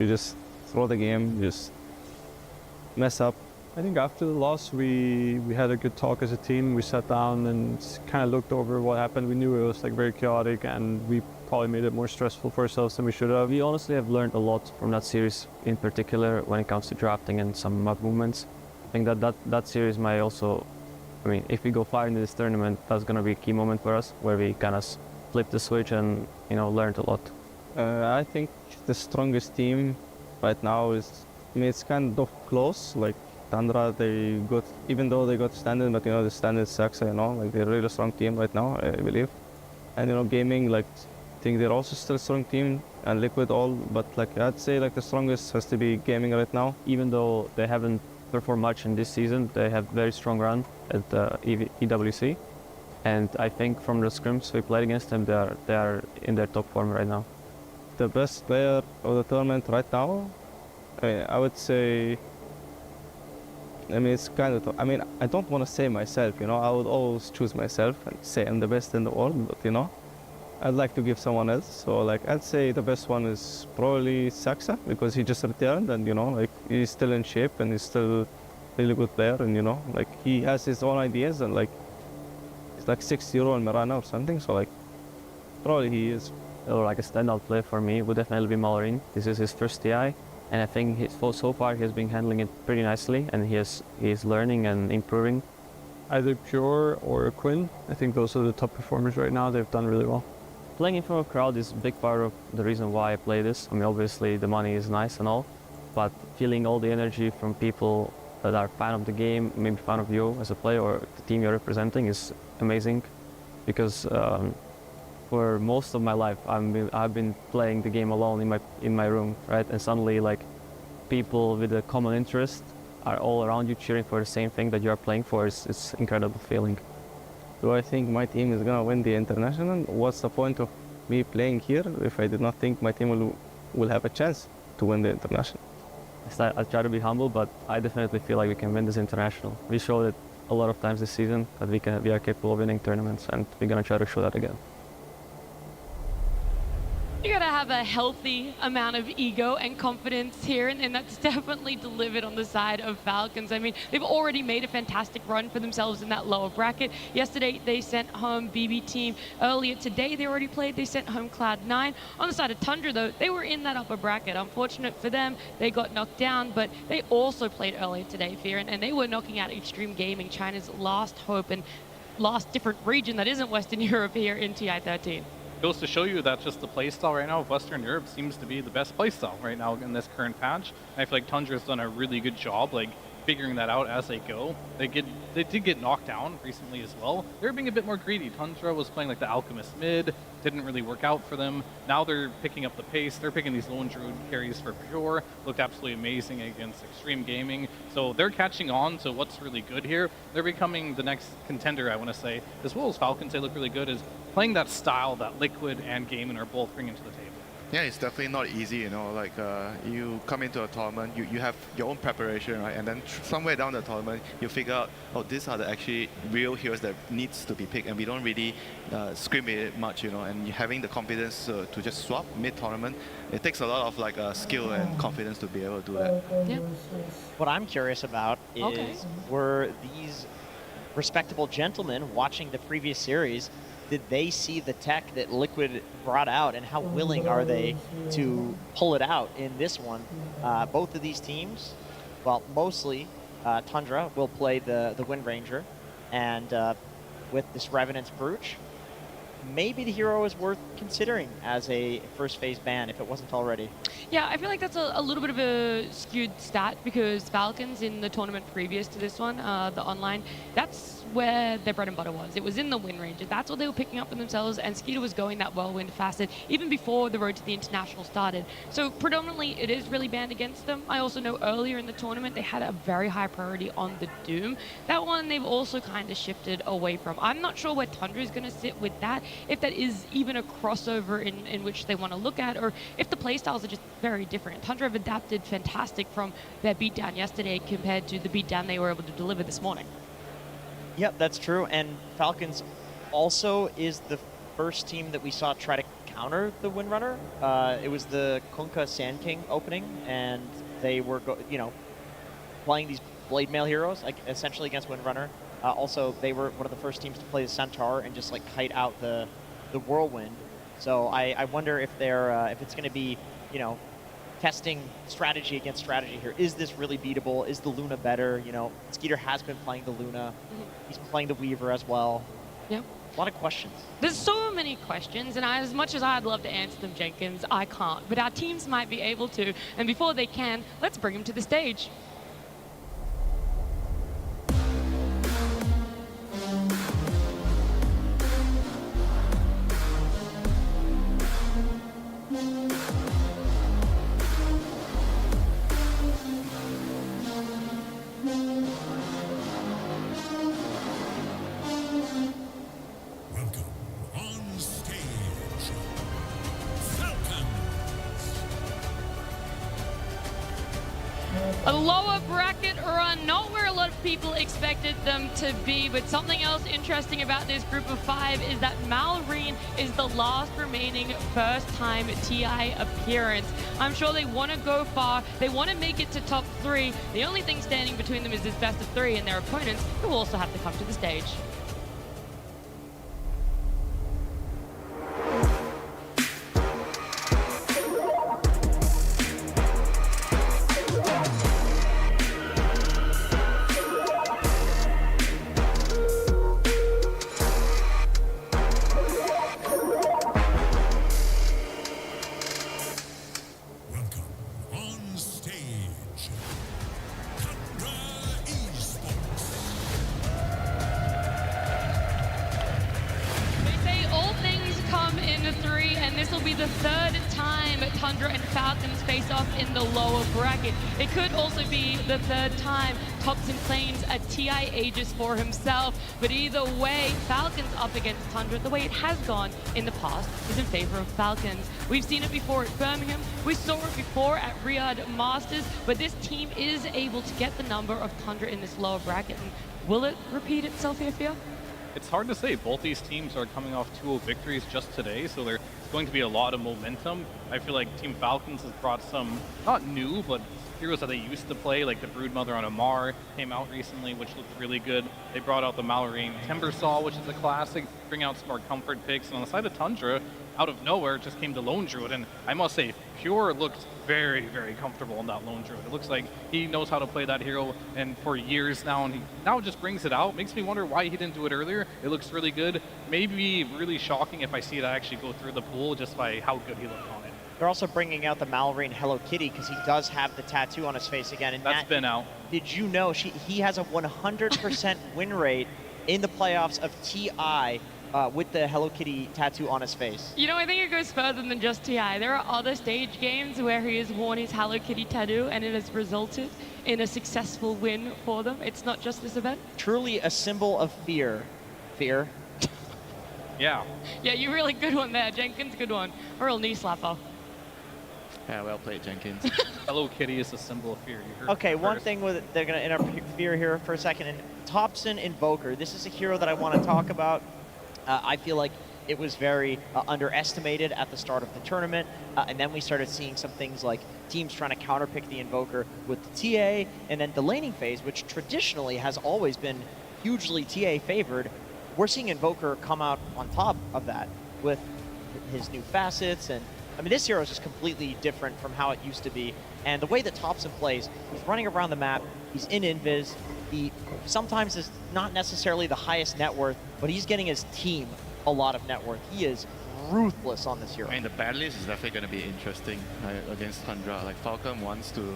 You just throw the game, you just mess up. I think after the loss, we had a good talk as a team. We sat down and kind of looked over what happened. We knew it was like very chaotic, and we probably made it more stressful for ourselves than we should have. We honestly have learned a lot from that series, in particular when it comes to drafting and some map movements. I think that series might also, I mean, if we go far into this tournament, that's going to be a key moment for us, where we kind of flip the switch and, you know, learned a lot. I think the strongest team right now is, I mean, it's kind of close. Like TUNDRA, they got, even though they got standard, but you know, the standard sucks, you know, like they're a really strong team right now, I believe. And you know, gaming, like, I think they're also still a strong team, and Liquid all, but like I'd say like the strongest has to be gaming right now. Even though they haven't performed much in this season, they have very strong run at the EWC. And I think from the scrims we played against them, they are in their top form right now. The best player of the tournament right now, I would say, I mean, it's kind of, I mean, I don't want to say myself, you know, I would always choose myself and say I'm the best in the world, but you know, I'd like to give someone else. So like, I'd say the best one is probably Saxa, because he just returned and you know, like he's still in shape and he's still a really good player, and you know, like he has his own ideas, and like, he's like 6-0 in Mirana or something, so like, probably he is. Or like a standout play for me would definitely be Mallorin. This is his first TI, and I think so far he has been handling it pretty nicely, and he's learning and improving. Either Pure or Quinn, I think those are the top performers right now. They've done really well. Playing in front of a crowd is a big part of the reason why I play this. I mean, obviously the money is nice and all, but feeling all the energy from people that are fan of the game, maybe fan of you as a player or the team you're representing, is amazing. Because for most of my life, I've been playing the game alone in my room, right? And suddenly, like, people with a common interest are all around you cheering for the same thing that you are playing for. It's incredible feeling. Do I think my team is gonna win the international? What's the point of me playing here if I did not think my team will have a chance to win the international? I try to be humble, but I definitely feel like we can win this international. We showed it a lot of times this season that we are capable of winning tournaments, and we're gonna try to show that again. You gotta have a healthy amount of ego and confidence here, and that's definitely delivered on the side of Falcons. I mean, they've already made a fantastic run for themselves in that lower bracket. Yesterday, they sent home BB Team. Earlier today, they already played. They sent home Cloud9. On the side of Tundra, though, they were in that upper bracket. Unfortunate for them, they got knocked down, but they also played earlier today, Fear, and they were knocking out Extreme Gaming, China's last hope and last different region that isn't Western Europe here in TI13. Goes to show you that just the playstyle right now of Western Europe seems to be the best playstyle right now in this current patch. And I feel like Tundra's done a really good job, like, figuring that out as they go. They did get knocked down recently as well. They're being a bit more greedy. Tundra was playing like the Alchemist mid, didn't really work out for them. Now they're picking up the pace. They're picking these lone druid carries for Pure. Looked absolutely amazing against Extreme Gaming. So they're catching on to what's really good here. They're becoming the next contender, I want to say, as well as Falcons. They look really good as playing that style that Liquid and Gaming are both bringing to the table. Yeah, it's definitely not easy, you know, like you come into a tournament, you have your own preparation, right? And then somewhere down the tournament, you figure out, oh, these are the actually real heroes that needs to be picked, and we don't really scream it much, you know, and having the confidence to just swap mid-tournament, it takes a lot of like skill and confidence to be able to do that. Yeah. What I'm curious about is, were these respectable gentlemen watching the previous series, did they see the tech that Liquid brought out, and how willing are they to pull it out in this one? Both of these teams, well, mostly Tundra will play the Wind Ranger, and with this Revenant's Brooch, maybe the hero is worth considering as a first phase ban if it wasn't already. Yeah, I feel like that's a little bit of a skewed stat, because Falcons in the tournament previous to this one, the online, that's where their bread and butter was. It was in the Wind Ranger. That's what they were picking up for themselves, and Skeeter was going that whirlwind facet even before the road to the international started. So predominantly it is really banned against them. I also know earlier in the tournament they had a very high priority on the Doom. That one they've also kind of shifted away from. I'm not sure where Tundra is going to sit with that, if that is even a crossover in which they want to look at, or if the playstyles are just very different. Tundra have adapted fantastic from their beatdown yesterday compared to the beatdown they were able to deliver this morning. Yep, that's true. And Falcons also is the first team that we saw try to counter the Windrunner. It was the Kunkka Sand King opening, and they were, playing these blade mail heroes, like essentially against Windrunner. Also, they were one of the first teams to play the Centaur and just like kite out the Whirlwind. So I wonder if they're if it's going to be, testing strategy against strategy here. Is this really beatable? Is the Luna better? Skeeter has been playing the Luna. He's playing the Weaver as well. Yep. A lot of questions. There's so many questions, and as much as I'd love to answer them, Jenkins, I can't. But our teams might be able to, and before they can, let's bring them to the stage. A lower bracket run, not where a lot of people expected them to be, but something else interesting about this group of 5 is that Malrine is the last remaining first-time TI appearance. I'm sure they want to go far, they want to make it to top 3. The only thing standing between them is this best of 3 and their opponents, who will also have to come to the stage. This will be the 3rd time Tundra and Falcons face off in the lower bracket. It could also be the 3rd time TAPSON claims a TI Aegis for himself. But either way, Falcons up against Tundra, the way it has gone in the past, is in favor of Falcons. We've seen it before at Birmingham. We saw it before at Riyadh Masters. But this team is able to get the number of Tundra in this lower bracket. And will it repeat itself here, Fia? It's hard to say. Both these teams are coming off 2-0 victories just today, so there's going to be a lot of momentum. I feel like Team Falcons has brought some, not new, but heroes that they used to play, like the Broodmother on Amar came out recently, which looked really good. They brought out the Malrine Timbersaw, which is a classic, bring out some more comfort picks. And on the side of Tundra, out of nowhere, just came to Lone Druid, and I must say, Pure looked very, very comfortable in that Lone Druid. It looks like he knows how to play that hero and for years now, and he now just brings it out. Makes me wonder why he didn't do it earlier. It looks really good. Maybe really shocking if I see it actually go through the pool just by how good he looked on it. They're also bringing out the Malrine Hello Kitty because he does have the tattoo on his face again. And that's been out. Did you know he has a 100% win rate in the playoffs of TI with the Hello Kitty tattoo on his face? You know, I think it goes further than just TI. There are other stage games where he has worn his Hello Kitty tattoo and it has resulted in a successful win for them. It's not just this event. Truly a symbol of fear. Fear. Yeah. Yeah, you really good one there, Jenkins. Good one. A real knee slapper. Yeah, well played, Jenkins. Hello Kitty is a symbol of fear. You heard okay, one first. thing with they're going to interfere here for a second. And TAPSON Invoker. This is a hero that I want to talk about. I feel like it was very underestimated at the start of the tournament, and then we started seeing some things like teams trying to counterpick the Invoker with the TA, and then the laning phase, which traditionally has always been hugely TA favored. We're seeing Invoker come out on top of that with his new facets, and I mean, this hero is just completely different from how it used to be. And the way that TAPSON plays, he's running around the map, he's in invis, he sometimes is not necessarily the highest net worth, but he's getting his team a lot of net worth. He is ruthless on this hero. I mean, the bad list is definitely going to be interesting against Tundra. Like, Falcon wants to,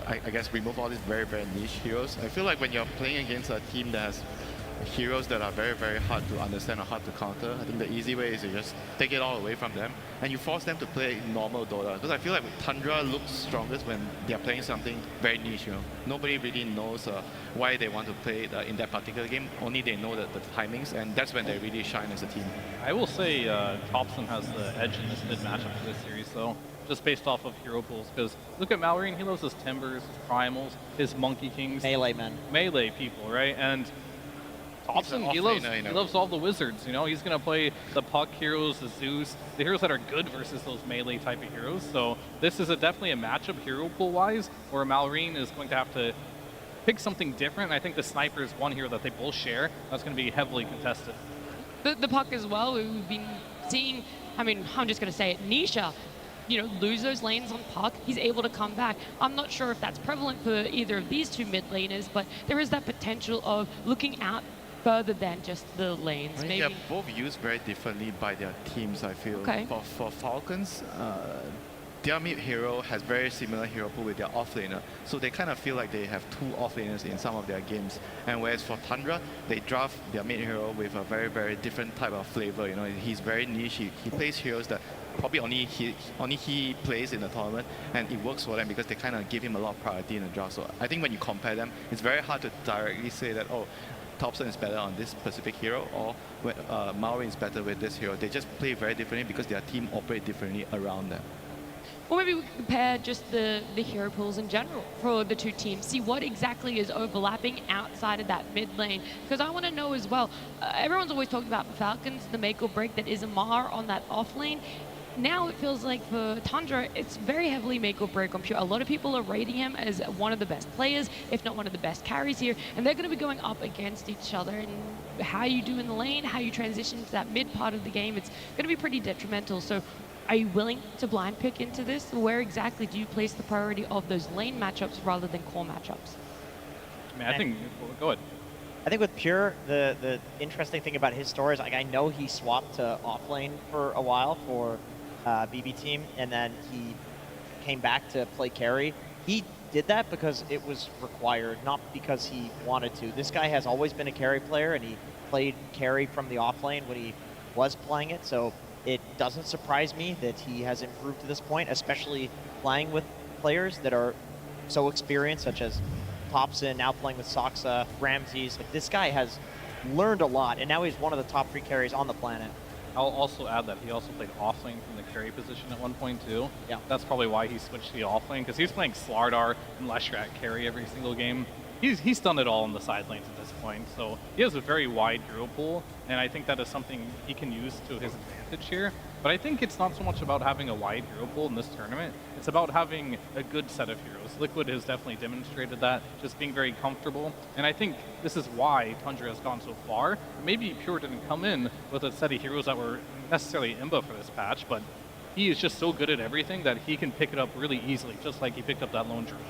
I guess, remove all these very, very niche heroes. I feel like when you're playing against a team that has heroes that are very, very hard to understand or hard to counter, I think the easy way is to just take it all away from them and you force them to play normal Dota. Because I feel like Tundra looks strongest when they're playing something very niche, you know. Nobody really knows why they want to play it in that particular game. Only they know the timings, and that's when they really shine as a team. I will say TAPSON has the edge in this mid matchup for this series, though, just based off of hero pools. Because look at Malrine, he loves his Timbers, his Primals, his Monkey Kings. Melee men. Melee people, right? And TAPSON, he loves all the wizards, you know? He's going to play the Puck heroes, the Zeus, the heroes that are good versus those melee type of heroes. So this is definitely a matchup hero pool-wise where Malrine is going to have to pick something different. I think the Sniper is one hero that they both share. That's going to be heavily contested. The Puck as well, we've been seeing, I mean, I'm just going to say it, Nisha, you know, lose those lanes on Puck, he's able to come back. I'm not sure if that's prevalent for either of these two mid laners, but there is that potential of looking out further than just the lanes. I mean, Maybe. they're both used very differently by their teams, I feel. Okay. For Falcons, their mid hero has very similar hero pool with their offlaner, so they kind of feel like they have two offlaners in some of their games. And whereas for Tundra, they draft their mid hero with a very, very different type of flavor. You know, he's very niche. He plays heroes that probably only he plays in the tournament, and it works for them because they kind of give him a lot of priority in the draft. So I think when you compare them, it's very hard to directly say that, oh, TAPSON is better on this specific hero, or Malrine is better with this hero. They just play very differently because their team operate differently around them. Or maybe we compare just the hero pools in general for the two teams, see what exactly is overlapping outside of that mid lane. Because I want to know as well, everyone's always talked about Falcons, the make or break that is Amar on that off lane. Now it feels like for Tundra, it's very heavily make or break. I'm sure a lot of people are rating him as one of the best players, if not one of the best carries here, and they're going to be going up against each other. And how you do in the lane, how you transition to that mid part of the game, it's going to be pretty detrimental. So are you willing to blind pick into this? Where exactly do you place the priority of those lane matchups rather than core matchups? I mean, I think, go ahead. I think with Pure, the interesting thing about his story is, like, I know he swapped to offlane for a while for BB team, and then he came back to play carry. He did that because it was required, not because he wanted to. This guy has always been a carry player, and he played carry from the offlane when he was playing it, so it doesn't surprise me that he has improved to this point, especially playing with players that are so experienced, such as TAPSON, now playing with Soxa, Ramses. Like, this guy has learned a lot, and now he's one of the top 3 carries on the planet. I'll also add that he also played offlane from the carry position at one point too. Yeah. That's probably why he switched to the offlane, because he's playing Slardar and Leshrac carry every single game. He's done it all in the side lanes at this point, so he has a very wide hero pool, and I think that is something he can use to his advantage here. But I think it's not so much about having a wide hero pool in this tournament, it's about having a good set of heroes. Liquid has definitely demonstrated that, just being very comfortable, and I think this is why Tundra has gone so far. Maybe Pure didn't come in with a set of heroes that were necessarily imba for this patch, but he is just so good at everything that he can pick it up really easily, just like he picked up that lone druid.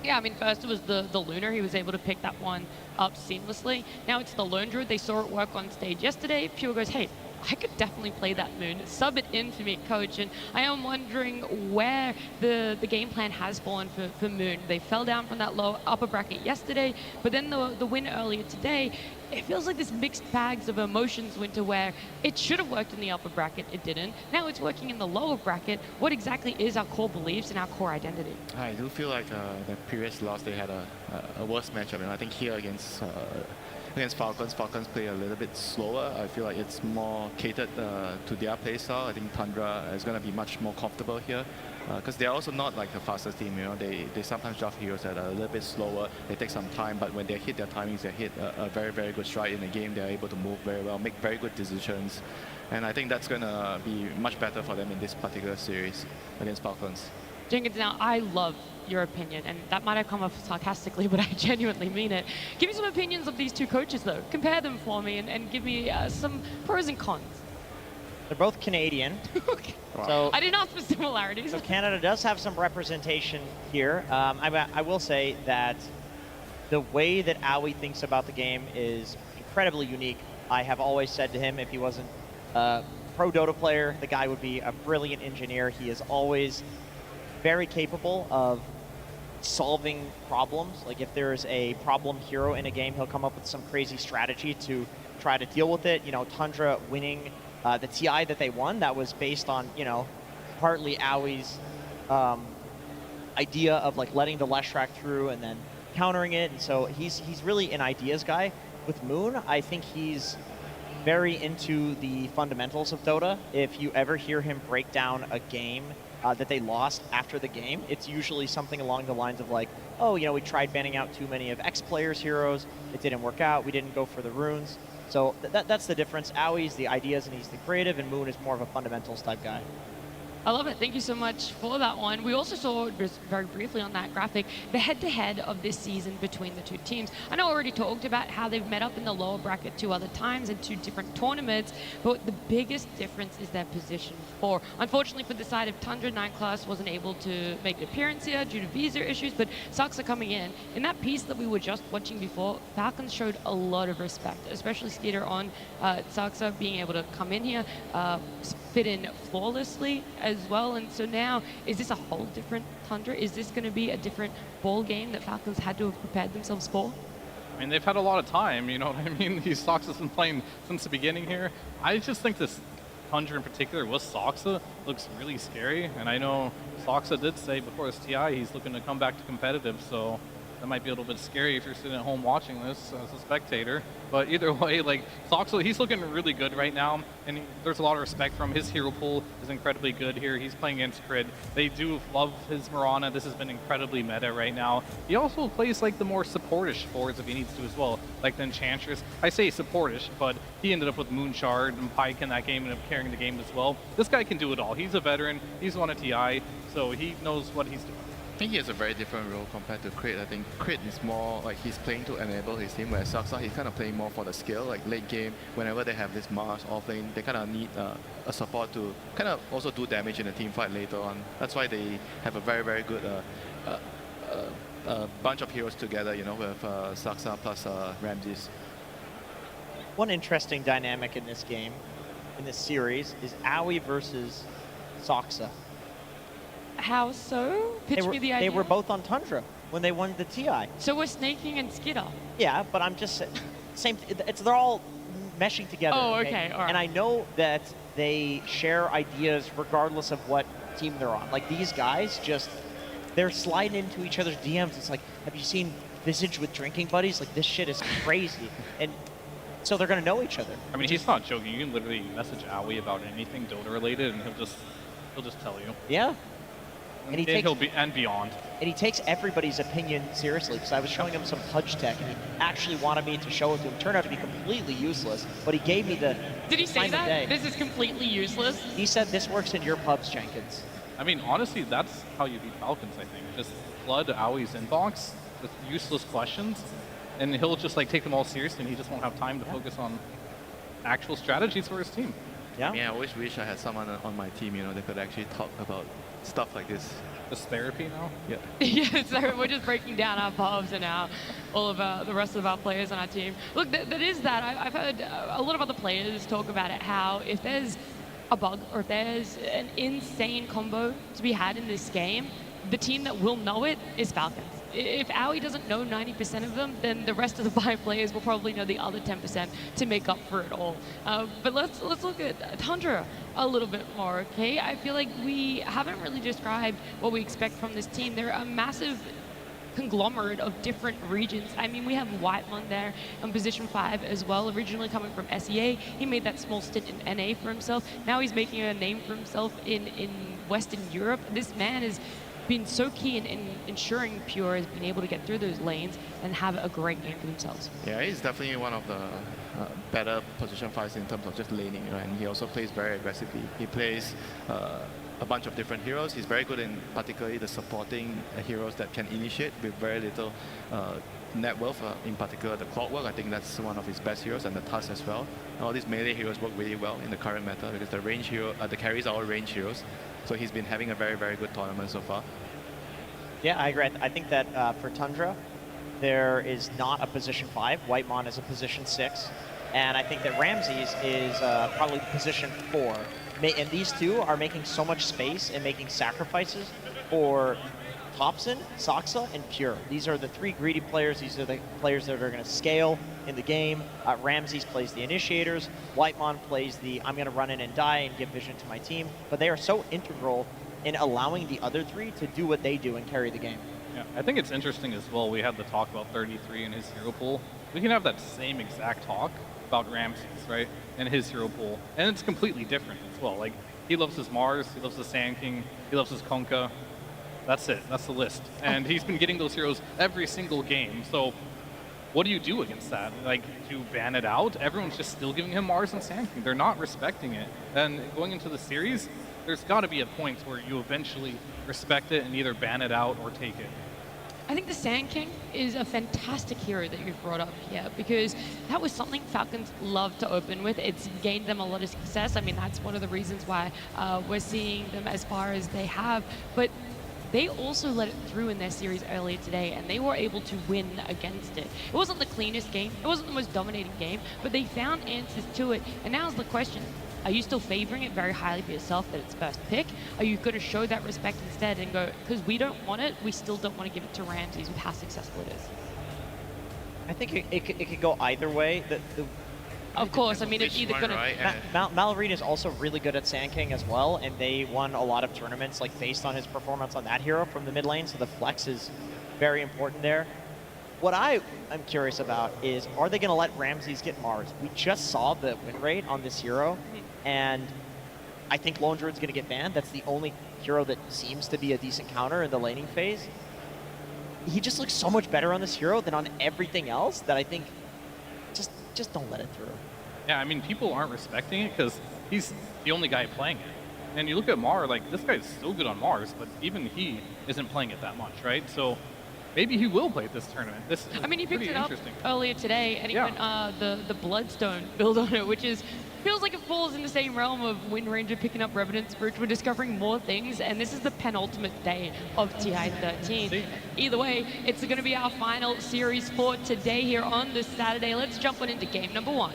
Yeah, I mean, first it was the Lunar. He was able to pick that one up seamlessly. Now it's the Lone Druid. They saw it work on stage yesterday. Pure goes, hey, I could definitely play that Moon. Sub it in for me, coach. And I am wondering where the game plan has fallen for Moon. They fell down from that low upper bracket yesterday, but then the win earlier today, it feels like this mixed bags of emotions winter where it should have worked in the upper bracket, it didn't. Now it's working in the lower bracket. What exactly is our core beliefs and our core identity? I do feel like the previous loss, they had a worse matchup. And I think here against Falcons play a little bit slower. I feel like it's more catered to their play style. I think Tundra is going to be much more comfortable here. Because they're also not like the fastest team, you know. They sometimes draft heroes that are a little bit slower. They take some time, but when they hit their timings, they hit a very, very good stride in the game. They're able to move very well, make very good decisions. And I think that's going to be much better for them in this particular series against Falcons. Jenkins, now I love your opinion, and that might have come off sarcastically, but I genuinely mean it. Give me some opinions of these two coaches, though. Compare them for me and give me some pros and cons. They're both Canadian. Okay. Wow. So I didn't ask for similarities. So Canada does have some representation here. I will say that the way that Aoi thinks about the game is incredibly unique. I have always said to him, if he wasn't a pro Dota player, the guy would be a brilliant engineer. He is always very capable of solving problems. Like, if there's a problem hero in a game, he'll come up with some crazy strategy to try to deal with it. You know, Tundra winning the TI that they won, that was based on, you know, partly Aoi's idea of like letting the Leshrac through and then countering it. And so he's really an ideas guy. With Moon, I think he's very into the fundamentals of Dota. If you ever hear him break down a game that they lost after the game, it's usually something along the lines of like, oh, we tried banning out too many of X players' heroes. It didn't work out. We didn't go for the runes. So that's the difference. Aui's the ideas and he's the creative, and Moon is more of a fundamentals type guy. I love it. Thank you so much for that one. We also saw, just very briefly on that graphic, the head-to-head of this season between the two teams. I know I already talked about how they've met up in the lower bracket 2 other times in 2 different tournaments, but the biggest difference is their position 4. Unfortunately for the side of Tundra, 9 Class wasn't able to make an appearance here due to visa issues, but Sucks are coming in. In that piece that we were just watching before, Falcons showed a lot of respect, especially Skeeter on Sucks being able to come in here, fit in flawlessly as well. And so now, is this a whole different Tundra? Is this going to be a different ball game that Falcons had to have prepared themselves for? I mean, they've had a lot of time, you know what I mean? These Soxa have been playing since the beginning here. I just think this Tundra in particular with Soxa looks really scary. And I know Soxa did say before this TI he's looking to come back to competitive, so that might be a little bit scary if you're sitting at home watching this as a spectator. But either way, like, Soxa, he's looking really good right now, and there's a lot of respect from him. His hero pool is incredibly good here. He's playing against Crid. They do love his Mirana. This has been incredibly meta right now. He also plays, like, the more supportish forwards if he needs to as well, like the Enchantress. I say supportish, but he ended up with Moonshard and Pike in that game and ended up carrying the game as well. This guy can do it all. He's a veteran. He's won a TI, so he knows what he's doing. I think he has a very different role compared to Crit. I think Crit is more like he's playing to enable his team, whereas Saksa, he's kind of playing more for the skill. Like late game, whenever they have this Mars off lane, they kind of need a support to kind of also do damage in a team fight later on. That's why they have a very, very good bunch of heroes together, you know, with Saksa plus Ramses. One interesting dynamic in this game, in this series, is Aoi versus Soxa. How so? Pitch me the idea. They were both on Tundra when they won the TI. So we're Snaking and Skitter. Yeah, but I'm just saying, they're all meshing together. Oh, okay, all right. And I know that they share ideas regardless of what team they're on. Like these guys they're sliding into each other's DMs. It's like, have you seen Visage with drinking buddies? Like this shit is crazy. And so they're gonna know each other. I mean, he's not joking. You can literally message Aoi about anything Dota related, and he'll just tell you. Yeah. And he'll be and beyond. And he takes everybody's opinion seriously, because I was showing him some Pudge tech, and he actually wanted me to show it to him. Turned out to be completely useless, but he gave me the Did he say time of that? day. This is completely useless? He said this works in your pubs, Jenkins. I mean, honestly, that's how you beat Falcons, I think. Just flood Aoi's inbox with useless questions, and he'll just like take them all seriously, and he just won't have time to focus on actual strategies for his team. Yeah. I mean, I always wish I had someone on my team, you know, that could actually talk about stuff like this. Just therapy now? Yeah. Yeah, so we're just breaking down our pubs and all of the rest of our players on our team. Look, that is that. I've heard a lot of other players talk about it, how if there's a bug or if there's an insane combo to be had in this game, the team that will know it is Falcons. If Aoi doesn't know 90% of them, then the rest of the 5 players will probably know the other 10% to make up for it all. But let's look at Tundra a little bit more, okay? I feel like we haven't really described what we expect from this team. They're a massive conglomerate of different regions. I mean, we have Whitemon there on position 5 as well, originally coming from SEA. He made that small stint in NA for himself. Now he's making a name for himself in Western Europe. This man is been so key in ensuring Pure has been able to get through those lanes and have a great game for themselves. Yeah, he's definitely one of the better position fights in terms of just laning, you know, and he also plays very aggressively. He plays a bunch of different heroes. He's very good in particularly the supporting heroes that can initiate with very little net worth, in particular the Clockwork. I think that's one of his best heroes, and the Tusk as well. All these melee heroes work really well in the current meta because the range hero, the carries are all range heroes. So he's been having a very, very good tournament so far. Yeah, I agree. I think that for Tundra, there is not a position 5. Whitemon is a position 6. And I think that Ramses is probably position 4. And these two are making so much space and making sacrifices for TAPSON, Soxa, and Pure. These are the 3 greedy players. These are the players that are going to scale in the game. Ramses plays the initiators. Whitemon plays the I'm going to run in and die and give vision to my team. But they are so integral in allowing the other 3 to do what they do and carry the game. Yeah, I think it's interesting as well. We had the talk about 33 and his hero pool. We can have that same exact talk about Ramses, right? And his hero pool. And it's completely different as well. Like, he loves his Mars, he loves his Sand King, he loves his Kunkka. That's it. That's the list. And he's been getting those heroes every single game. So what do you do against that? Like, do you ban it out? Everyone's just still giving him Mars and Sand King. They're not respecting it. And going into the series, there's got to be a point where you eventually respect it and either ban it out or take it. I think the Sand King is a fantastic hero that you've brought up here, because that was something Falcons love to open with. It's gained them a lot of success. I mean, that's one of the reasons why we're seeing them as far as they have. But they also let it through in their series earlier today, and they were able to win against it. It wasn't the cleanest game, it wasn't the most dominating game, but they found answers to it. And now's the question. Are you still favoring it very highly for yourself that it's first pick? Are you going to show that respect instead and go, because we don't want it, we still don't want to give it to Ramses with how successful it is? I think it could go either way. Of course, I mean, it's either going right? to... Mallory is also really good at Sand King as well, and they won a lot of tournaments like based on his performance on that hero from the mid lane, so the flex is very important there. What I am curious about is, are they going to let Ramses get Mars? We just saw the win rate on this hero, and I think Lone Druid's going to get banned. That's the only hero that seems to be a decent counter in the laning phase. He just looks so much better on this hero than on everything else that I think just don't let it through. Yeah, I mean, people aren't respecting it because he's the only guy playing it. And you look at Mar, like, this guy's so good on Mars, but even he isn't playing it that much, right? So maybe he will play this tournament. This is I mean, he picked pretty it up interesting. earlier today, and he went the Bloodstone build on it, which feels like it falls in the same realm of Wind Ranger picking up Revenant's Bridge. We're discovering more things, and this is the penultimate day of TI 13. Either way, it's going to be our final series for today here on this Saturday. Let's jump on into game number 1.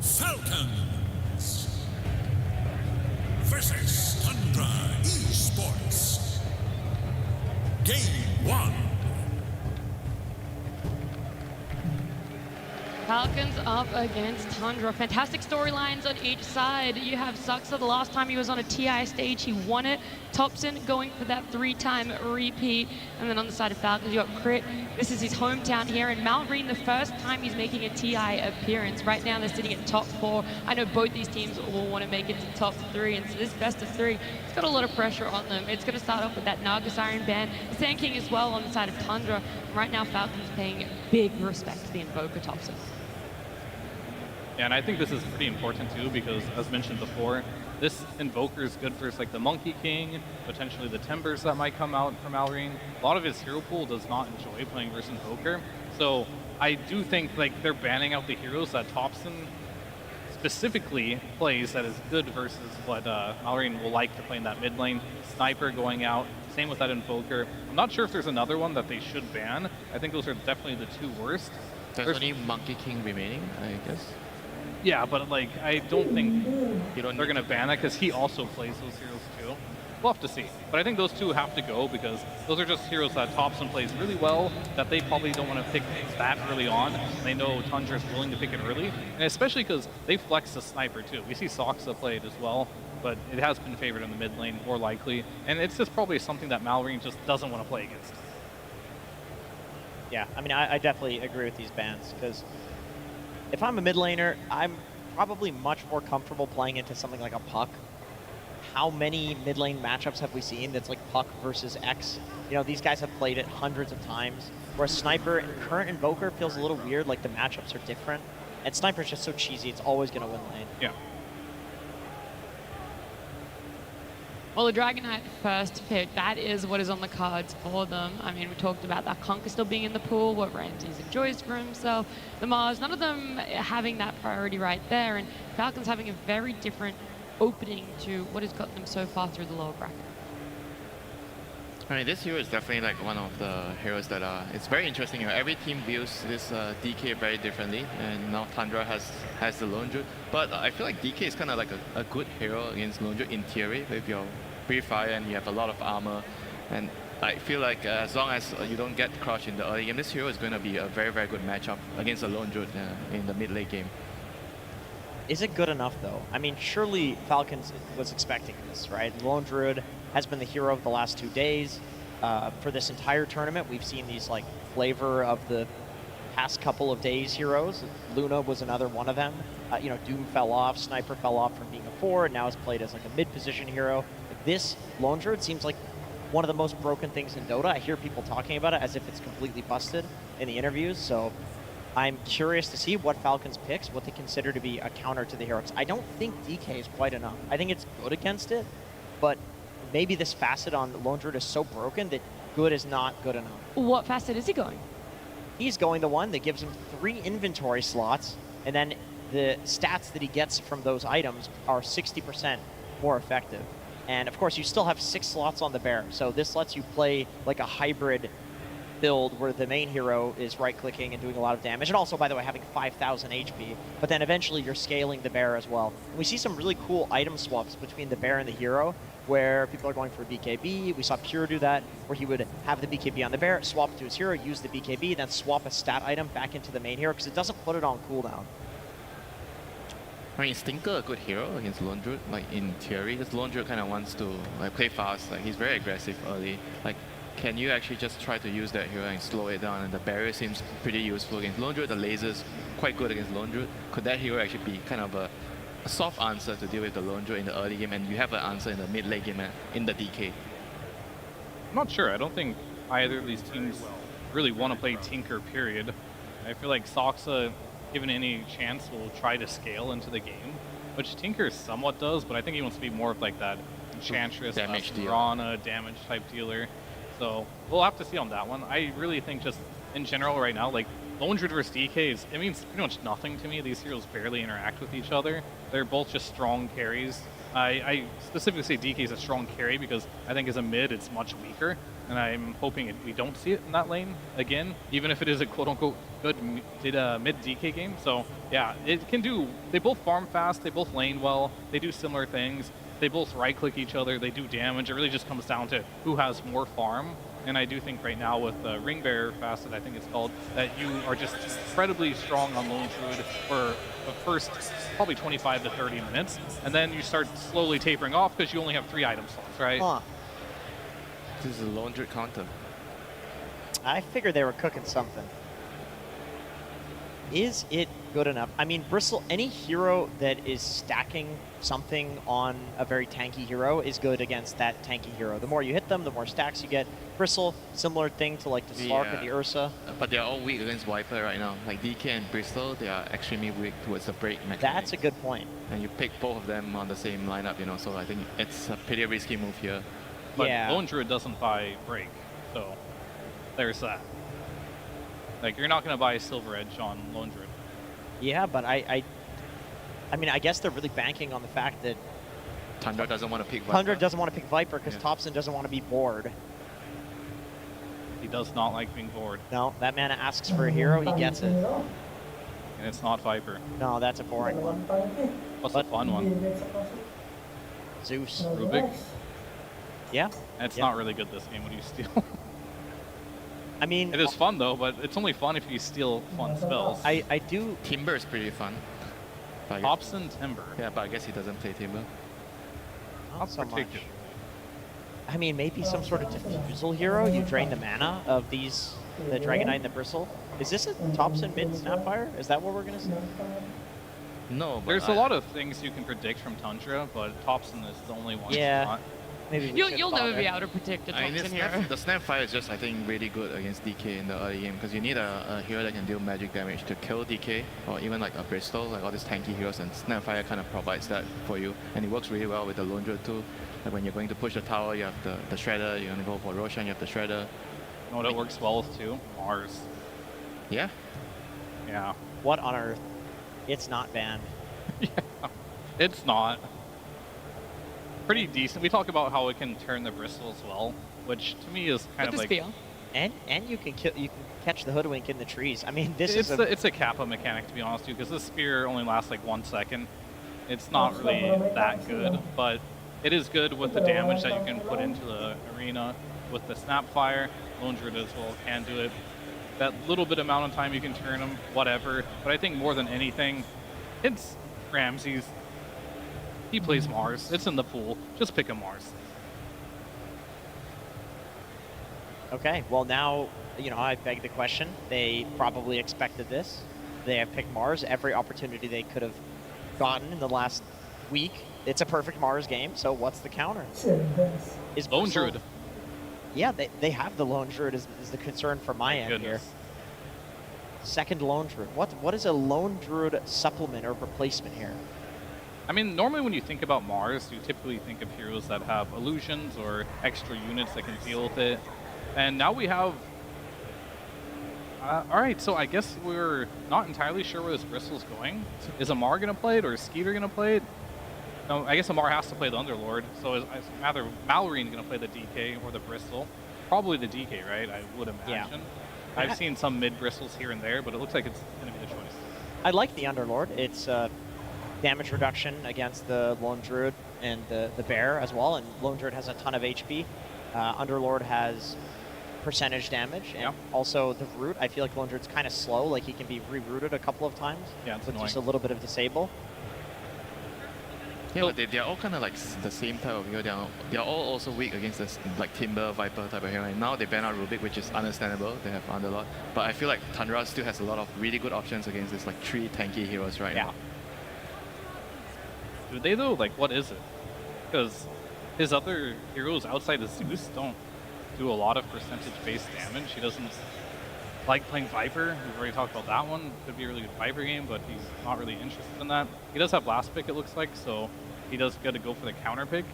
Falcons versus Tundra Esports. Game 1. Falcons up against Tundra. Fantastic storylines on each side. You have Suxa. The last time he was on a TI stage, he won it. TAPSON going for that 3-time repeat. And then on the side of Falcons, you got Crit. This is his hometown here. And Malrine, the first time he's making a TI appearance. Right now, they're sitting at top 4. I know both these teams will want to make it to top 3. And so this best of 3, it's got a lot of pressure on them. It's going to start off with that Naga Siren ban. The Sand King as well on the side of Tundra. Right now, Falcons paying big respect to the Invoker TAPSON. Yeah, and I think this is pretty important too because, as mentioned before, this Invoker is good for like the Monkey King, potentially the Timbers that might come out from Malrine. A lot of his hero pool does not enjoy playing versus Invoker, so I do think like they're banning out the heroes that TAPSON specifically plays that is good versus what Malrine will like to play in that mid lane. Sniper going out, same with that Invoker. I'm not sure if there's another one that they should ban. I think those are definitely the 2 worst. There's only Monkey King remaining, I guess. Yeah, but like I don't think they're going to ban that because he also plays those heroes too. We'll have to see. But I think those 2 have to go because those are just heroes that TAPSON plays really well that they probably don't want to pick that early on. They know Tundra is willing to pick it early, and especially because they flex the Sniper too. We see Soxa play it as well, but it has been favored in the mid lane more likely, and it's just probably something that Malrine just doesn't want to play against. Yeah, I mean, I definitely agree with these bans because if I'm a mid laner, I'm probably much more comfortable playing into something like a Puck. How many mid lane matchups have we seen that's like Puck versus X? You know, these guys have played it hundreds of times. Whereas Sniper and current Invoker feels a little weird, like the matchups are different. And Sniper's just so cheesy, it's always going to win lane. Yeah. Well, the Dragon Knight first pick, that is what is on the cards for them. I mean, we talked about that Conquer still being in the pool, what Ramses enjoys for himself, the Mars, none of them having that priority right there, and Falcons having a very different opening to what has gotten them so far through the lower bracket. I mean, this hero is definitely like one of the heroes that it's very interesting. You know, every team views this DK very differently, and now Tundra has the Lone Druid. But I feel like DK is kind of like a good hero against Lone Druid in theory, with your free fire and you have a lot of armor. And I feel like as long as you don't get crushed in the early game, this hero is going to be a very, very good matchup against a Lone Druid in the mid late game. Is it good enough, though? I mean, surely Falcons was expecting this, right? Lone Druid has been the hero of the last 2 days. For this entire tournament, we've seen these like flavor of the past couple of days heroes. Luna was another one of them. You know, Doom fell off, Sniper fell off from being a 4, and now is played as like a mid-position hero. this Lone Druid seems like one of the most broken things in Dota. I hear people talking about it as if it's completely busted in the interviews, so I'm curious to see what Falcons picks, what they consider to be a counter to the hero. 'Cause I don't think DK is quite enough. I think it's good against it, but maybe this facet on Lone Druid is so broken that good is not good enough. What facet is he going? He's going the one that gives him 3 inventory slots, and then the stats that he gets from those items are 60% more effective. And of course, you still have 6 slots on the bear, so this lets you play like a hybrid build where the main hero is right-clicking and doing a lot of damage, and also, by the way, having 5,000 HP, but then eventually you're scaling the bear as well. And we see some really cool item swaps between the bear and the hero, where people are going for BKB. We saw Pure do that, where he would have the BKB on the bear, swap it to his hero, use the BKB, then swap a stat item back into the main hero, because it doesn't put it on cooldown. I mean, is Tinker a good hero against Lone Druid? Like, in theory, because Lone Druid kind of wants to like play fast. Like, he's very aggressive early. Like, can you actually just try to use that hero and slow it down? And the barrier seems pretty useful against Lone Druid. The lasers quite good against Lone Druid. Could that hero actually be kind of a soft answer to deal with the Lone Druid in the early game, and you have an answer in the mid-late game in the DK? I'm not sure. I don't think either of these teams really want to play Tinker, period. I feel like Soxa, given any chance, will try to scale into the game, which Tinker somewhat does, but I think he wants to be more of like that Enchantress, damage dealer. Piranha, damage type dealer. So we'll have to see on that one. I really think just in general right now, like Lone Druid versus DK it means pretty much nothing to me. These heroes barely interact with each other. They're both just strong carries. I specifically say DK is a strong carry because I think as a mid it's much weaker, and I'm hoping we don't see it in that lane again, even if it is a quote-unquote good mid DK game. So yeah, it can do. They both farm fast. They both lane well. They do similar things. They both right-click each other. They do damage. It really just comes down to who has more farm. And I do think right now with the Ring Bearer facet, I think it's called, that you are just incredibly strong on Lone Druid for the first probably 25 to 30 minutes. And then you start slowly tapering off because you only have 3 item slots, right? Huh. This is a Lone Druid counter. I figured they were cooking something. Is it good enough? I mean, Bristle, any hero that is stacking something on a very tanky hero is good against that tanky hero. The more you hit them, the more stacks you get. Bristle, similar thing to like the Slark and the Ursa. But they're all weak against Viper right now. Like DK and Bristol, they are extremely weak towards the break mechanic. That's a good point. And you pick both of them on the same lineup, you know, so I think it's a pretty risky move here. But yeah. Lone Druid doesn't buy break, so there's that. Like, you're not going to buy Silver Edge on Lone Druid. Yeah, but I mean, I guess they're really banking on the fact that Tundra doesn't want to pick Viper. Tundra doesn't want to pick Viper because TAPSON doesn't want to be bored. He does not like being bored. No, that man asks for a hero, he gets it. And it's not Viper. No, that's a boring one. What's the fun one? Zeus. Rubik? Yeah. It's Yeah. not really good this game when you steal. I mean, It is fun though, but it's only fun if you steal fun spells. I do. Timber is pretty fun. But I guess- Hobson Timber. Yeah, but I guess he doesn't play Timber. Not so much. particularly. I mean, maybe some sort of defusal hero. You drain the mana of these, the Dragonite and the Bristle. Is this a TAPSON mid Snapfire? Is that what we're gonna see? No, but There's a lot of things you can predict from Tundra, but Topson is the only one. Yeah. That's not. Maybe we You'll shouldn't never bother. be able to predict a I mean, Thompson hero. the Snapfire is just, I think, really good against DK in the early game because you need a hero that can deal magic damage to kill DK, or even like a Bristol, like all these tanky heroes, and Snapfire kind of provides that for you. And it works really well with the Lone Druid too. Like when you're going to push the tower, you have the Shredder, you're going to go for Roshan, you have the Shredder. You know what it works well with too? Mars. Yeah. Yeah. What on earth? It's not banned. Yeah. It's not. Pretty decent. We talk about how it can turn the Bristle as well, which to me is kind With of the like... spear. And you can catch the hoodwink in the trees. I mean, this It's is it's a Kappa mechanic, to be honest, too, because this spear only lasts like 1 second. It's not really that good, but it is good with the damage that you can put into the arena. With the Snapfire, Lone Druid as well can do it. That little bit amount of time you can turn them, whatever. But I think more than anything, it's Ramses. He plays Mars. It's in the pool. Just pick a Mars. Okay, well now, you know, I beg the question. They probably expected this. They have picked Mars every opportunity they could have gotten in the last week it's a perfect Mars game, so what's the counter? Is Lone Bristle- Druid. Yeah, they have the Lone Druid is the concern from my end Goodness. here. Second Lone Druid. What is a Lone Druid supplement or replacement here? I mean, normally when you think about Mars, you typically think of heroes that have illusions or extra units that can deal with it. And now we have... Alright, so I guess we're not entirely sure where this Bristle's going. Is Amar going to play it or is Skeeter going to play it? No, I guess Amar has to play the Underlord, so is either Mallory's going to play the DK or the Bristle. Probably the DK, right? I would imagine. Yeah. I've seen some mid-Bristles here and there, but it looks like it's going to be the choice. I like the Underlord. It's damage reduction against the Lone Druid and the Bear as well, and Lone Druid has a ton of HP. Underlord has percentage damage, and also the root. I feel like Lone Druid's kind of slow, like he can be rerouted a couple of times Yeah, it's with just a annoying. little bit of disable. Yeah, but they're all kind of like the same type of hero. They're all also weak against this like Timber, Viper type of hero. And now they ban out Rubik, which is understandable. They have Underlord. But I feel like Tundra still has a lot of really good options against this like 3 tanky heroes right now. Do they though? Like, what is it? Because his other heroes outside of Zeus don't do a lot of percentage-based damage. He doesn't like playing Viper. We've already talked about that one. Could be a really good Viper game, but he's not really interested in that. He does have last pick, it looks like, so he does get to go for the counter pick.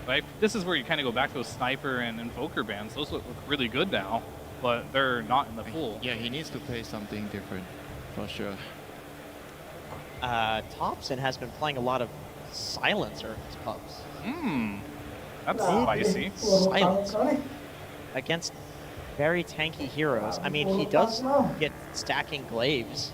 But this is where you kind of go back to those Sniper and Invoker bans. Those look really good now, but they're not in the pool. Yeah, he needs to play something different for sure. Topson has been playing a lot of Silencer his pups. That's spicy. Silencer against very tanky heroes. I mean, he does get stacking glaives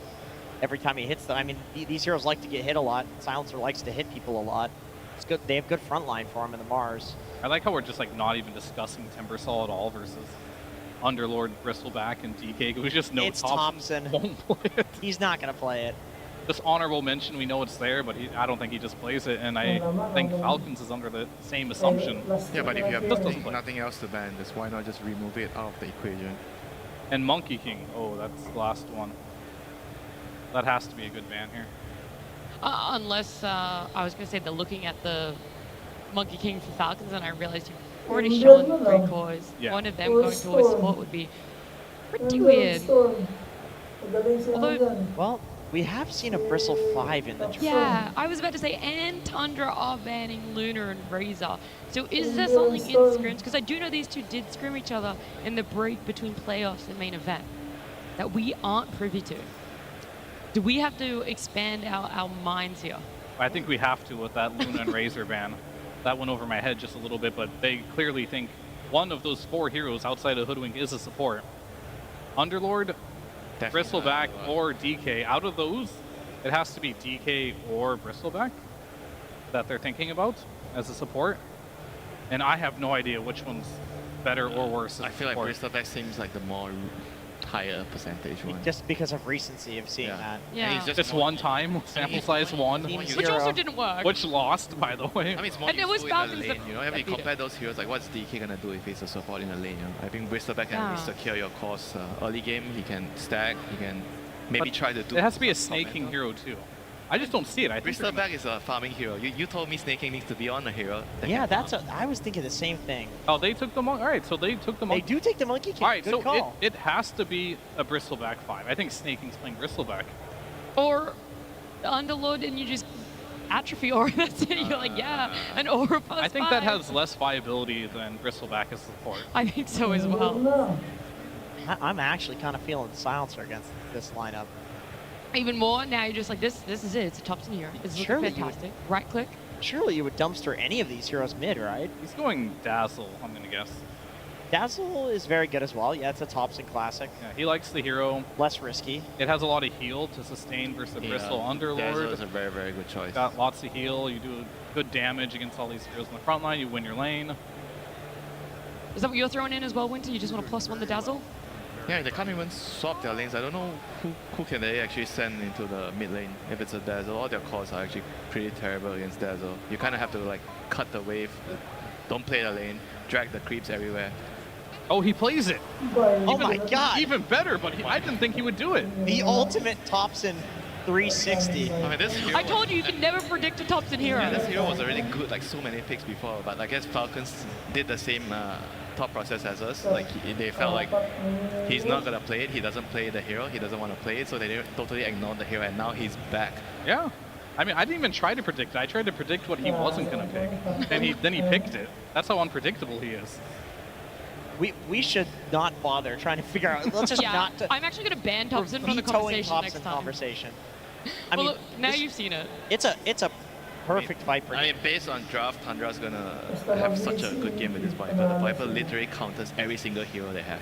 every time he hits them. I mean, these heroes like to get hit a lot. Silencer likes to hit people a lot. It's good. They have good front line for him in the Mars. I like how we're just like not even discussing Timbersaw at all versus Underlord, Bristleback, and DK. It was just no It's Thompson Thompson. won't play it. He's not going to play it. Just honorable mention, we know it's there, but I don't think he just plays it, and I think Falcons is under the same assumption. Yeah, but if you have Just doesn't play. nothing else to ban, just why not just remove it out of the equation? And Monkey King, oh, that's the last one. That has to be a good ban here. Unless I was going to say they're looking at the Monkey King for Falcons, and I realized you've already shown 3 cores. Yeah. One of them going to a sport would be pretty weird. Although, Well, we have seen a Bristle 5 in the draft. yeah, I was about to say, and Tundra are banning Lunar and Razor. So is there something in scrims? Because I do know these two did scrim each other in the break between playoffs and main event that we aren't privy to. Do we have to expand our minds here? I think we have to with that Luna and Razor ban. That went over my head just a little bit, but they clearly think one of those 4 heroes outside of Hoodwink is a support. Underlord, Definitely Bristleback, not. or DK. Out of those, it has to be DK or Bristleback that they're thinking about as a support. And I have no idea which one's better or worse. I feel like Bristleback seems like the more higher percentage one. Just because of recency of seeing Yeah. that. And Yeah. he's just Just more- one time, sample size 1, Team Which also Zero. didn't work. which lost, by the way. I mean, it's more And it was useful in Falcons the that- lane, you know? that If you beat it. compare those heroes, like what's DK gonna do if he's a support in the lane, you know? I think Bristleback can Yeah. secure your course early game, he can stack, he can maybe But try to do It has to be a some snaking top hero too. I just don't see it. I think they're Bristleback is a farming hero. You told me snaking needs to be on a hero. that Yeah, can farm. I was thinking the same thing. Oh, they took the monkey. All right, so they took the They monkey. do take the Monkey King. All right, Good so call. it has to be a Bristleback 5. I think Snaking's playing Bristleback. Or the Underlord and you just atrophy aura. That's it. You're like, yeah, an aura plus I think that 5. has less viability than Bristleback as support. I think so as well. I'm actually kind of feeling Silencer against this lineup. Even more, now you're just like, this is it. It's a Topson here. It's looking Surely you would- fantastic. Right click. Surely you would dumpster any of these heroes mid, right? He's going Dazzle, I'm going to guess. Dazzle is very good as well. Yeah, it's a Topson classic. Yeah, he likes the hero. Less risky. It has a lot of heal to sustain versus the Bristol Dazzle Underlord. is a very, very good choice. Got lots of heal. You do good damage against all these heroes in the front line. You win your lane. Is that what you're throwing in as well, Winter? You just want to +1 the Dazzle? Yeah, they can't even swap their lanes. I don't know who can they actually send into the mid lane if it's a Dazzle. All their calls are actually pretty terrible against Dazzle. You kind of have to like cut the wave, don't play the lane, drag the creeps everywhere. Oh, he plays it. Oh my god! Even better, but I didn't think he would do it. The ultimate Topson 360. I mean, this hero I told you can never predict a TAPSON hero. Yeah, this hero was already good, like so many picks before, but I guess Falcons did the same thought process as us. Like they felt like he's not gonna play it, he doesn't play the hero, he doesn't want to play it, so they totally ignored the hero, and now he's back. Yeah. I mean, I didn't even try to predict it. I tried to predict what he wasn't going to pick, and then he picked it. That's how unpredictable he is. We should not bother trying to figure out. Let's just Yeah, not. I'm actually going to ban TAPSON from the vetoing conversation next TAPSON time. conversation. Well, look, now you've seen it. It's a perfect Viper. I mean, based on draft, Tundra's gonna have such a good game with this Viper. The Viper literally counters every single hero they have.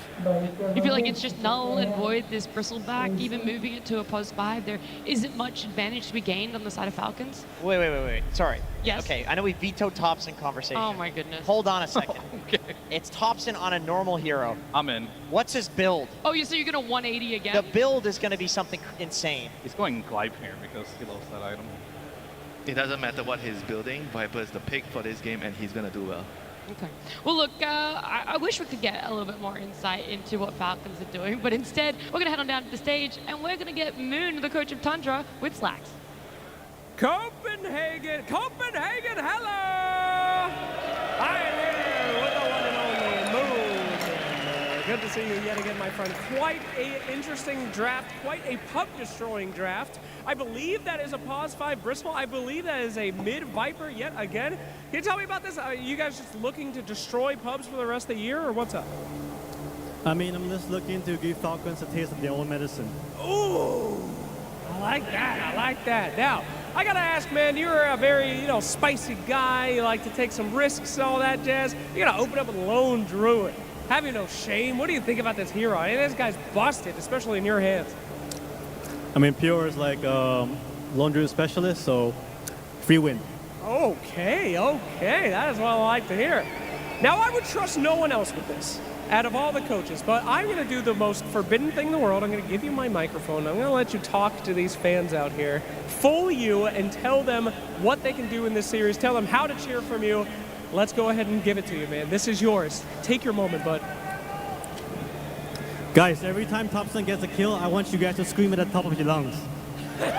You feel like it's just null and void, this bristleback, even moving it to a +5. There isn't much advantage to be gained on the side of Falcons. Wait. Sorry. Yes? Okay, I know we vetoed TAPSON conversation. Oh my goodness. Hold on a second. Okay. It's TAPSON on a normal hero. I'm in. What's his build? Oh, so you're going to 180 again? The build is going to be something insane. He's going Glype here because he loves that item. It doesn't matter what he's building, Viper is the pick for this game, and he's gonna do well. Okay. Well, look, I wish we could get a little bit more insight into what Falcons are doing, but instead, we're going to head on down to the stage, and we're going to get Moon, the coach of Tundra, with Slacks. Copenhagen, hello! I am here with the one and only Moon. Good to see you yet again, my friend. Quite an interesting draft, quite a pub-destroying draft. I believe that is a +5 Bristol. I believe that is a mid-Viper yet again. Can you tell me about this? Are you guys just looking to destroy pubs for the rest of the year, or what's up? I mean, I'm just looking to give Falcons a taste of their own medicine. Ooh, I like that. Now, I gotta ask, man, you're a very, spicy guy. You like to take some risks, all that jazz. You're gonna open up with Lone Druid. Have you no shame? What do you think about this hero? I mean, this guy's busted, especially in your hands. I mean, Pure is like Lone Druid specialist, so free win. Okay, that is what I like to hear. Now, I would trust no one else with this out of all the coaches, but I'm going to do the most forbidden thing in the world. I'm going to give you my microphone. I'm going to let you talk to these fans out here, fool you, and tell them what they can do in this series. Tell them how to cheer from you. Let's go ahead and give it to you, man. This is yours. Take your moment, bud. Guys, every time TAPSON gets a kill, I want you guys to scream at the top of your lungs. That's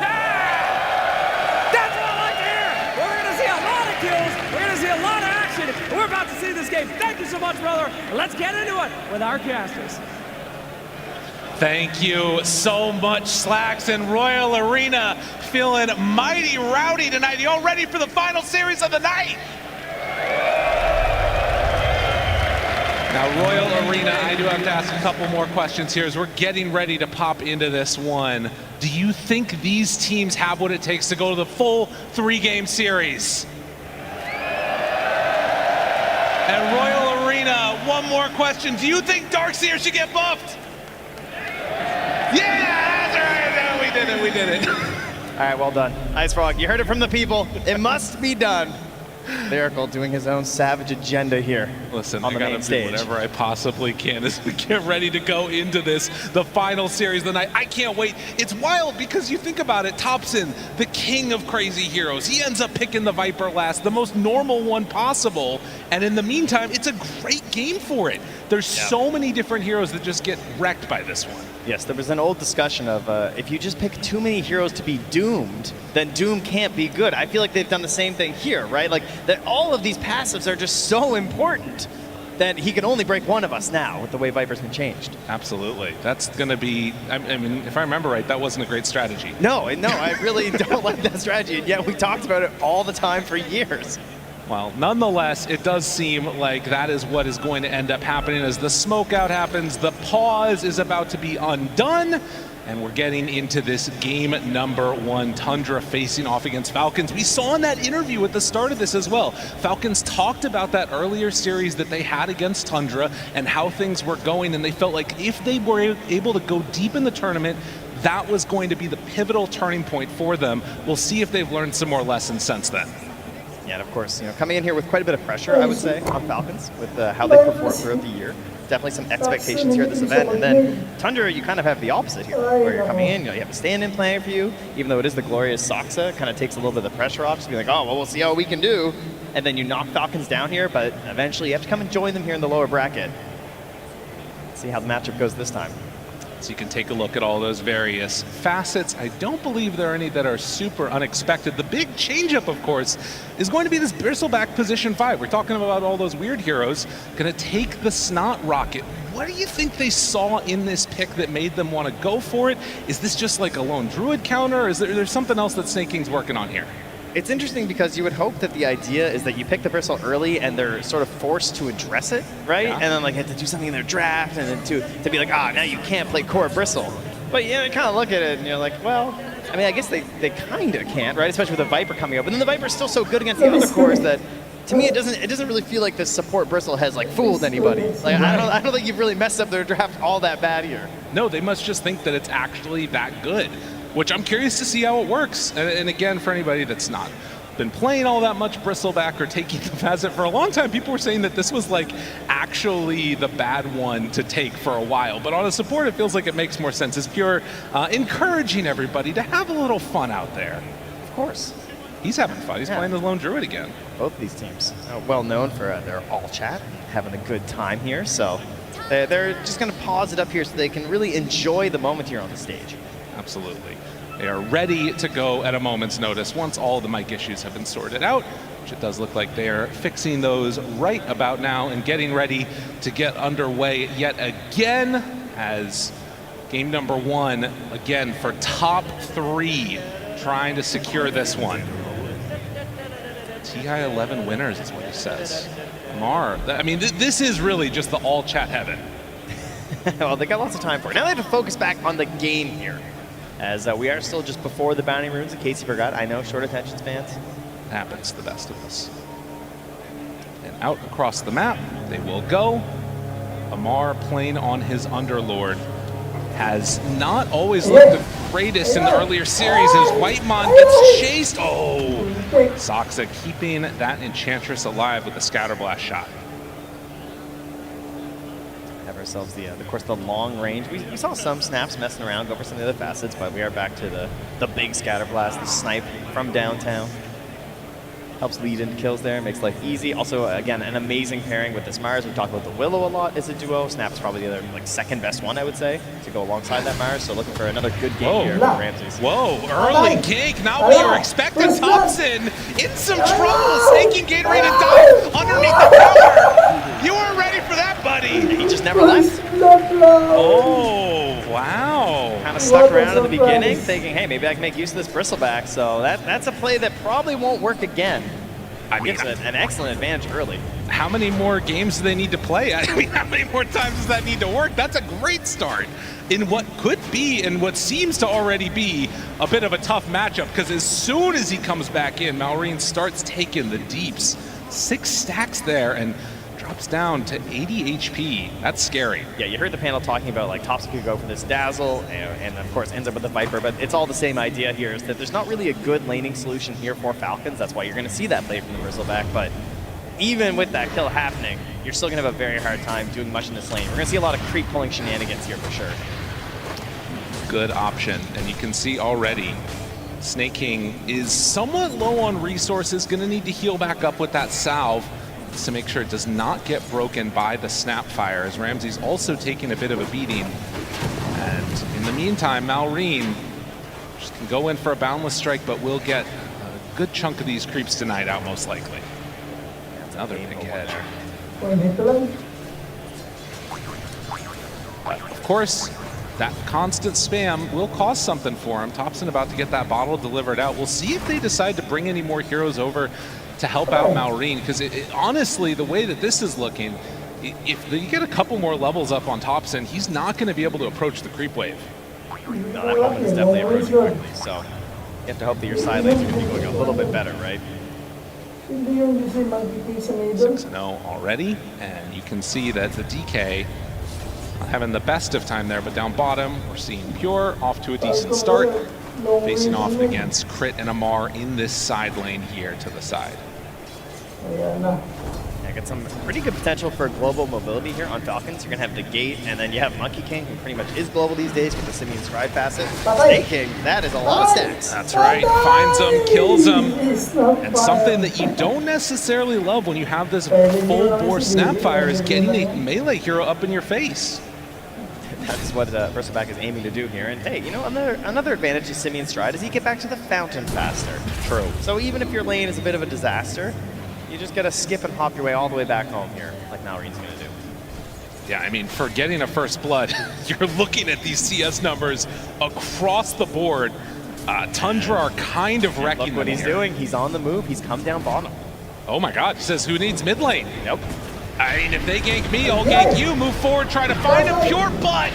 what I like to hear. We're going to see a lot of kills. We're going to see a lot of action. We're about to see this game. Thank you so much, brother. Let's get into it with our casters. Thank you so much, Slacks and Royal Arena. Feeling mighty rowdy tonight. You all ready for the final series of the night? Now, Royal Arena, I do have to ask a couple more questions here as we're getting ready to pop into this one. Do you think these teams have what it takes to go to the full 3-game series? And Royal Arena, one more question. Do you think Darkseer should get buffed? Yeah, that's right. No, we did it. All right, well done. Ice Frog, you heard it from the people. It must be done. Lyrical doing his own savage agenda here. Listen, on the I gotta main do stage. whatever I possibly can as we get ready to go into this, the final series of the night. I can't wait. It's wild because you think about it, TAPSON, the king of crazy heroes. He ends up picking the Viper last, the most normal one possible. And in the meantime, it's a great game for it. There's so many different heroes that just get wrecked by this one. Yes, there was an old discussion of if you just pick too many heroes to be doomed, then Doom can't be good. I feel like they've done the same thing here, right? Like that all of these passives are just so important that he can only break one of us now with the way Viper's been changed. Absolutely. That's going to be, I mean, if I remember right, that wasn't a great strategy. No, I really don't like that strategy, and yet we talked about it all the time for years. Well, nonetheless, it does seem like that is what is going to end up happening as the smoke out happens. The pause is about to be undone, and we're getting into this game number 1, Tundra facing off against Falcons. We saw in that interview at the start of this as well. Falcons talked about that earlier series that they had against Tundra and how things were going, and they felt like if they were able to go deep in the tournament, that was going to be the pivotal turning point for them. We'll see if they've learned some more lessons since then. Yeah, and of course, coming in here with quite a bit of pressure, I would say, on Falcons with how they perform throughout the year. Definitely some expectations here at this event. And then Tundra, you kind of have the opposite here, where you're coming in, you have a stand-in playing for you, even though it is the glorious Soxa, it kind of takes a little bit of the pressure off, just be like, oh, well, we'll see how we can do. And then you knock Falcons down here, but eventually you have to come and join them here in the lower bracket. See how the matchup goes this time. So you can take a look at all those various facets. I don't believe there are any that are super unexpected. The big changeup, of course, is going to be this Bristleback position 5. We're talking about all those weird heroes. Going to take the Snot Rocket. What do you think they saw in this pick that made them want to go for it? Is this just like a lone druid counter, or is there something else that Snake King's working on here? It's interesting because you would hope that the idea is that you pick the bristle early and they're sort of forced to address it, right? Yeah. And then like have to do something in their draft and then to be like, now you can't play core bristle. But you kind of look at it and you're like, well, I mean, I guess they kind of can't, right? Especially with the Viper coming up. But then the Viper's still so good against the other cores that, to me, it doesn't really feel like the support bristle has like fooled anybody. Like I don't think you've really messed up their draft all that bad here. No, they must just think that it's actually that good, which I'm curious to see how it works. And again, for anybody that's not been playing all that much Bristleback or taking the facet for a long time, people were saying that this was like actually the bad one to take for a while. But on a support, it feels like it makes more sense. It's Pure encouraging everybody to have a little fun out there. Of course. He's having fun. He's playing the Lone Druid again. Both of these teams are well known for their all chat, having a good time here. So they're just going to pause it up here so they can really enjoy the moment here on the stage. Absolutely. They are ready to go at a moment's notice once all the mic issues have been sorted out, which it does look like they're fixing those right about now and getting ready to get underway yet again as game number 1, again, for top 3, trying to secure this one. TI 11 winners is what he says. Mar, I mean, this is really just the all chat heaven. Well, they got lots of time for it. Now they have to focus back on the game here, as we are still just before the Bounty Runes, in case you forgot. I know, short attention spans. Happens to the best of us. And out across the map, they will go. Amar playing on his Underlord has not always looked the greatest in the earlier series as Whitemon gets chased. Oh! Soxa keeping that Enchantress alive with a Scatterblast shot. Have ourselves of course, the long range. We saw some snaps messing around, go for some of the other facets, but we are back to the big Scatterblast, the snipe from downtown. Helps lead into kills there, makes life easy. Also, again, an amazing pairing with this Mars. We talked about the Willow a lot as a duo. Snap is probably the other, second best one, I would say, to go alongside that Mars. So looking for another good game here for Ramses. Whoa, early gank, not what you were expecting. TAPSON in some trouble. Snake King getting ready to dive underneath the tower. You weren't ready for that, buddy. He just never left. Oh, wow. Kind of stuck around at the beginning, thinking, hey, maybe I can make use of this Bristleback. So that's a play that probably won't work again. I mean, gives an excellent advantage early. How many more games do they need to play? I mean, how many more times does that need to work? That's a great start in what could be and what seems to already be a bit of a tough matchup, because as soon as he comes back in, Malrine starts taking the deeps. 6 stacks there and drops down to 80 HP. That's scary. Yeah, you heard the panel talking about TAPSON could go for this Dazzle and of course ends up with the Viper, but it's all the same idea here, is that there's not really a good laning solution here for Falcons. That's why you're going to see that play from the Bristleback, but even with that kill happening, you're still going to have a very hard time doing much in this lane. We're going to see a lot of creep pulling shenanigans here for sure. Good option, and you can see already Snake King is somewhat low on resources, going to need to heal back up with that salve to make sure it does not get broken by the Snapfire, as Ramsey's also taking a bit of a beating. And in the meantime, Malrine just can go in for a Boundless Strike, but will get a good chunk of these creeps tonight out, most likely. Another big head. But of course, that constant spam will cost something for him. TAPSON about to get that bottle delivered out. We'll see if they decide to bring any more heroes over to help out Malrine, because honestly, the way that this is looking, if you get a couple more levels up on TAPSON, he's not going to be able to approach the creep wave. No, that moment is definitely approaching quickly, so you have to hope that your side lanes are going to be going a little bit better, right? 6-0 already, and you can see that the DK not having the best of time there, but down bottom, we're seeing Pure off to a decent start, facing off against Crit and Amar in this side lane here to the side. Yeah, got some pretty good potential for global mobility here on Falcons. You're going to have the Gate, and then you have Monkey King, who pretty much is global these days with the Simeon Scribe facet. Snake King, that is a lot of stacks. That's right, finds them, kills them, and something that you don't necessarily love when you have this full bore Snapfire is getting a melee hero up in your face. That's what Bristleback is aiming to do here. And hey, you know, another advantage of Simeon Stride is you get back to the fountain faster. True. So even if your lane is a bit of a disaster, you just gotta skip and hop your way all the way back home here, like Malreen's gonna do. Yeah, I mean, for getting a first blood, you're looking at these CS numbers across the board. Tundra are kind of wrecking Look what he's doing. He's on the move. He's come down bottom. Oh my God, he says, who needs mid lane? Nope. I mean, if they gank me, I'll gank you. Move forward, try to find him. Pure Blood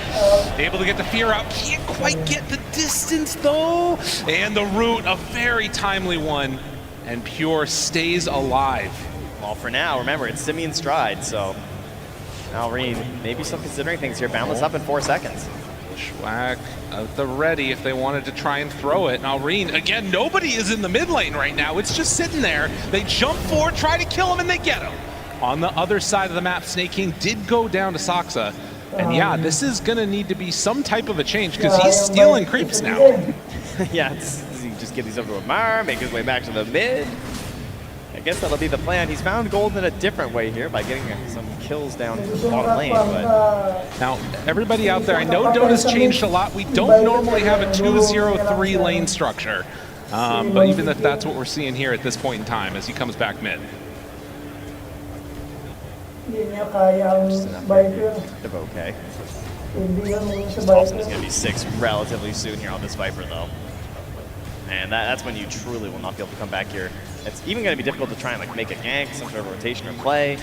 able to get the fear out. Can't quite get the distance though. And the root, a very timely one. And Pure stays alive. Well, for now, remember, it's Simeon Stride, so Malreen maybe still considering things here. Boundless up in 4 seconds. Schwack at the ready if they wanted to try and throw it. Malreen, again, nobody is in the mid lane right now. It's just sitting there. They jump forward, try to kill him, and they get him. On the other side of the map, Snake King did go down to Saksa. And yeah, this is going to need to be some type of a change because he's stealing creeps now. Yeah, he just get these over to Amar, make his way back to the mid. I guess that'll be the plan. He's found gold in a different way here by getting some kills down the bottom lane. But now, everybody out there, I know Dota's changed a lot. We don't normally have a 2-0-3 lane structure. But even if that's what we're seeing here at this point in time as he comes back mid. Okay. Thompson is going to be 6 relatively soon here on this Viper, though. And that's when you truly will not be able to come back here. It's even going to be difficult to try and like make a gank, some sort of rotation or play.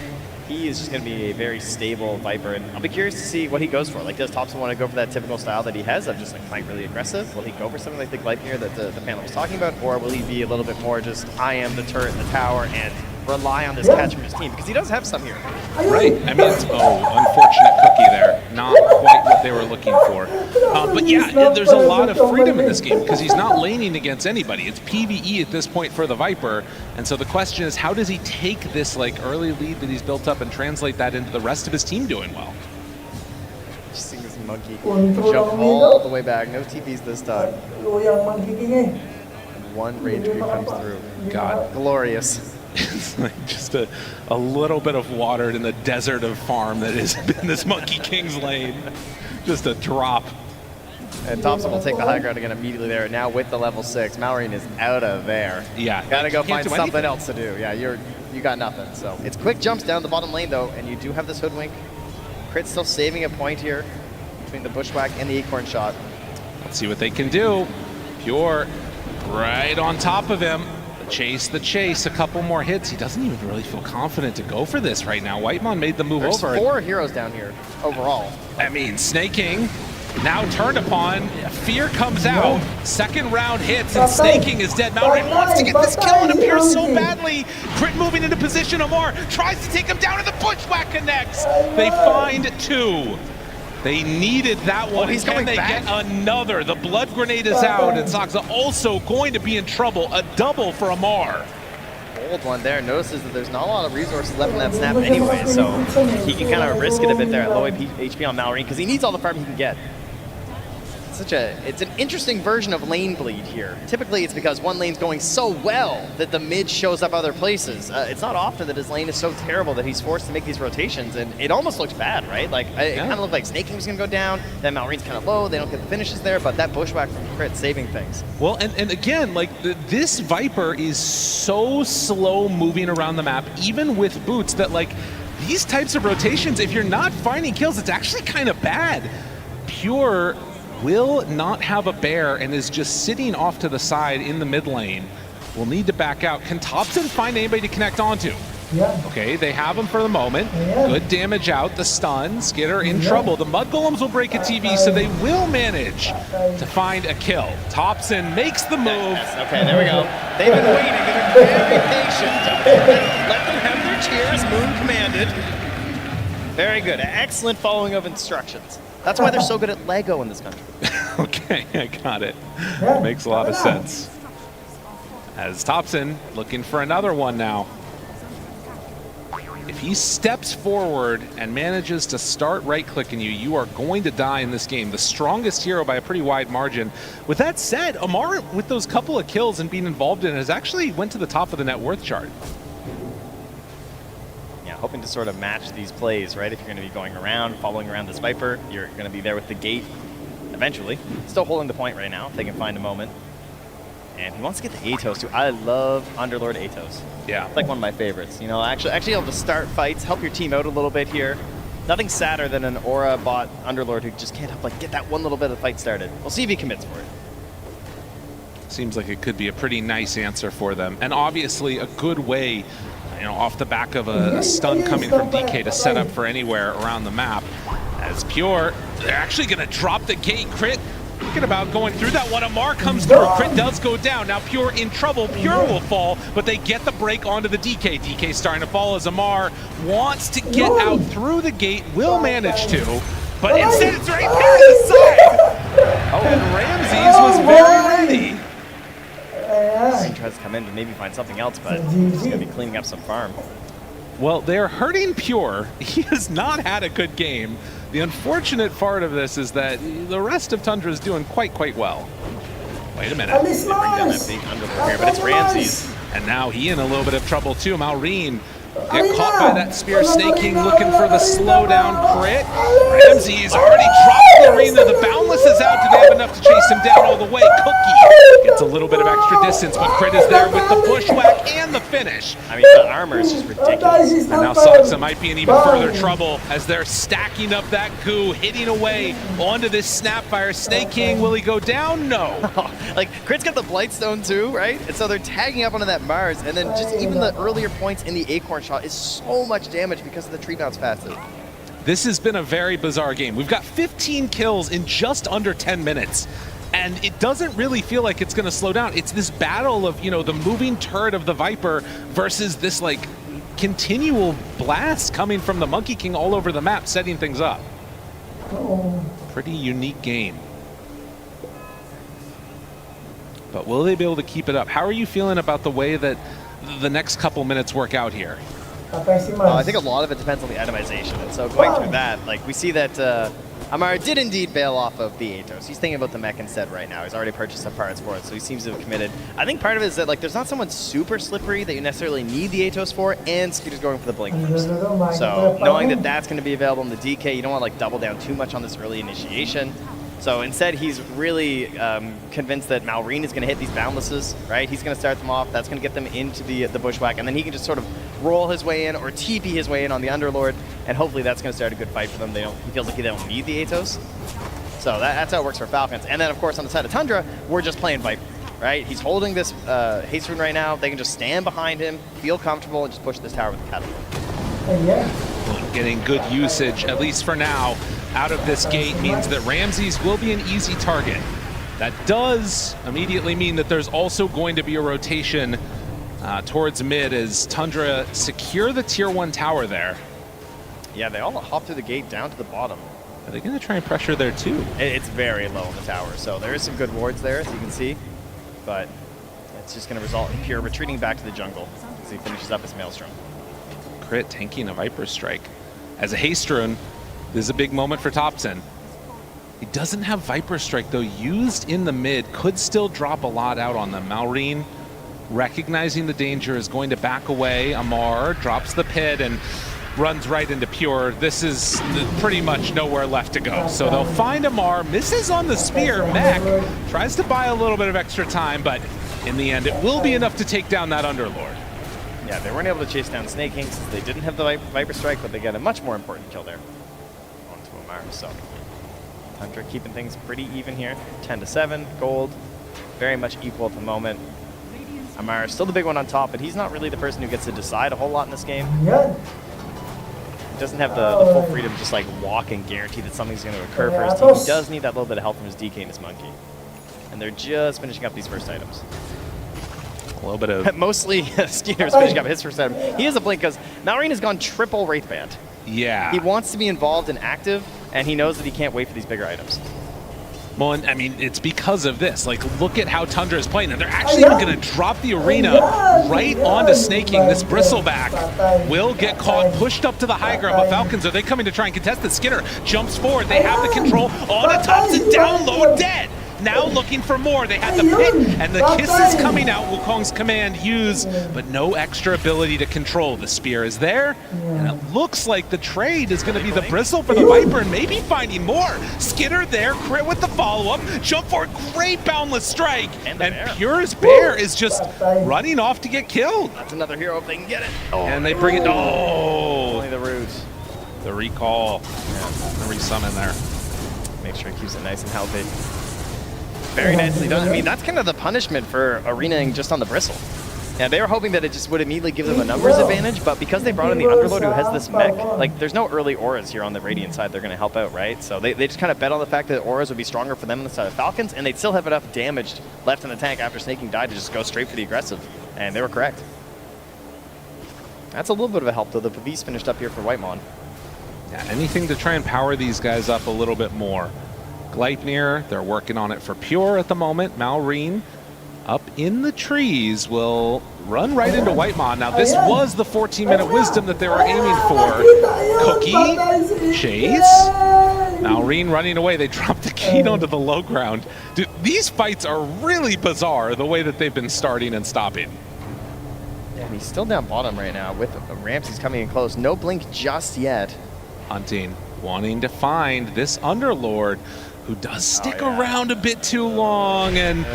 He is just going to be a very stable Viper, and I'll be curious to see what he goes for. Like, does Thompson want to go for that typical style that he has of just like fight really aggressive? Will he go for something like the Glide here that the panel was talking about, or will he be a little bit more just I am the turret in the tower and rely on this catch from his team? Because he does have some here. Right. I mean, it's, unfortunate cookie there. Not quite what they were looking for. But yeah, there's a lot of freedom in this game because he's not laning against anybody. It's PvE at this point for the Viper. And so the question is, how does he take this like early lead that he's built up and translate that into the rest of his team doing well? Just seeing this monkey jump all the way back. No TPs this time. One rage creep comes through. God, glorious. It's like just a little bit of water in the desert of farm that has been this Monkey King's lane. Just a drop. And Thompson will take the high ground again immediately there. Now with the level 6, Malreen is out of there. Yeah. Gotta go find something else to do. Yeah, you got nothing. So it's quick jumps down the bottom lane though, and you do have this hoodwink. Crit still saving a point here between the bushwhack and the acorn shot. Let's see what they can do. Pure right on top of him. The chase, a couple more hits. He doesn't even really feel confident to go for this right now. Whitemon made the move There's over. 4 heroes down here overall. I mean, Snake King now turned upon. Fear comes out. Second round hits, and Snake King is dead. Malreen wants to get this kill and appears so badly. Crit moving into position. Amar tries to take him down, and the bushwhack connects. They find 2. They needed that one. He's coming back. Get another? The blood grenade is out, and Saksa also going to be in trouble. A double for Amar. Bold one there. Notices that there's not a lot of resources left in that snap anyway, so he can kind of risk it a bit there at low HP on Malreen because he needs all the farm he can get. It's an interesting version of lane bleed here. Typically it's because one lane's going so well that the mid shows up other places. It's not often that his lane is so terrible that he's forced to make these rotations, and it almost looked bad, right? Like it kind of looked like Snake King was gonna go down, then Malreen's kind of low, they don't get the finishes there, but that bushwhack from Crit saving things. Well, and again, like this Viper is so slow moving around the map, even with boots, that like these types of rotations, if you're not finding kills, it's actually kind of bad. Pure will not have a bear and is just sitting off to the side in the mid lane. Will need to back out. Can Thompson find anybody to connect onto? Yeah. Okay, they have him for the moment. Good damage out. The stun. Skidder in trouble. The Mud Golems will break a TV, so they will manage to find a kill. Thompson makes the move. Okay, there we go. They've been waiting. They've been very patient. Let them have their cheers. Moon commanded. Very good. Excellent following of instructions. That's why they're so good at Lego in this country. Okay, I got it. Makes a lot of sense. As Thompson looking for another one now. If he steps forward and manages to start right-clicking you, you are going to die in this game. The strongest hero by a pretty wide margin. With that said, Amar, with those couple of kills and being involved in it, has actually went to the top of the net worth chart. Yeah, hoping to sort of match these plays, right? If you're going to be going around, following around this Viper, you're going to be there with the gate eventually. Still holding the point right now if they can find a moment. And he wants to get the Atos too. I love Underlord Atos. Yeah. It's like one of my favorites. You know, actually able to start fights, help your team out a little bit here. Nothing sadder than an Aura bot Underlord who just can't help like get that one little bit of fight started. We'll see if he commits for it. Seems like it could be a pretty nice answer for them. And obviously a good way, you know, off the back of a stun coming from DK to set up for anywhere around the map. As Pure, they're actually going to drop the gate. Crit thinking about going through that one. Amar comes through. Crit does go down. Now Pure in trouble. Pure will fall, but they get the break onto the DK. DK starting to fall as Amar wants to get out through the gate. Will manage to, but instead it's right there to the side. Oh, and Ramses was very ready. He tries to come in to maybe find something else, but he's going to be cleaning up some farm. Well, they're hurting Pure. He has not had a good game. The unfortunate part of this is that the rest of Tundra is doing quite well. Wait a minute. They bring down that big Underlord here, but it's Ramses. And now he in a little bit of trouble too. Maureen get caught by that Spear. Snake King looking for the slowdown crit. Ramses already dropped the arena. The Boundless is out. Do they have enough to chase him down all the way? Cookie gets a little bit of extra distance, but Crit is there with the bushwhack and the finish. I mean, the armor is just ridiculous. And now Saksa might be in even further trouble as they're stacking up that goo, hitting away onto this Snapfire. Snake King, will he go down? No. Like, Crit's got the Blightstone too, right? And so they're tagging up onto that Mars, and then just even the earlier points in the Acorn shot is so much damage because of the tree bounce passive. This has been a very bizarre game. We've got 15 kills in just under 10 minutes. And it doesn't really feel like it's going to slow down. It's this battle of, you know, the moving turret of the Viper versus this, like, continual blast coming from the Monkey King all over the map, setting things up. Pretty unique game. But will they be able to keep it up? How are you feeling about the way that the next couple minutes work out here? I think a lot of it depends on the itemization. And so going through that, like, we see that Amar did indeed bail off of the Atos. He's thinking about the mech instead right now. He's already purchased some parts for it, so he seems to have committed. I think part of it is that, like, there's not someone super slippery that you necessarily need the Atos for, and Scooter's going for the Blink first. So knowing that that's going to be available in the DK, you don't want to, like, double down too much on this early initiation. So instead, he's really convinced that Maureen is going to hit these Boundlesses, right? He's going to start them off. That's going to get them into the bushwhack, and then he can just sort of roll his way in or TP his way in on the Underlord, and hopefully that's going to start a good fight for them. He feels like they don't need the Atos. So that's how it works for Falcons. And then, of course, on the side of Tundra, we're just playing Viper, right? He's holding this haste rune right now. They can just stand behind him, feel comfortable, and just push this tower with the catapult. Getting good usage, at least for now, out of this gate means that Ramses will be an easy target. That does immediately mean that there's also going to be a rotation towards mid as Tundra secure the tier 1 tower there. Yeah, they all hop through the gate down to the bottom. Are they going to try and pressure there too? It's very low in the tower, so there is some good wards there, as you can see. But it's just going to result in Pure retreating back to the jungle as he finishes up his Maelstrom. Crit tanking a Viper Strike. As a haste rune, this is a big moment for TAPSON. He doesn't have Viper Strike, though, used in the mid. Could still drop a lot out on them. Maureen, recognizing the danger, is going to back away. Amar drops the pit and runs right into Pure. This is pretty much nowhere left to go. So they'll find Amar, misses on the spear. Mech tries to buy a little bit of extra time, but in the end, it will be enough to take down that Underlord. Yeah, they weren't able to chase down Snake King since they didn't have the Viper Strike, but they get a much more important kill there onto Amar. So Tundra keeping things pretty even here. 10-7, gold, very much equal at the moment. Amar is still the big one on top, but he's not really the person who gets to decide a whole lot in this game. He doesn't have the full freedom to just like walk and guarantee that something's going to occur for his team. He does need that little bit of help from his DK and his Monkey. And they're just finishing up these first items. A little bit of... Mostly Skeeter's finishing up his first item. He has a blink because Maureen has gone triple Wraithband. Yeah. He wants to be involved and active, and he knows that he can't wait for these bigger items. Well, and, I mean, it's because of this. Like, look at how Tundra is playing. And they're actually even going to drop the arena right onto Snake King. This Bristleback will get caught, pushed up to the high ground. But Falcons, are they coming to try and contest this? Skinner jumps forward. They have the control on the TAPSON, down low, dead. now looking for more. They had the pit and the kisses coming out. Wukong's command used, but no extra ability to control. The spear is there, and it looks like the trade is going to be the bristle for the Viper and maybe finding more. Skitter there, crit with the follow-up, jump forward, great boundless strike, and Pure's Bear is just running off to get killed. That's another hero if they can get it. Oh, and they bring it, only the roots. The recall, the resummon there. Make sure he keeps it nice and healthy. Very nicely done. I mean, that's kind of the punishment for arenaing just on the bristle. And they were hoping that it just would immediately give them a numbers advantage, but because they brought in the Underlord who has this mech, like, there's no early auras here on the Radiant side they're going to help out, right? So they just kind of bet on the fact that auras would be stronger for them on the side of Falcons, and they'd still have enough damage left in the tank after Snaking died to just go straight for the aggressive. And they were correct. That's a little bit of a help, though. The Pavis finished up here for Whitemon. Yeah, anything to try and power these guys up a little bit more. Gleipnir, they're working on it for Pure at the moment. Malrine up in the trees will run right into Whitemon. Now this was the 14-minute wisdom that they were aiming for. Cookie, Chase, Malrine running away. They dropped the key onto the low ground. Dude, these fights are really bizarre the way that they've been starting and stopping. And he's still down bottom right now with Ramsey's coming in close. No blink just yet. Hunting, wanting to find this Underlord who does stick around a bit too long, and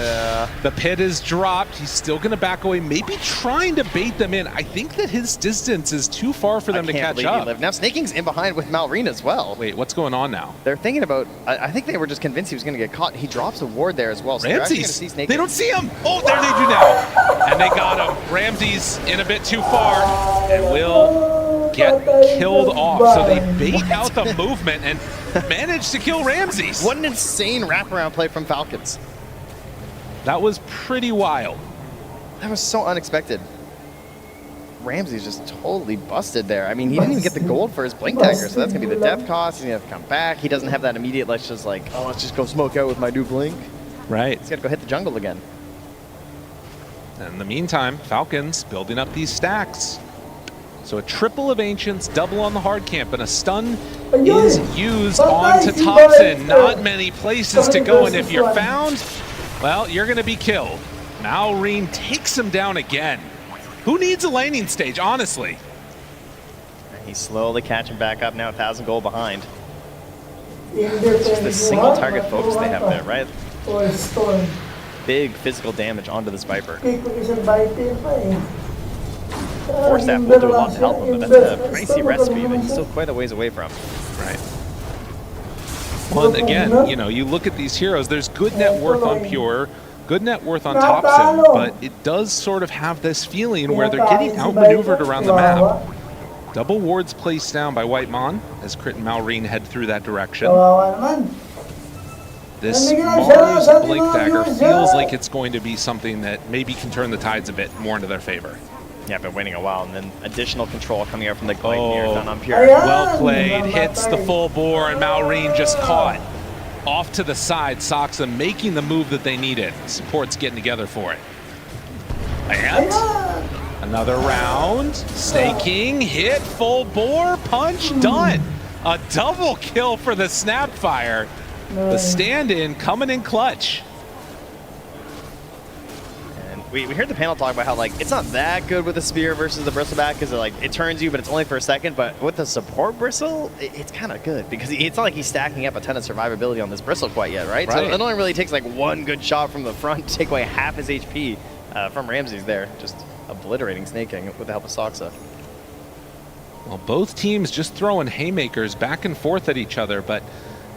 the pit is dropped. He's still going to back away, maybe trying to bait them in. I think that his distance is too far for them to catch up. Now Snaking's in behind with Malrine as well. Wait, what's going on now? They're thinking about, I think they were just convinced he was going to get caught. He drops a ward there as well. So Ramses, they don't see him. Oh, there they do now. And they got him. Ramses in a bit too far and will get killed off. So they bait out the movement and managed to kill Ramses. What an insane wraparound play from Falcons. That was pretty wild. That was so unexpected. Ramsey's just totally busted there. I mean, he didn't even get the gold for his Blink Dagger, so that's going to be the death cost. He's going to have to come back. He doesn't have that immediate, let's just like, oh, let's just go smoke out with my new Blink. Right. He's got to go hit the jungle again. In the meantime, Falcons building up these stacks. So a triple of Ancients, double on the hard camp, and a stun is used onto TAPSON. Not many places to go, and if you're found, well, you're going to be killed. Malrine takes him down again. Who needs a laning stage, honestly? He's slowly catching back up now, 1,000 gold behind. It's just this single target focus they have there, right? Big physical damage onto this Viper. Force Staff will do a lot to help him, but that's a pricey recipe that he's still quite a ways away from. Right. Well, and again, you know, you look at these heroes, there's good net worth on Pure, good net worth on TAPSON, but it does sort of have this feeling where they're getting outmaneuvered around the map. Double wards placed down by Whitemon as Crit and Malrine head through that direction. This Mars Blink Dagger feels like it's going to be something that maybe can turn the tides a bit more into their favor. Yeah, been waiting a while, and then additional control coming out from the Gleipnir done on Pure. Well played, hits the full bore, and Malrine just caught. Off to the side, Soxa making the move that they needed. Support's getting together for it. And another round. Snaking, hit, full bore, punch, done. A double kill for the Snapfire. The stand-in coming in clutch. We heard the panel talk about how, like, it's not that good with the spear versus the bristleback because it turns you, but it's only for a second. But with the support bristle, it's kind of good because it's not like he's stacking up a ton of survivability on this bristle quite yet, right? So it only really takes like one good shot from the front to take away half his HP from Ramses there, just obliterating Snaking with the help of Soxa. Well, both teams just throwing haymakers back and forth at each other, but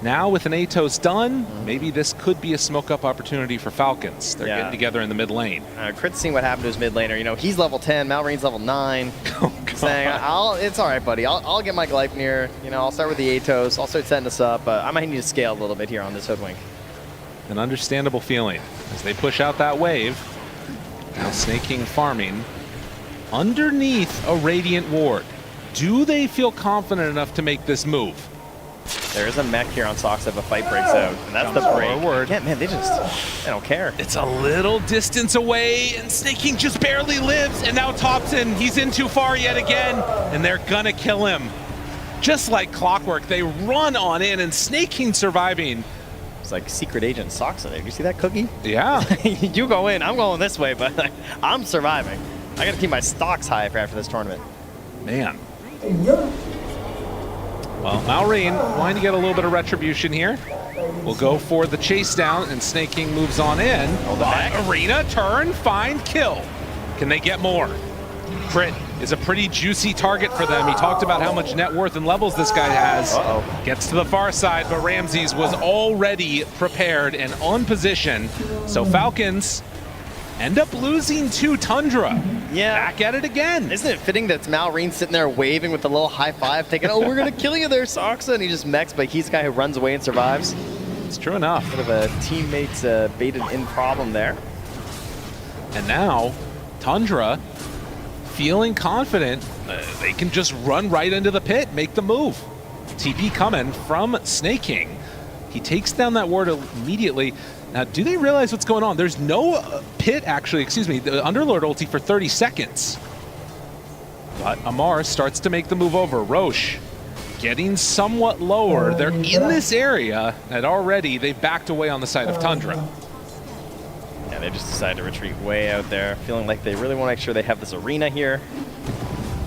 now with an Atos done, maybe this could be a smoke-up opportunity for Falcons. They're getting together in the mid lane. Crit's seeing what happened to his mid laner. You know, he's level 10, Malrine's level 9. Saying, it's all right, buddy. I'll get my Gleipnir. You know, I'll start with the Atos. I'll start setting this up. I might need to scale a little bit here on this Hoodwink. An understandable feeling as they push out that wave. Now Snaking farming underneath a Radiant ward. Do they feel confident enough to make this move? There is a mech here on Soxa if a fight breaks out, and that's the break. Forward. Yeah, man, they don't care. It's a little distance away, and Snaking just barely lives, and now TAPSON, he's in too far yet again, and they're gonna kill him. Just like clockwork, they run on in, and Snaking surviving It's like secret agent socks there. Do you see that, Cookie? Yeah. You go in, I'm going this way, but like, I'm surviving. I gotta keep my stocks high for after this tournament. Man. Well, Malrine wanting to get a little bit of retribution here. We'll go for the chase down, and Snake King moves on in. Arena, turn, find, kill. Can they get more? Crit is a pretty juicy target for them. He talked about how much net worth and levels this guy has. Gets to the far side, but Ramses was already prepared and on position. So Falcons end up losing to Tundra. Yeah. Back at it again. Isn't it fitting that it's Malrine sitting there waving with a little high five, thinking, oh, we're going to kill you there, Soxa, and he just mechs, but he's the guy who runs away and survives. It's true enough. Bit of a teammate's baited in problem there. And now, Tundra feeling confident, they can just run right into the pit, make the move. TP coming from Snake King. He takes down that ward immediately. Now, do they realize what's going on? There's no pit, actually, excuse me, the Underlord ulti for 30 seconds. But Amar starts to make the move over. Roche getting somewhat lower. They're in this area, and already they've backed away on the side of Tundra. Yeah, they just decided to retreat way out there, feeling like they really want to make sure they have this arena here.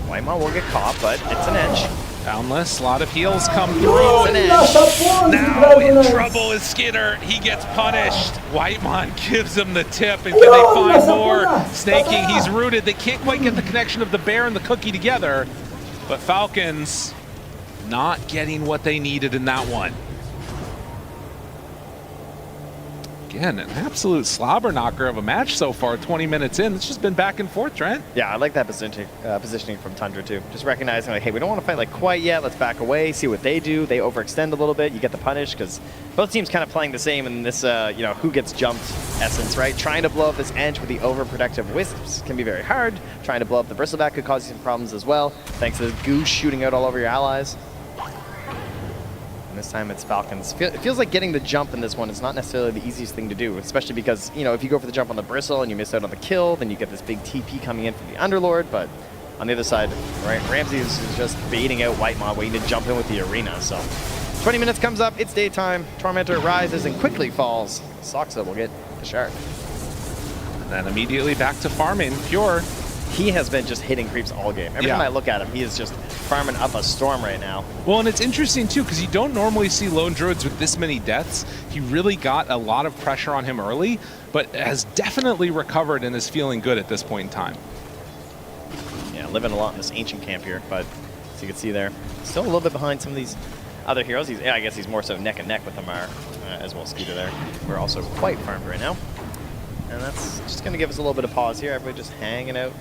Whitemon will get caught, but it's an edge. Boundless, a lot of heals come through. Now in trouble is Skinner. He gets punished. Whitemon gives him the tip, and can they find more? Snake King, he's rooted. They can't quite get the connection of the bear and the cookie together, but Falcons not getting what they needed in that one. Again, an absolute slobber knocker of a match so far, 20 minutes in. It's just been back and forth, Trent. Yeah, I like that positioning from Tundra too. Just recognizing like, hey, we don't want to fight like quite yet. Let's back away, see what they do. They overextend a little bit. You get the punish because both teams kind of playing the same in this, you know, who gets jumped essence, right? Trying to blow up this edge with the overprotective wisps can be very hard. Trying to blow up the bristleback could cause you some problems as well, thanks to the goo shooting out all over your allies. This time it's Falcons. It feels like getting the jump in this one is not necessarily the easiest thing to do, especially because, you know, if you go for the jump on the bristle and you miss out on the kill, then you get this big TP coming in from the Underlord, but on the other side, right, Ramses is just baiting out Whitemon, waiting to jump in with the arena, so 20 minutes comes up, it's daytime, Tormentor rises and quickly falls. Soxa will get the shard. And then immediately back to farming. Pure. He has been just hitting creeps all game. Every time I look at him, he is just farming up a storm right now. Well, and it's interesting too, because you don't normally see lone druids with this many deaths. He really got a lot of pressure on him early, but has definitely recovered and is feeling good at this point in time. Yeah, living a lot in this ancient camp here, but as you can see there, still a little bit behind some of these other heroes. Yeah, I guess he's more so neck and neck with Amar, as well as Scooter there. We're also quite farmed right now. And that's just going to give us a little bit of pause here. Everybody just hanging out,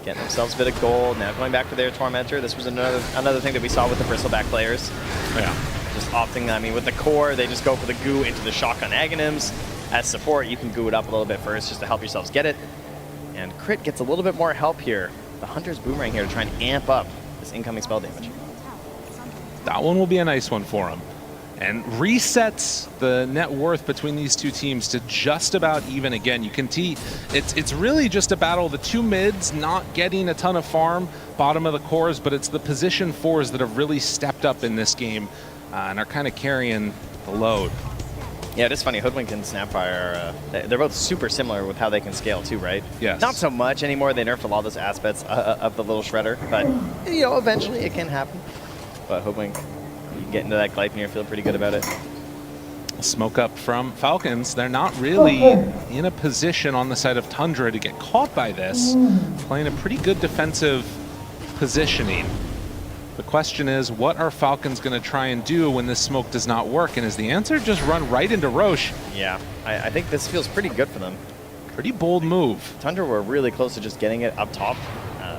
getting themselves a bit of gold. Now going back for their Tormentor. This was another thing that we saw with the Bristleback players. Yeah. Just opting, I mean, with the core, they just go for the goo into the shotgun Aghanims. As support, you can goo it up a little bit first just to help yourselves get it. And Crit gets a little bit more help here. The Hunter's Boomerang here to try and amp up this incoming spell damage. That one will be a nice one for him. And resets the net worth between these two teams to just about even again. You can see it's really just a battle of the two mids not getting a ton of farm, bottom of the cores, but it's the position fours that have really stepped up in this game and are kind of carrying the load. Yeah, it is funny. Hoodwink and Snapfire, they're both super similar with how they can scale too, right? Yes. Not so much anymore. They nerfed a lot of those aspects of the little shredder, but you know, eventually it can happen. But Hoodwink, you get into that Gleipnir, feel pretty good about it. Smoke up from Falcons. They're not really in a position on the side of Tundra to get caught by this. Playing a pretty good defensive positioning. The question is, what are Falcons going to try and do when this smoke does not work? And is the answer just run right into Roche? Yeah, I think this feels pretty good for them. Pretty bold move. Tundra were really close to just getting it up top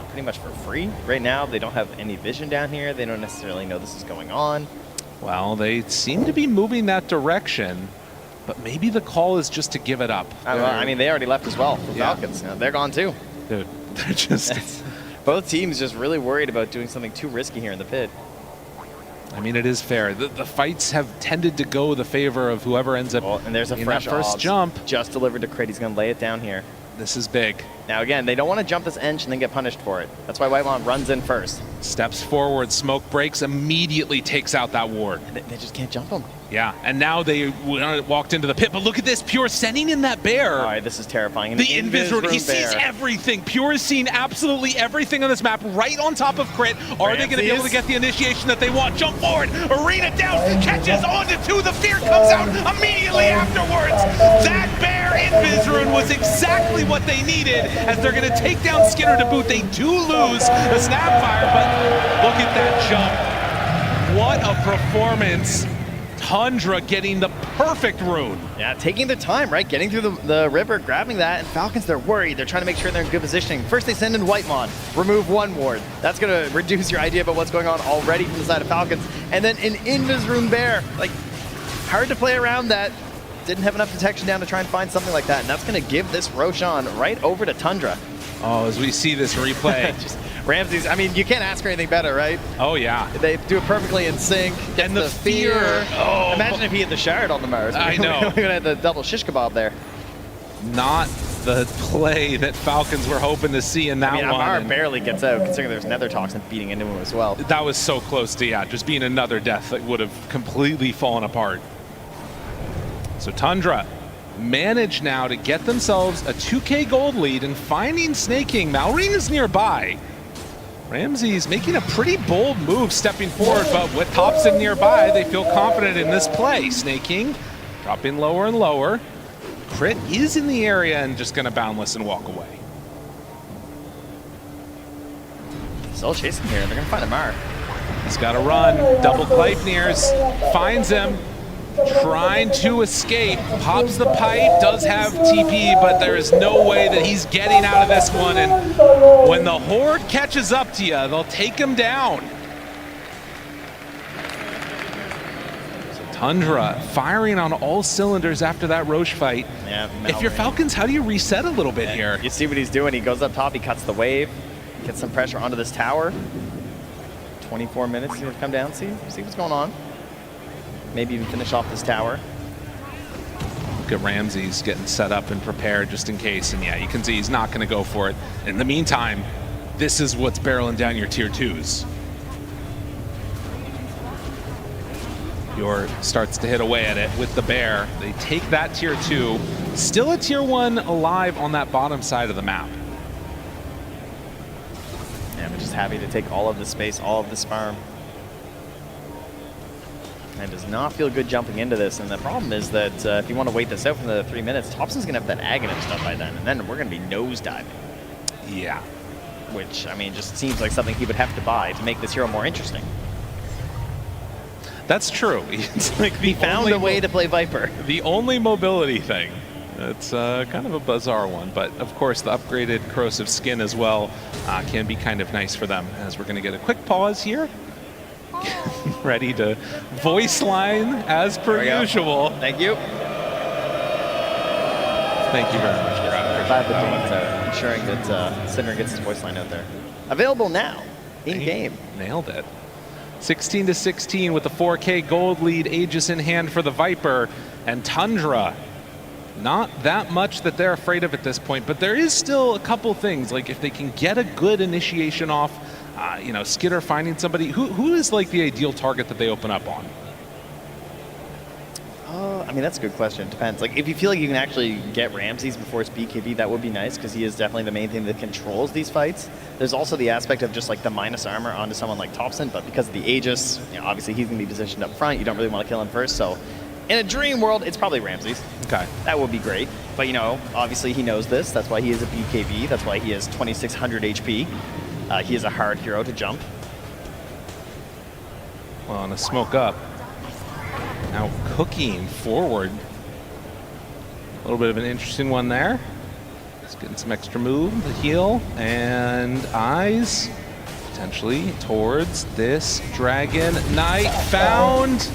pretty much for free. Right now, they don't have any vision down here. They don't necessarily know this is going on. Well, they seem to be moving that direction, but maybe the call is just to give it up. I mean, they already left as well from Falcons. You know, they're gone too. Dude, they're just... Both teams just really worried about doing something too risky here in the pit. I mean, it is fair. The fights have tended to go the favor of whoever ends up and there's a in fresh that first jump. Just delivered to Crit. He's going to lay it down here. This is big. Now again, they don't want to jump this Ench and then get punished for it. That's why Whitemon runs in first. Steps forward, smoke breaks, immediately takes out that ward. They just can't jump him. Yeah, and now they walked into the pit, but look at this, Pure sending in that bear. All right, this is terrifying. The Invis Room, he sees everything. Pure is seeing absolutely everything on this map, right on top of Crit. Are they going to be able to get the initiation that they want? Jump forward, Arena down, catches onto 2, the fear comes out immediately afterwards. That bear Invis Rune was exactly what they needed, as they're going to take down Skinner to boot. They do lose the Snapfire, but look at that jump. What a performance. Tundra getting the perfect rune. Yeah, taking their time, right? Getting through the river, grabbing that, and Falcons, they're worried. They're trying to make sure they're in good positioning. First, they send in Whitemon, remove 1 ward. That's going to reduce your idea about what's going on already from the side of Falcons. And then an Invis Rune Bear. Like, hard to play around that. Didn't have enough detection down to try and find something like that. And that's going to give this Roshan right over to Tundra. Oh, as we see this replay. Just Ramses, I mean, you can't ask for anything better, right? Oh, yeah. They do it perfectly in sync. And the fear. Oh. Imagine if he had the shard on the Mars. I know. We're going to have the double shish kebab there. Not the play that Falcons were hoping to see in that one. Amar barely gets out, considering there's Nether Toxin feeding into him as well. That was so close to, yeah, just being another death that would have completely fallen apart. So Tundra managed now to get themselves a 2K gold lead and finding Snaking. Malrine is nearby. Ramses making a pretty bold move stepping forward, but with TAPSON nearby, they feel confident in this play. Snaking dropping lower and lower. Crit is in the area and just going to boundless and walk away. Still chasing here. They're going to find Amar. He's got to run. Double Gleipnirs finds him. Trying to escape, pops the pipe, does have TP, but there is no way that he's getting out of this one. And when the Horde catches up to you, they'll take him down. So Tundra firing on all cylinders after that Roche fight. Yeah, if you're Falcons, how do you reset a little bit here? You see what he's doing. He goes up top, he cuts the wave, gets some pressure onto this tower. 24 minutes to come down, see what's going on. Maybe even finish off this tower. Look at Ramses getting set up and prepared just in case. And yeah, you can see he's not going to go for it. In the meantime, this is what's barreling down your tier 2s. Yor starts to hit away at it with the bear. They take that tier 2. Still a tier 1 alive on that bottom side of the map. Yeah, but just happy to take all of the space, all of this farm. And does not feel good jumping into this, and the problem is that if you want to wait this out for the 3 minutes, TAPSON's going to have that Aghanim stuff by then, and then we're going to be nosediving. Yeah. Which, I mean, just seems like something he would have to buy to make this hero more interesting. That's true. It's like he found a way to play Viper. The only mobility thing. It's kind of a bizarre one, but of course the upgraded corrosive skin as well can be kind of nice for them, as we're going to get a quick pause here. Ready to voice line as per usual. Thank you. Thank you very much. Glad that ensuring that Sinner gets his voice line out there. Available now, in game. Nailed it. 16-16 with the 4K gold lead, Aegis in hand for the Viper, and Tundra. Not that much that they're afraid of at this point, but there is still a couple things, like if they can get a good initiation off, you know, Skidder finding somebody, who is like the ideal target that they open up on? I mean, that's a good question. It depends. Like, if you feel like you can actually get Ramses before it's BKB, that would be nice, because he is definitely the main thing that controls these fights. There's also the aspect of just like the minus armor onto someone like TAPSON, but because of the Aegis, you know, obviously he's going to be positioned up front. You don't really want to kill him first, so in a dream world, it's probably Ramses. Okay. That would be great. But, you know, obviously he knows this. That's why he is a BKB. That's why he has 2600 HP. He is a hard hero to jump. Well, on a smoke up. Now cooking forward. A little bit of an interesting one there. Just getting some extra move, the heal, and eyes potentially towards this Dragon Knight. Found.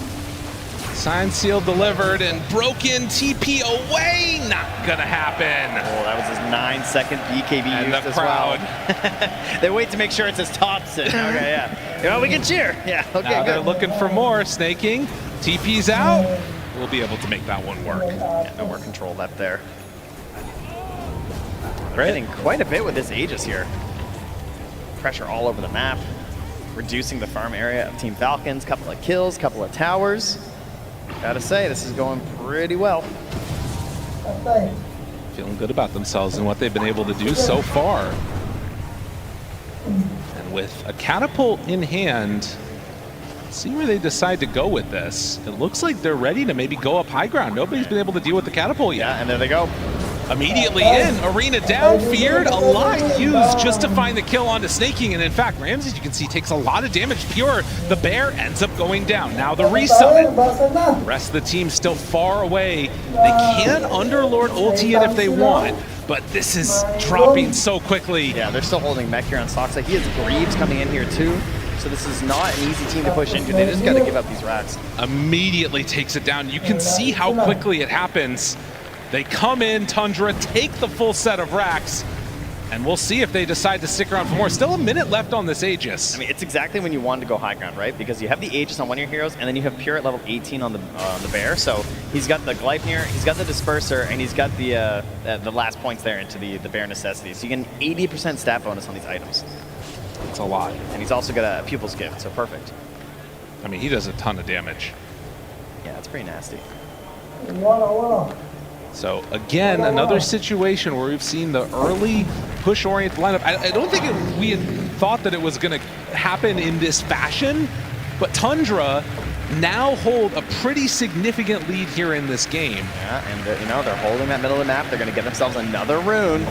Sign sealed delivered and broken TP away. Not gonna happen. Oh, that was his 9-second BKB and used the as crowd. Well. They wait to make sure it's his TAPSON. Okay, yeah. Well, we can cheer. Yeah, okay, now good. they're looking for more. Snaking. TP's out. We'll be able to make that one work. Yeah, no more control left there. They're hitting quite a bit with this Aegis here. Pressure all over the map, reducing the farm area of Team Falcons. Couple of kills, couple of towers. Gotta say, this is going pretty well. Feeling good about themselves and what they've been able to do so far. And with a catapult in hand, see where they decide to go with this. It looks like they're ready to maybe go up high ground. Nobody's been able to deal with the catapult yet. Yeah, and there they go. Immediately in, Arena down, feared, a lot used just to find the kill onto Snaking, and in fact, Rams, as you can see, takes a lot of damage. Pure, the bear, ends up going down. Now the resummon. The rest of the team still far away. They can Underlord ulti it if they want, but this is dropping so quickly. Yeah, they're still holding mech here on Soxa. He has Greaves coming in here too, so this is not an easy team to push into. They just got to give up these racks. Immediately takes it down. You can see how quickly it happens. They come in, Tundra, take the full set of racks, and we'll see if they decide to stick around for more. Still a minute left on this Aegis. I mean, it's exactly when you want to go high ground, right? Because you have the Aegis on one of your heroes, and then you have Pure at level 18 on the Bear. So he's got the Gleipnir, he's got the Disperser, and he's got the last points there into the Bear Necessity. So you get an 80% stat bonus on these items. That's a lot. And he's also got a Pupil's Gift, so perfect. I mean, he does a ton of damage. Yeah, that's pretty nasty. So again, another situation where we've seen the early push-oriented lineup. I don't think we had thought that it was going to happen in this fashion, but Tundra now hold a pretty significant lead here in this game. Yeah, and they're holding that middle of the map. They're going to get themselves another rune.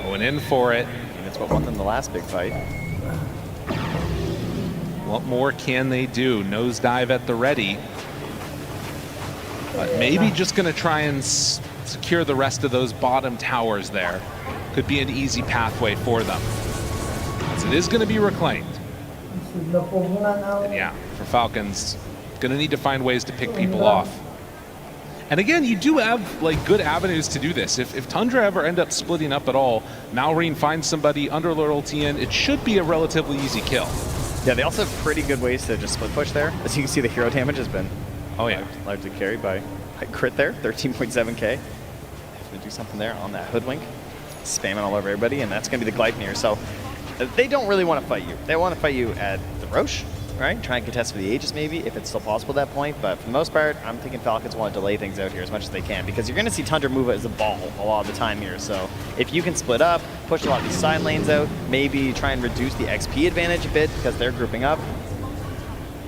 Going in for it. And it's what won them the last big fight. What more can they do? Nosedive at the ready. But maybe just going to try and secure the rest of those bottom towers there. Could be an easy pathway for them. As it is going to be reclaimed. And yeah, for Falcons, going to need to find ways to pick people off. And again, you do have like good avenues to do this. If Tundra ever end up splitting up at all, Malrine finds somebody, Underlord ulti in, it should be a relatively easy kill. Yeah, they also have pretty good ways to just split push there. As you can see, the hero damage has been largely carried by crit there, 13.7k. Going to do something there on that Hoodwink. Spamming all over everybody, and that's going to be the Gleipnir. So they don't really want to fight you. They want to fight you at the Roche, right? Try and contest for the Aegis maybe, if it's still possible at that point. But for the most part, I'm thinking Falcons want to delay things out here as much as they can, because you're going to see Tundra move as a ball a lot of the time here. So if you can split up, push a lot of these side lanes out, maybe try and reduce the XP advantage a bit because they're grouping up,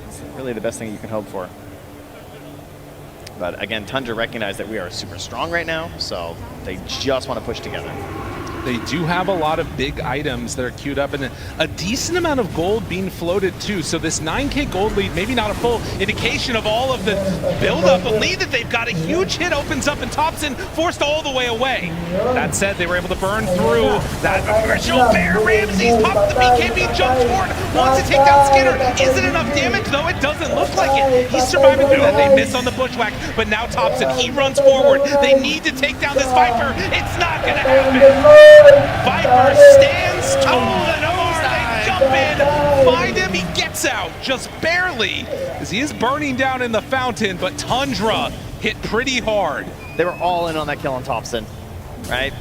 it's really the best thing you can hope for. But again, Tundra recognize that we are super strong right now, so they just want to push together. They do have a lot of big items that are queued up, and a decent amount of gold being floated too. So this 9k gold lead, maybe not a full indication of all of the build-up, but lead that they've got. A huge hit opens up, and TAPSON forced all the way away. That said, they were able to burn through that original bear. Ramsey's popped the BKB, jumps forward, wants to take down Skinner. Is it enough damage, though? It doesn't look like it. He's surviving through that. They miss on the bushwhack, but now TAPSON, he runs forward. They need to take down this Viper. It's not going to happen. Viper stands tall, and they jump in, find him, he gets out, just barely, as he is burning down in the fountain, but Tundra hit pretty hard. They were all in on that kill on TAPSON, right?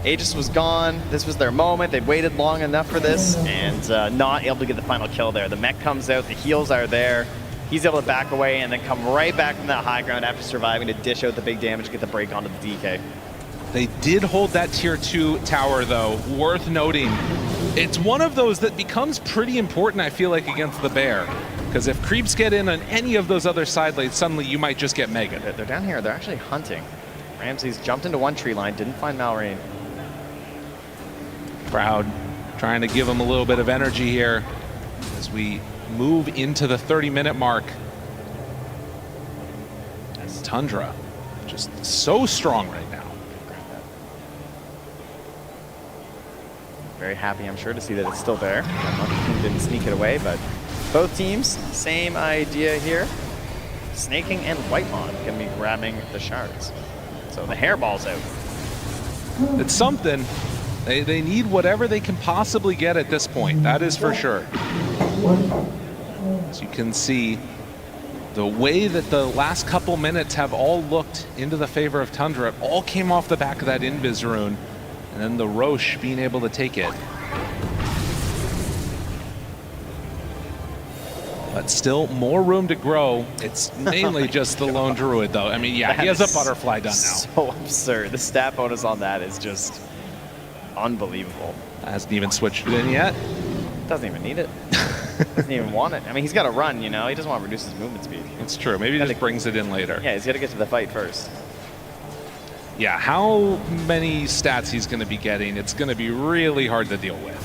Aegis was gone, this was their moment, they waited long enough for this, and not able to get the final kill there. The mech comes out, the heals are there, he's able to back away and then come right back from that high ground after surviving to dish out the big damage, get the break onto the DK. They did hold that tier 2 tower, though. Worth noting. It's one of those that becomes pretty important, I feel like, against the bear. Because if creeps get in on any of those other side lanes, suddenly you might just get mega. They're down here. They're actually hunting. Ramsey's jumped into one tree line, didn't find Malrine. Crowd trying to give him a little bit of energy here as we move into the 30-minute mark. As Tundra, just so strong right now. Very happy, I'm sure, to see that it's still there. Monkey King didn't sneak it away, but both teams, same idea here. Snaking and Whitemon can be grabbing the shards. So the hairball's out. It's something. They need whatever they can possibly get at this point. That is for sure. As you can see, The way that the last couple minutes have all looked into the favor of Tundra, it all came off the back of that Invis rune, and then the Roche being able to take it. But still more room to grow. It's mainly just the lone druid, though. I mean, yeah, he has a butterfly done now. So absurd. The stat bonus on that is just unbelievable. Hasn't even switched it in yet. Doesn't even need it. Doesn't even want it. I mean, he's got to run, you know? He doesn't want to reduce his movement speed. It's true. Maybe he just brings it in later. Yeah, he's got to get to the fight first. Yeah, how many stats he's going to be getting, it's going to be really hard to deal with.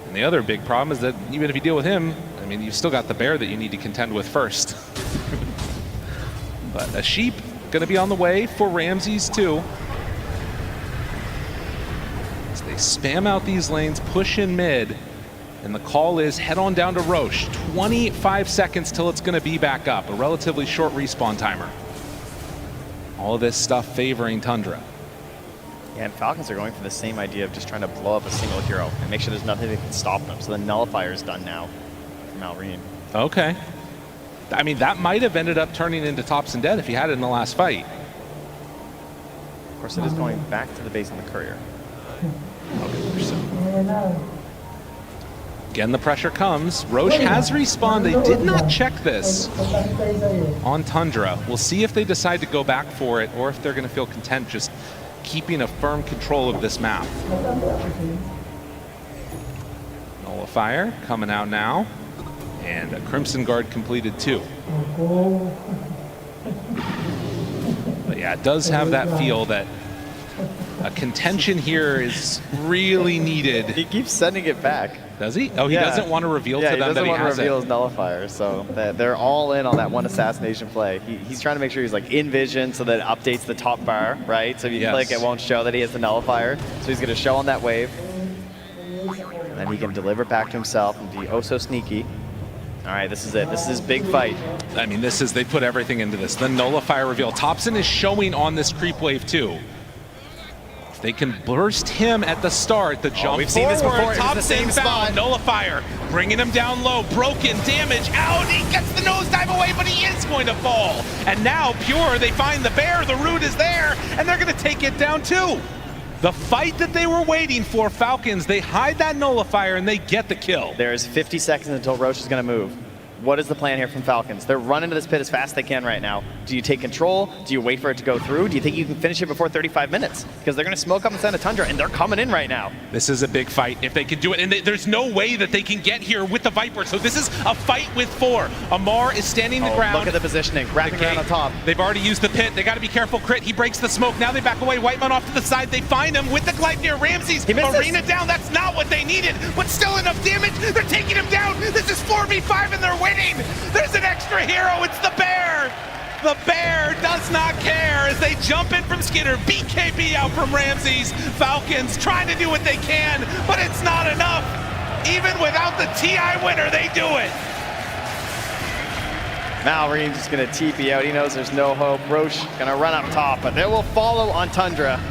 And the other big problem is that even if you deal with him, I mean, you've still got the bear that you need to contend with first. But a sheep going to be on the way for Ramses too. As they spam out these lanes, push in mid, and the call is head on down to Roche. 25 seconds till it's going to be back up. A relatively short respawn timer. All of this stuff favoring Tundra. Yeah, and Falcons are going for the same idea of just trying to blow up a single hero and make sure there's nothing that can stop them. So the nullifier is done now for Malrine. Okay. I mean, that might have ended up turning into TAPSON dead if he had it in the last fight. Of course, it is going back to the base on the courier. Again, the pressure comes. Roche has respawned. They did not check this on Tundra. We'll see if they decide to go back for it or if they're going to feel content just keeping a firm control of this map. Nullifier coming out now. And a Crimson Guard completed too. But yeah, it does have that feel that a contention here is really needed. He keeps sending it back. Does he? Oh, he doesn't want to reveal to them that he has it. he doesn't want to reveal his nullifier, so they're all in on that one assassination play. He's trying to make sure he's like in vision so that it updates the top bar, right? So if you click, it won't show that he has the nullifier. So he's going to show on that wave. And then he can deliver back to himself and be oh so sneaky. All right, this is it. This is his big fight. I mean, they put everything into this. The nullifier reveal. TAPSON is showing on this creep wave too. They can burst him at the start. The jump we've seen this before. TAPSON found. Nullifier bringing him down low. Broken, damage out. He gets the nosedive away, but he is going to fall. And now Pure, they find the bear. The root is there, and they're going to take it down too. The fight that they were waiting for, Falcons, they hide that nullifier and they get the kill. There's 50 seconds until Roche is going to move. What is the plan here from Falcons? They're running to this pit as fast as they can right now. Do you take control? Do you wait for it to go through? Do you think you can finish it before 35 minutes? Because they're going to smoke up inside of Tundra, and they're coming in right now. This is a big fight if they can do it, and there's no way that they can get here with the Viper, so this is a fight with 4. Amar is standing the ground. Look at the positioning, wrapping around on top. They've already used the pit. They got to be careful. Crit, he breaks the smoke. Now they back away. Whiteman off to the side. They find him with the Gleipnir. Ramses, Arena down. That's not what they needed, but still enough damage. They're taking him down. This is 4v5, and they're winning. There's an extra hero. It's the bear. The bear does not care as they jump in from Skinner. BKB out from Ramses. Falcons trying to do what they can, but it's not enough. Even without the TI winner, they do it. Malrine's just going to TP out. He knows there's no hope. Roche going to run up top, but they will follow on Tundra.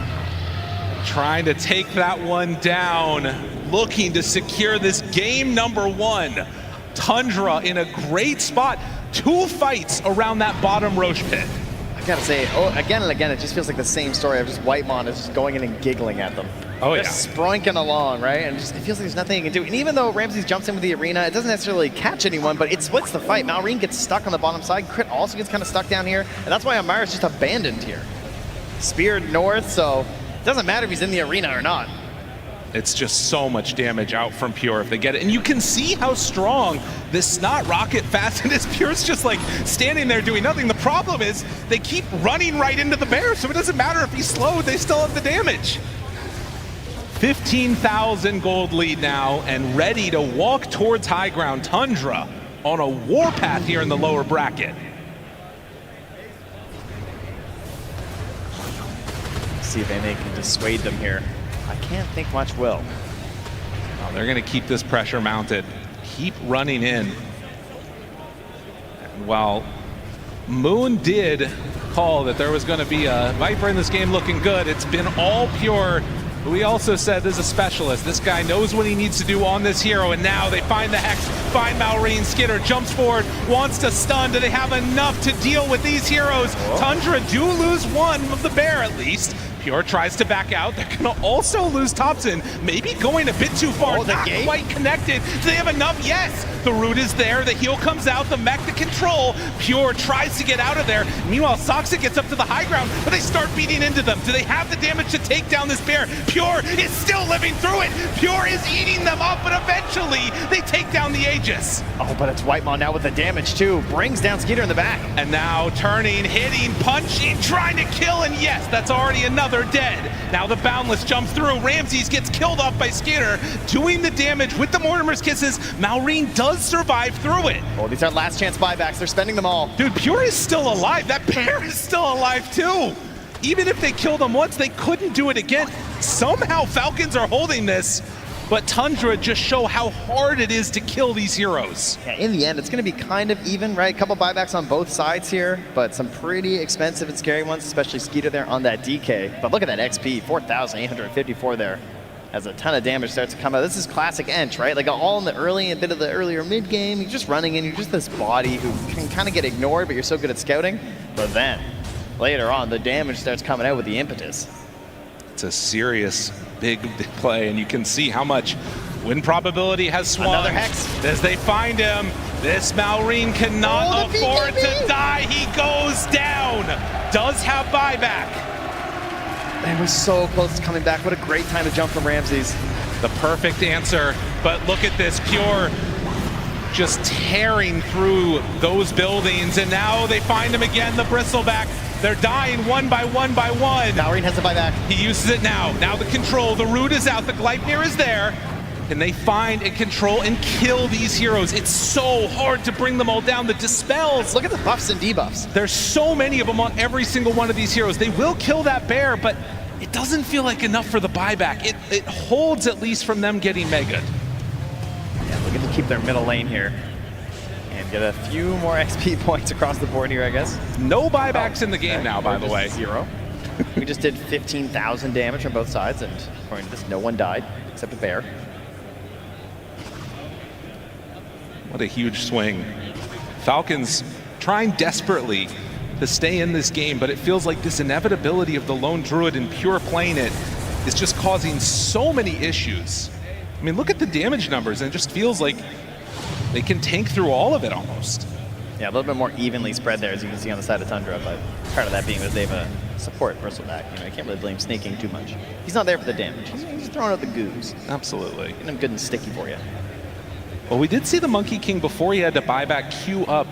Trying to take that one down. Looking to secure this game number 1. Tundra in a great spot. 2 fights around that bottom Roche pit. I gotta say, again and again, it just feels like the same story of just Whitemon is just going in and giggling at them. Oh, just spronking along, right? And just, it feels like there's nothing he can do. And even though Ramses jumps in with the arena, it doesn't necessarily catch anyone, but it splits the fight. Malrine gets stuck on the bottom side. Crit also gets kind of stuck down here. And that's why Amir's just abandoned here. Speared north, so it doesn't matter if he's in the arena or not. It's just so much damage out from Pure if they get it. And you can see how strong this Snot Rocket Fasten is. Pure's just like standing there doing nothing. The problem is they keep running right into the bear, so it doesn't matter if he's slowed, they still have the damage. 15,000 gold lead now and ready to walk towards high ground. Tundra on a warpath here in the lower bracket. See if anything can dissuade them here. I can't think much will. Oh, they're going to keep this pressure mounted. Keep running in. While Moon did call that there was going to be a Viper in this game looking good, it's been all Pure who we also said is a specialist. This guy knows what he needs to do on this hero, and now they find the Hex, find Malrine. Skitter jumps forward, wants to stun. Do they have enough to deal with these heroes? Tundra do lose one of the bear at least. Pure tries to back out. They're gonna also lose TAPSON. Maybe going a bit too far, not quite connected. Do they have enough? Yes! The root is there, the heal comes out, the mech to control. Pure tries to get out of there. Meanwhile, Soxa gets up to the high ground, but they start beating into them. Do they have the damage to take down this bear? Pure is still living through it. Pure is eating them up, but eventually they take down the Aegis. Oh, but it's Whitemon now with the damage too. Brings down Skeeter in the back. And now turning, hitting, punching, trying to kill, and yes, that's already another dead. Now the Boundless jumps through. Ramses gets killed off by Skeeter, doing the damage with the Mortimer's Kisses. Malrine does survive through it. Oh, these are last chance buybacks. They're spending them all. Dude, Pure is still alive. That bear is still alive too. Even if they killed him once, they couldn't do it again. Somehow Falcons are holding this, but Tundra just show how hard it is to kill these heroes. Yeah, in the end, it's going to be kind of even, right? A couple buybacks on both sides here, but some pretty expensive and scary ones, especially Skeeter there on that DK. But look at that XP, 4,854 there, as a ton of damage starts to come out. This is classic Ench, right? Like all in the early, a bit of the earlier mid game. You're just running in, you're just this body who can kind of get ignored, but you're so good at scouting. But then, later on, the damage starts coming out with the impetus. It's a serious big play, and you can see how much win probability has swung. Another Hex. As they find him, this Malrine cannot afford to die. He goes down. Does have buyback. And we're so close to coming back. What a great time to jump from Ramses. The perfect answer, but look at this, Pure just tearing through those buildings, and now they find him again, the Bristleback. They're dying one by one by one. Malrine has the buyback. He uses it now. Now the control, the root is out, the Gleipnir is there. Can they find and control and kill these heroes? It's so hard to bring them all down. The dispels. Look at the buffs and debuffs. There's so many of them on every single one of these heroes. They will kill that bear, but it doesn't feel like enough for the buyback. It holds at least from them getting megaed. Yeah, looking to keep their middle lane here. And get a few more XP points across the board here, I guess. No buybacks in the game now, by the way. 0. We just did 15,000 damage on both sides, and according to this, no one died except a bear. What a huge swing. Falcons trying desperately to stay in this game, but it feels like this inevitability of the lone druid and Pure playing it is just causing so many issues. I mean, look at the damage numbers, and it just feels like they can tank through all of it almost. Yeah, a little bit more evenly spread there, as you can see on the side of Tundra, but part of that being that they have a support Bristleback. You know, you can't really blame Snaking too much. He's not there for the damage. He's throwing out the goos. Absolutely. Getting him good and sticky for you. Well, we did see the Monkey King before he had to buy back queue up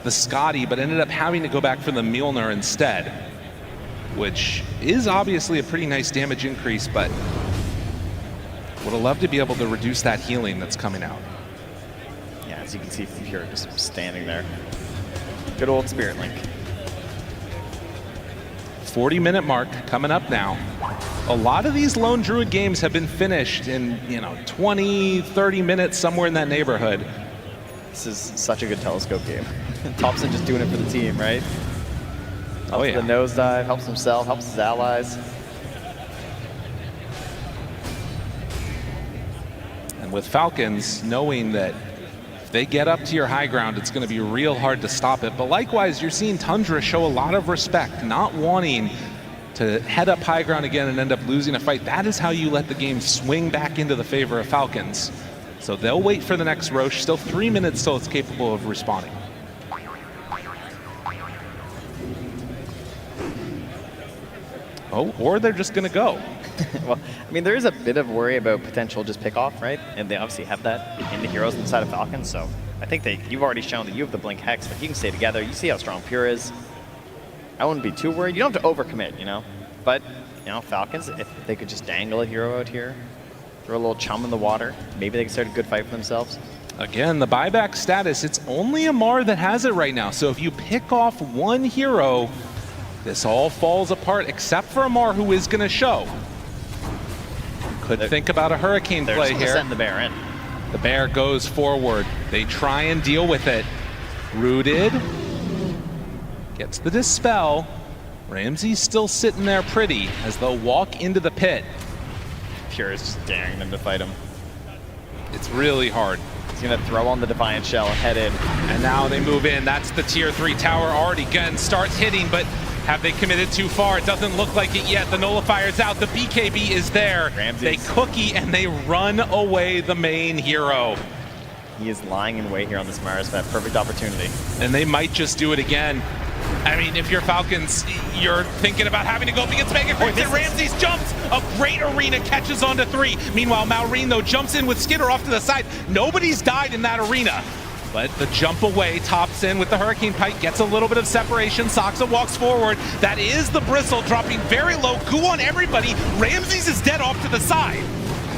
the Scotty, but ended up having to go back for the Mjolnir instead, which is obviously a pretty nice damage increase, but would have loved to be able to reduce that healing that's coming out. Yeah, as you can see from here, just standing there. Good old Spirit Link. 40-minute mark coming up now. A lot of these Lone Druid games have been finished in, 20, 30 minutes, somewhere in that neighborhood. This is such a good telescope game. TAPSON just doing it for the team, right? Oh yeah. The nosedive, helps himself, helps his allies. And with Falcons, knowing that if they get up to your high ground, it's going to be real hard to stop it. But likewise, you're seeing Tundra show a lot of respect, not wanting to head up high ground again and end up losing a fight. That is how you let the game swing back into the favor of Falcons. So they'll wait for the next Roche. Still 3 minutes till it's capable of respawning. Oh, or they're just going to go. Well, I mean, there is a bit of worry about potential just pick off, right? And they obviously have that in the heroes inside of Falcons, so I think you've already shown that you have the Blink Hex, but you can stay together. You see how strong Pure is. I wouldn't be too worried. You don't have to overcommit, But, Falcons, if they could just dangle a hero out here, throw a little chum in the water, maybe they can start a good fight for themselves. Again, the buyback status, it's only Amar that has it right now. So if you pick off one hero, this all falls apart, except for Amar, who is going to show. Could think about a Hurricane play here. Send the bear in. The bear goes forward. They try and deal with it. Rooted. Gets the Dispel. Ramsey's still sitting there pretty as they'll walk into the pit. Pure is just daring them to fight him. It's really hard. He's going to throw on the Defiant Shell and head in. And now they move in. That's the tier 3 tower already. Gun starts hitting, but have they committed too far? It doesn't look like it yet. The nullifier's out. The BKB is there. Ramses. They cookie and they run away the main hero. He is lying in wait here on this Maris for that perfect opportunity. And they might just do it again. I mean, if you're Falcons, you're thinking about having to go up against Mega Creeps, and Ramses jumps. A great arena catches onto 3. Meanwhile, Maureen, though, jumps in with Skidder off to the side. Nobody's died in that arena. But the jump away, TAPSON with the Hurricane Pike, gets a little bit of separation. Saksa walks forward. That is the Bristle, dropping very low. Goo on everybody. Ramses is dead off to the side.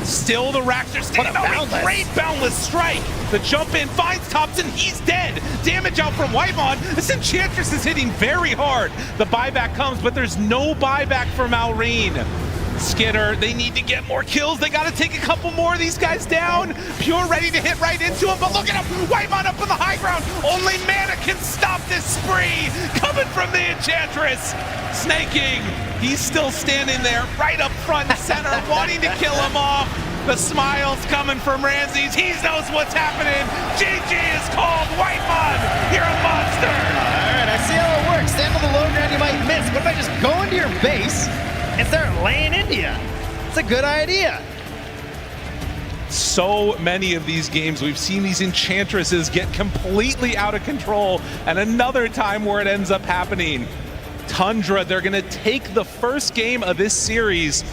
Still the Racks are staying out. Great boundless strike. The jump in finds TAPSON. He's dead. Damage out from Wyvon. This Enchantress is hitting very hard. The buyback comes, but there's no buyback for Maureen. Skidder, they need to get more kills. They got to take a couple more of these guys down. Pure ready to hit right into him, but look at him. Wyvon up on the high ground. Only Mana can stop this spree. Coming from the Enchantress. Snaking. He's still standing there right up front and center, wanting to kill him off. The smiles coming from Ramses. He knows what's happening. GG is called. Wyvon, you're a monster. All right, I see how it works. Stand on the low ground, you might miss. What if I just go into your base and start laying into you? It's a good idea. So many of these games, we've seen these Enchantresses get completely out of control, and another time where it ends up happening. Tundra, they're going to take the first game of this series.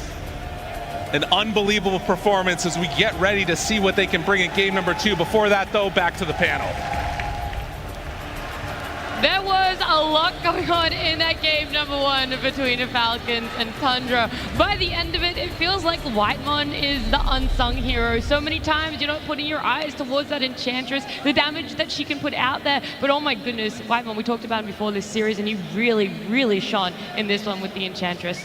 An unbelievable performance as we get ready to see what they can bring in game number 2. Before that, though, back to the panel. There was a lot going on in that game number 1 between the Falcons and Tundra. By the end of it, it feels like Whitemon is the unsung hero. So many times you're not putting your eyes towards that Enchantress, the damage that she can put out there. But oh my goodness, Whitemon, we talked about him before this series, and he really, really shone in this one with the Enchantress.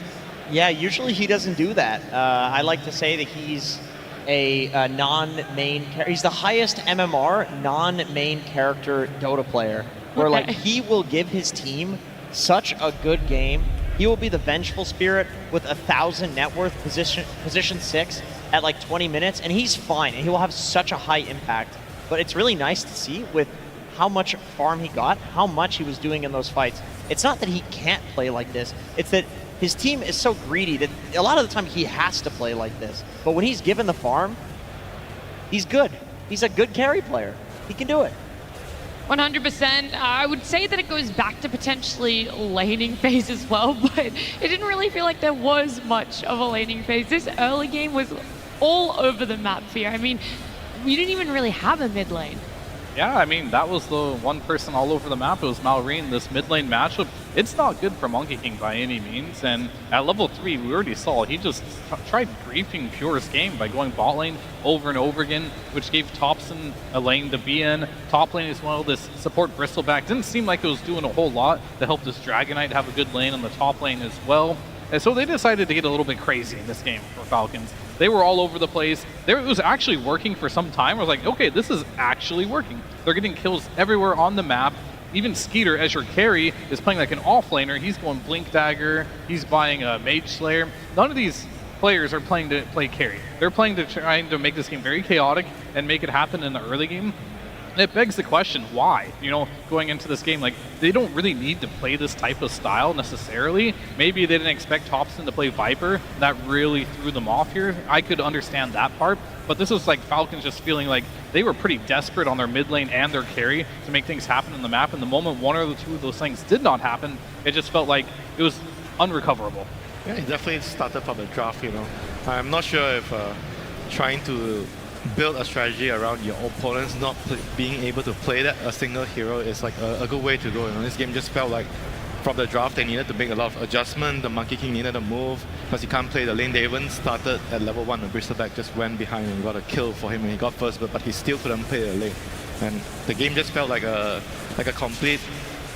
Yeah, usually he doesn't do that. I like to say that he's a non-main character. He's the highest MMR non-main character Dota player, where like he will give his team such a good game. He will be the Vengeful Spirit with 1,000 net worth, position 6 at like 20 minutes, and he's fine, and he will have such a high impact. But it's really nice to see with how much farm he got, how much he was doing in those fights. It's not that he can't play like this, it's that his team is so greedy that a lot of the time he has to play like this. But when he's given the farm, he's good. He's a good carry player. He can do it. 100%. I would say that it goes back to potentially laning phase as well, but it didn't really feel like there was much of a laning phase. This early game was all over the map here. I mean, we didn't even really have a mid lane. Yeah, I mean, that was the one person all over the map. It was Maureen. This mid lane matchup, it's not good for Monkey King by any means. And at level 3, we already saw he just tried griefing Pure's game by going bot lane over and over again, which gave TAPSON a lane to be in. Top lane as well, this support Bristleback didn't seem like it was doing a whole lot to help this Dragonite have a good lane on the top lane as well. And so they decided to get a little bit crazy in this game for Falcons. They were all over the place. It was actually working for some time. I was like, okay, this is actually working. They're getting kills everywhere on the map. Even Skeeter, as your carry, is playing like an offlaner. He's going Blink Dagger. He's buying a Mage Slayer. None of these players are playing to play carry. They're playing to trying to make this game very chaotic and make it happen in the early game. It begs the question, why? You know, going into this game, like, they don't really need to play this type of style necessarily. Maybe they didn't expect TAPSON to play Viper. That really threw them off here. I could understand that part, but this is like Falcons just feeling like they were pretty desperate on their mid lane and their carry to make things happen in the map. And the moment one or two of those things did not happen, it just felt like it was unrecoverable. Yeah, it definitely started from the draft, you know. I'm not sure if trying to build a strategy around your opponents not being able to play that a single hero is like a good way to go. You know, this game just felt like from the draft they needed to make a lot of adjustment. The Monkey King needed to move because he can't play the lane. They even started at level 1 and Bristleback just went behind and got a kill for him and he got first, but he still couldn't play the lane. And the game just felt like a complete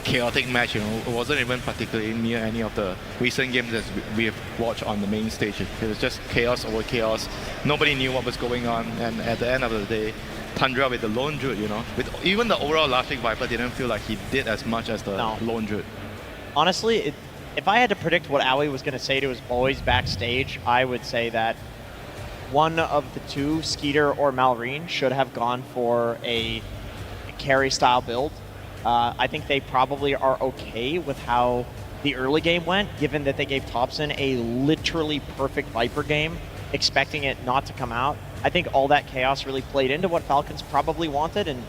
chaotic match, you know. It wasn't even particularly near any of the recent games that we've watched on the main stage. It was just chaos over chaos. Nobody knew what was going on, and at the end of the day, Tundra with the lone druid, you know, with even the overall Elastic Viper didn't feel like he did as much as the lone druid. Honestly, if I had to predict what Owie was going to say to his boys backstage, I would say that one of the two, Skeeter or Malrine, should have gone for a carry-style build. I think they probably are okay with how the early game went, given that they gave TAPSON a literally perfect Viper game, expecting it not to come out. I think all that chaos really played into what Falcons probably wanted, and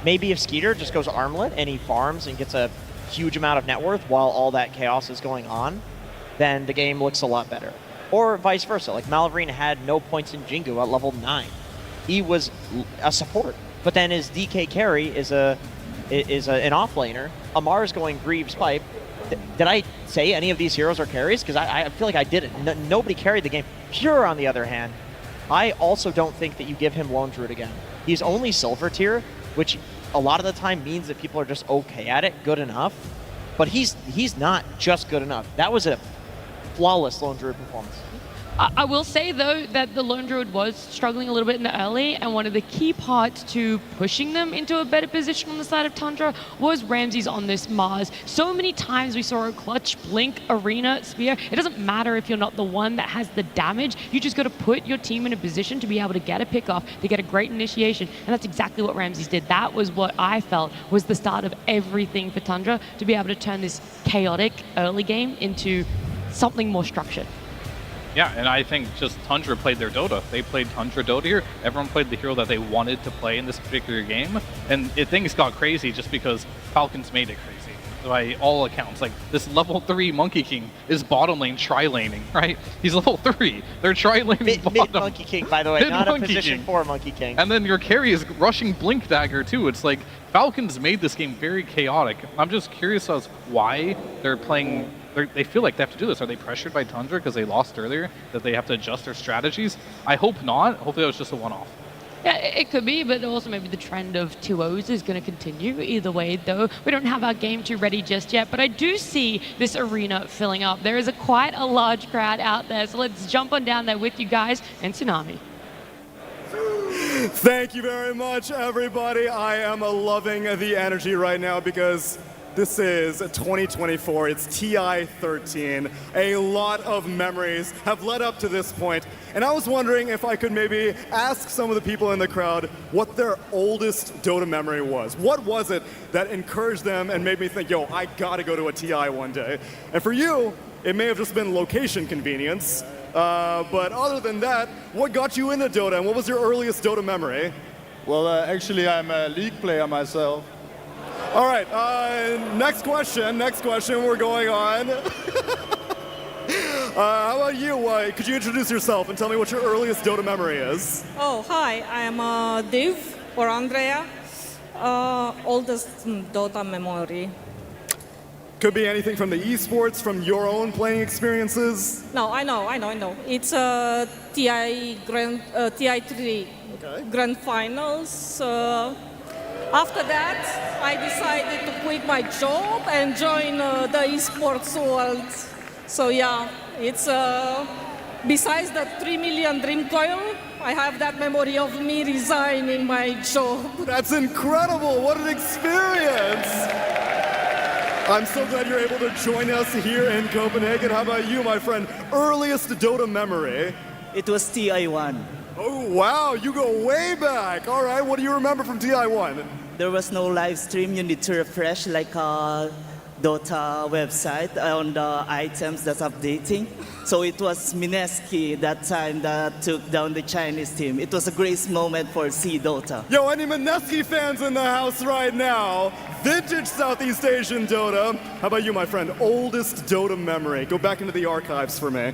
maybe if Skeeter just goes armlet and he farms and gets a huge amount of net worth while all that chaos is going on, then the game looks a lot better. Or vice versa, like Malrine had no points in Jingu at level 9. He was a support, but then his DK carry is an offlaner. Amar's going Greaves pipe. Did I say any of these heroes are carries? Because I feel like I didn't. Nobody carried the game. Pure, on the other hand, I also don't think that you give him Lone Druid again. He's only silver tier, which a lot of the time means that people are just okay at it, good enough. But he's not just good enough. That was a flawless Lone Druid performance. I will say, though, that the Lone Druid was struggling a little bit in the early, and one of the key parts to pushing them into a better position on the side of Tundra was Ramses on this Mars. So many times we saw a clutch, blink, arena, spear. It doesn't matter if you're not the one that has the damage. You just got to put your team in a position to be able to get a pick-off, to get a great initiation, and that's exactly what Ramses did. That was what I felt was the start of everything for Tundra, to be able to turn this chaotic early game into something more structured. Yeah, and I think just Tundra played their Dota. They played Tundra Dota here. Everyone played the hero that they wanted to play in this particular game. And things got crazy just because Falcons made it crazy. By all accounts, like this level 3 Monkey King is bottom lane tri-laning, right? He's level 3. They're tri-laning bottom. Mid Monkey King, by the way, not a position for Monkey King. And then your carry is rushing Blink Dagger too. It's like Falcons made this game very chaotic. I'm just curious as why they're playing. They feel like they have to do this. Are they pressured by Tundra because they lost earlier, that they have to adjust their strategies? I hope not. Hopefully that was just a one-off. Yeah, it could be, but also maybe the trend of 2-0s is going to continue. Either way, though, we don't have our game 2 ready just yet, but I do see this arena filling up. There is quite a large crowd out there, so let's jump on down there with you guys and Tsunami. Thank you very much, everybody. I am loving the energy right now because this is 2024, it's TI13. A lot of memories have led up to this point, and I was wondering if I could maybe ask some of the people in the crowd what their oldest Dota memory was. What was it that encouraged them and made me think, yo, I gotta go to a TI one day? And for you, it may have just been location convenience, but other than that, what got you into Dota and what was your earliest Dota memory? Well, actually, I'm a League player myself. All right, next question, we're going on. How about you? Could you introduce yourself and tell me what your earliest Dota memory is? Oh, hi, I'm Div or Andrea. Oldest Dota memory. Could be anything from the esports, from your own playing experiences. No, I know. It's TI3 Grand Finals. After that, I decided to quit my job and join the esports world. So yeah, it's besides the 3 million dream coil, I have that memory of me resigning my job. That's incredible! What an experience! I'm so glad you're able to join us here in Copenhagen. How about you, my friend? Earliest Dota memory? It was TI1. Oh, wow, you go way back. All right, what do you remember from TI1? There was no live stream. You need to refresh like a Dota website on the items that's updating. So it was Mineski that time that took down the Chinese team. It was a great moment for C Dota. Yo, any Mineski fans in the house right now? Vintage Southeast Asian Dota. How about you, my friend? Oldest Dota memory. Go back into the archives for me.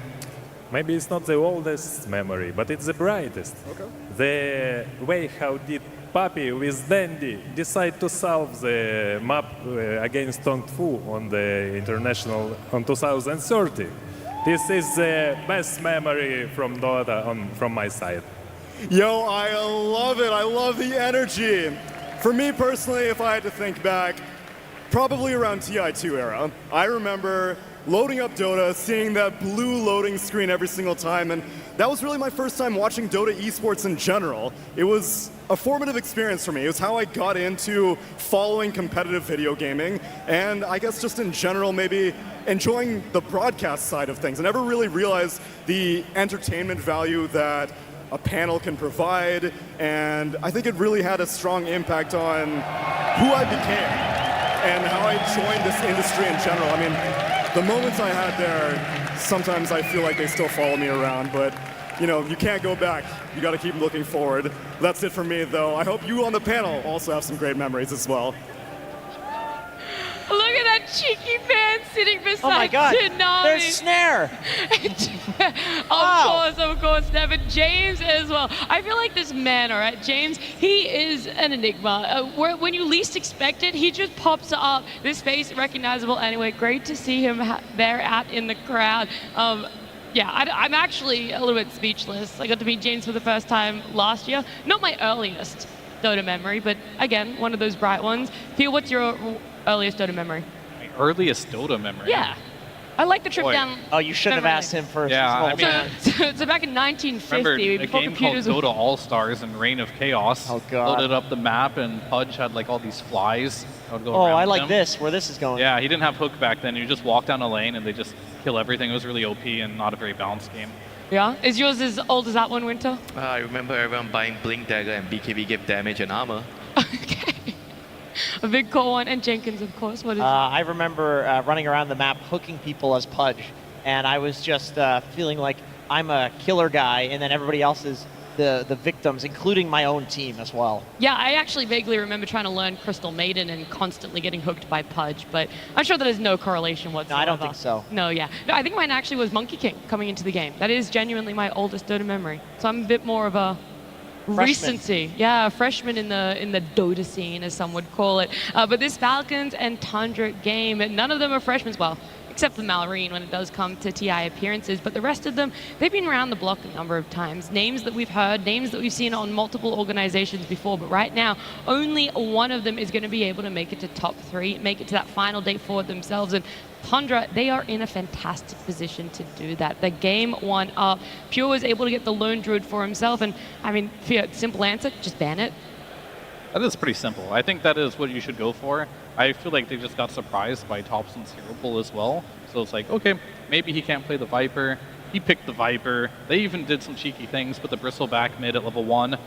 Maybe it's not the oldest memory, but it's the brightest. Okay. The way how did Papi with Dandy decide to solve the map against Tong Fu on the international on 2030. This is the best memory from Dota from my side. Yo, I love it. I love the energy. For me personally, if I had to think back, probably around TI2 era. I remember loading up Dota, seeing that blue loading screen every single time, and that was really my first time watching Dota esports in general. It was a formative experience for me. It was how I got into following competitive video gaming, and I guess just in general maybe enjoying the broadcast side of things. I never really realized the entertainment value that a panel can provide, and I think it really had a strong impact on who I became and how I joined this industry in general. I mean, the moments I had there, sometimes I feel like they still follow me around, but you know, you can't go back. You got to keep looking forward. That's it for me, though. I hope you on the panel also have some great memories as well. Look at that cheeky fan sitting beside Oh my God, Tsunami. there's Snare. Of course, Nevin. James as well. I feel like this man, all right, James, he is an enigma. When you least expect it, he just pops up. This face recognizable anyway. Great to see him there out in the crowd. Yeah, I'm actually a little bit speechless. I got to meet James for the first time last year. Not my earliest Dota memory, but again, one of those bright ones. Phil, what's your earliest Dota memory? My earliest Dota memory? Yeah. I like the trip down. Oh, you shouldn't have asked him first. Yeah, I mean, so back in 1950, remember a before game called computers Dota All-Stars and Reign of Chaos. Oh, God. Loaded up the map, and Pudge had like all these flies. I would go Oh, around I like them. this, where this is going. Yeah, he didn't have hook back then. You just walk down a lane and they just kill everything. It was really OP and not a very balanced game. Yeah? Is yours as old as that one, Winter? I remember everyone buying Blink Dagger and BKB give damage and armor. A big cool one. And Jenkins, of course. What is I remember running around the map hooking people as Pudge, and I was just feeling like I'm a killer guy, and then everybody else is the victims, including my own team as well. Yeah, I actually vaguely remember trying to learn Crystal Maiden and constantly getting hooked by Pudge, but I'm sure that there's no correlation whatsoever. No, I don't think so. No, yeah. No, I think mine actually was Monkey King coming into the game. That is genuinely my oldest Dota memory. So I'm a bit more of a recency. Yeah, a freshman in the Dota scene, as some would call it. But this Falcons and Tundra game, none of them are freshmen. Well, except for Mallory when it does come to TI appearances. But the rest of them, they've been around the block a number of times. Names that we've heard, names that we've seen on multiple organizations before. But right now, only one of them is going to be able to make it to top 3, make it to that final day for themselves. And Tundra, they are in a fantastic position to do that. The game 1 up. Pure was able to get the lone druid for himself. And I mean, simple answer, just ban it. That is pretty simple. I think that is what you should go for. I feel like they just got surprised by TAPSON's hero pool as well. So it's like, okay, maybe he can't play the Viper. He picked the Viper. They even did some cheeky things, put the Bristleback mid at level 1.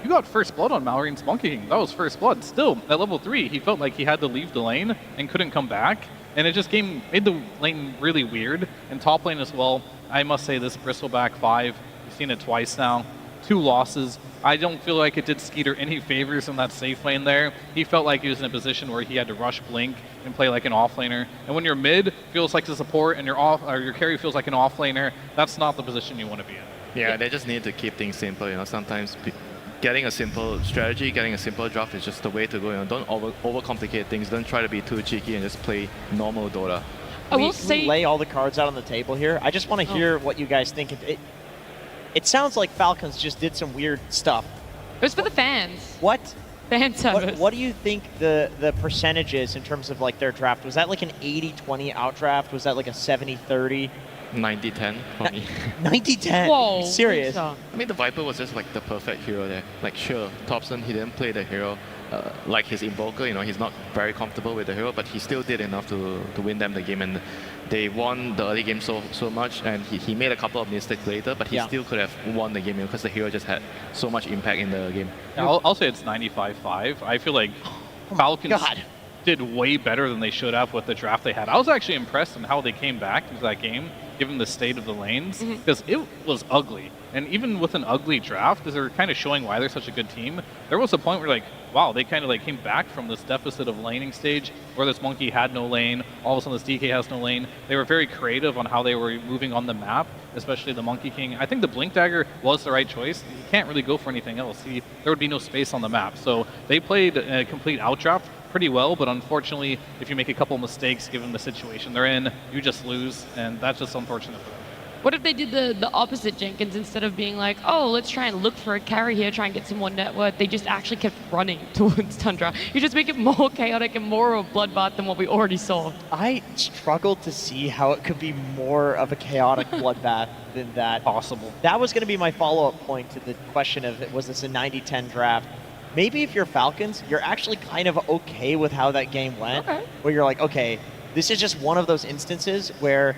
You got first blood on Mallory's Monkey King. That was first blood. Still, at level 3, he felt like he had to leave the lane and couldn't come back. And it just made the lane really weird. And top lane as well, I must say this Bristleback 5, we've seen it twice now. 2 losses. I don't feel like it did Skeeter any favors in that safe lane there. He felt like he was in a position where he had to rush Blink and play like an offlaner. And when your mid feels like a support and your carry feels like an offlaner, that's not the position you want to be in. Yeah, they just need to keep things simple. You know, sometimes getting a simple strategy, getting a simple draft is just the way to go. You know, don't overcomplicate things. Don't try to be too cheeky and just play normal Dota. Can we lay all the cards out on the table here? I just want to hear what you guys think. It sounds like Falcons just did some weird stuff. It was for the fans. What? Fan service. What do you think the percentage is in terms of like their draft? Was that like an 80-20 outdraft? Was that like a 70-30? 90-10 for me. 90-10? Whoa. Serious? I mean, the Viper was just like the perfect hero there. Like, sure, TAPSON, he didn't play the hero like his Invoker. You know, he's not very comfortable with the hero, but he still did enough to win them the game. And they won the early game so much, and he made a couple of mistakes later, but he still could have won the game because the hero just had so much impact in the game. Yeah, I'll say it's 95-5. I feel like Falcons did way better than they should have with the draft they had. I was actually impressed in how they came back into that game, given the state of the lanes, because it was ugly. And even with an ugly draft, as they're kind of showing why they're such a good team, there was a point where like, wow, they kind of like came back from this deficit of laning stage where this Monkey had no lane, all of a sudden this DK has no lane. They were very creative on how they were moving on the map, especially the Monkey King. I think the Blink Dagger was the right choice. You can't really go for anything else. There would be no space on the map. So they played a complete outdraft pretty well, but unfortunately, if you make a couple mistakes given the situation they're in, you just lose, and that's just unfortunate for them. What if they did the opposite, Jenkins? Instead of being like, oh, let's try and look for a carry here, try and get some more net worth, they just actually kept running towards Tundra. You just make it more chaotic and more of a bloodbath than what we already saw. I struggled to see how it could be more of a chaotic bloodbath than that. Possible. That was going to be my follow-up point to the question of, was this a 90-10 draft? Maybe if you're Falcons, you're actually kind of okay with how that game went. Okay. Where you're like, okay, this is just one of those instances where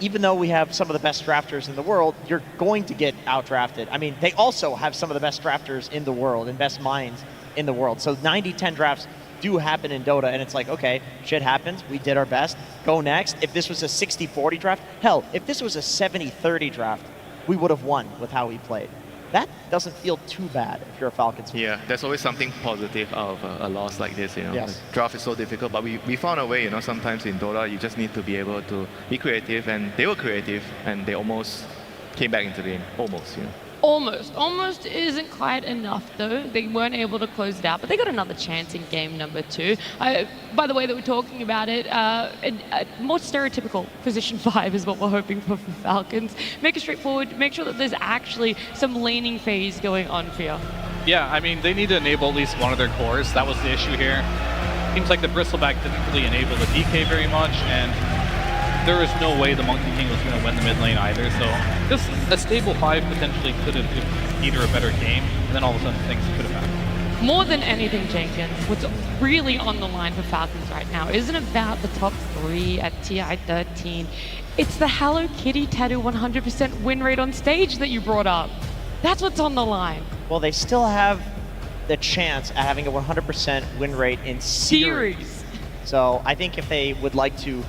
even though we have some of the best drafters in the world, you're going to get outdrafted. I mean, they also have some of the best drafters in the world and best minds in the world. So 90-10 drafts do happen in Dota, and it's like, okay, shit happens. We did our best. Go next. If this was a 60-40 draft, hell, if this was a 70-30 draft, we would have won with how we played. That doesn't feel too bad if you're a Falcons fan. Yeah, there's always something positive out of a loss like this, you know. Yes. The draft is so difficult, but we found a way, you know. Sometimes in Dota, you just need to be able to be creative, and they were creative, and they almost came back into the game. Almost, you know. Almost isn't quite enough though. They weren't able to close it out, but they got another chance in game number 2. By the way that we're talking about it, more stereotypical position 5 is what we're hoping for Falcons. Make it straightforward, make sure that there's actually some laning phase going on for you. Yeah, I mean, they need to enable at least one of their cores. That was the issue here. Seems like the Bristleback didn't really enable the DK very much, and there is no way the Monkey King was going to win the mid lane either, so just a stable 5 potentially could have given either a better game, and then all of a sudden things could have happened. More than anything, Jenkins, what's really on the line for Falcons right now isn't about the top 3 at TI 13. It's the Hello Kitty tattoo 100% win rate on stage that you brought up. That's what's on the line. Well, they still have the chance at having a 100% win rate in series. So I think if they would like to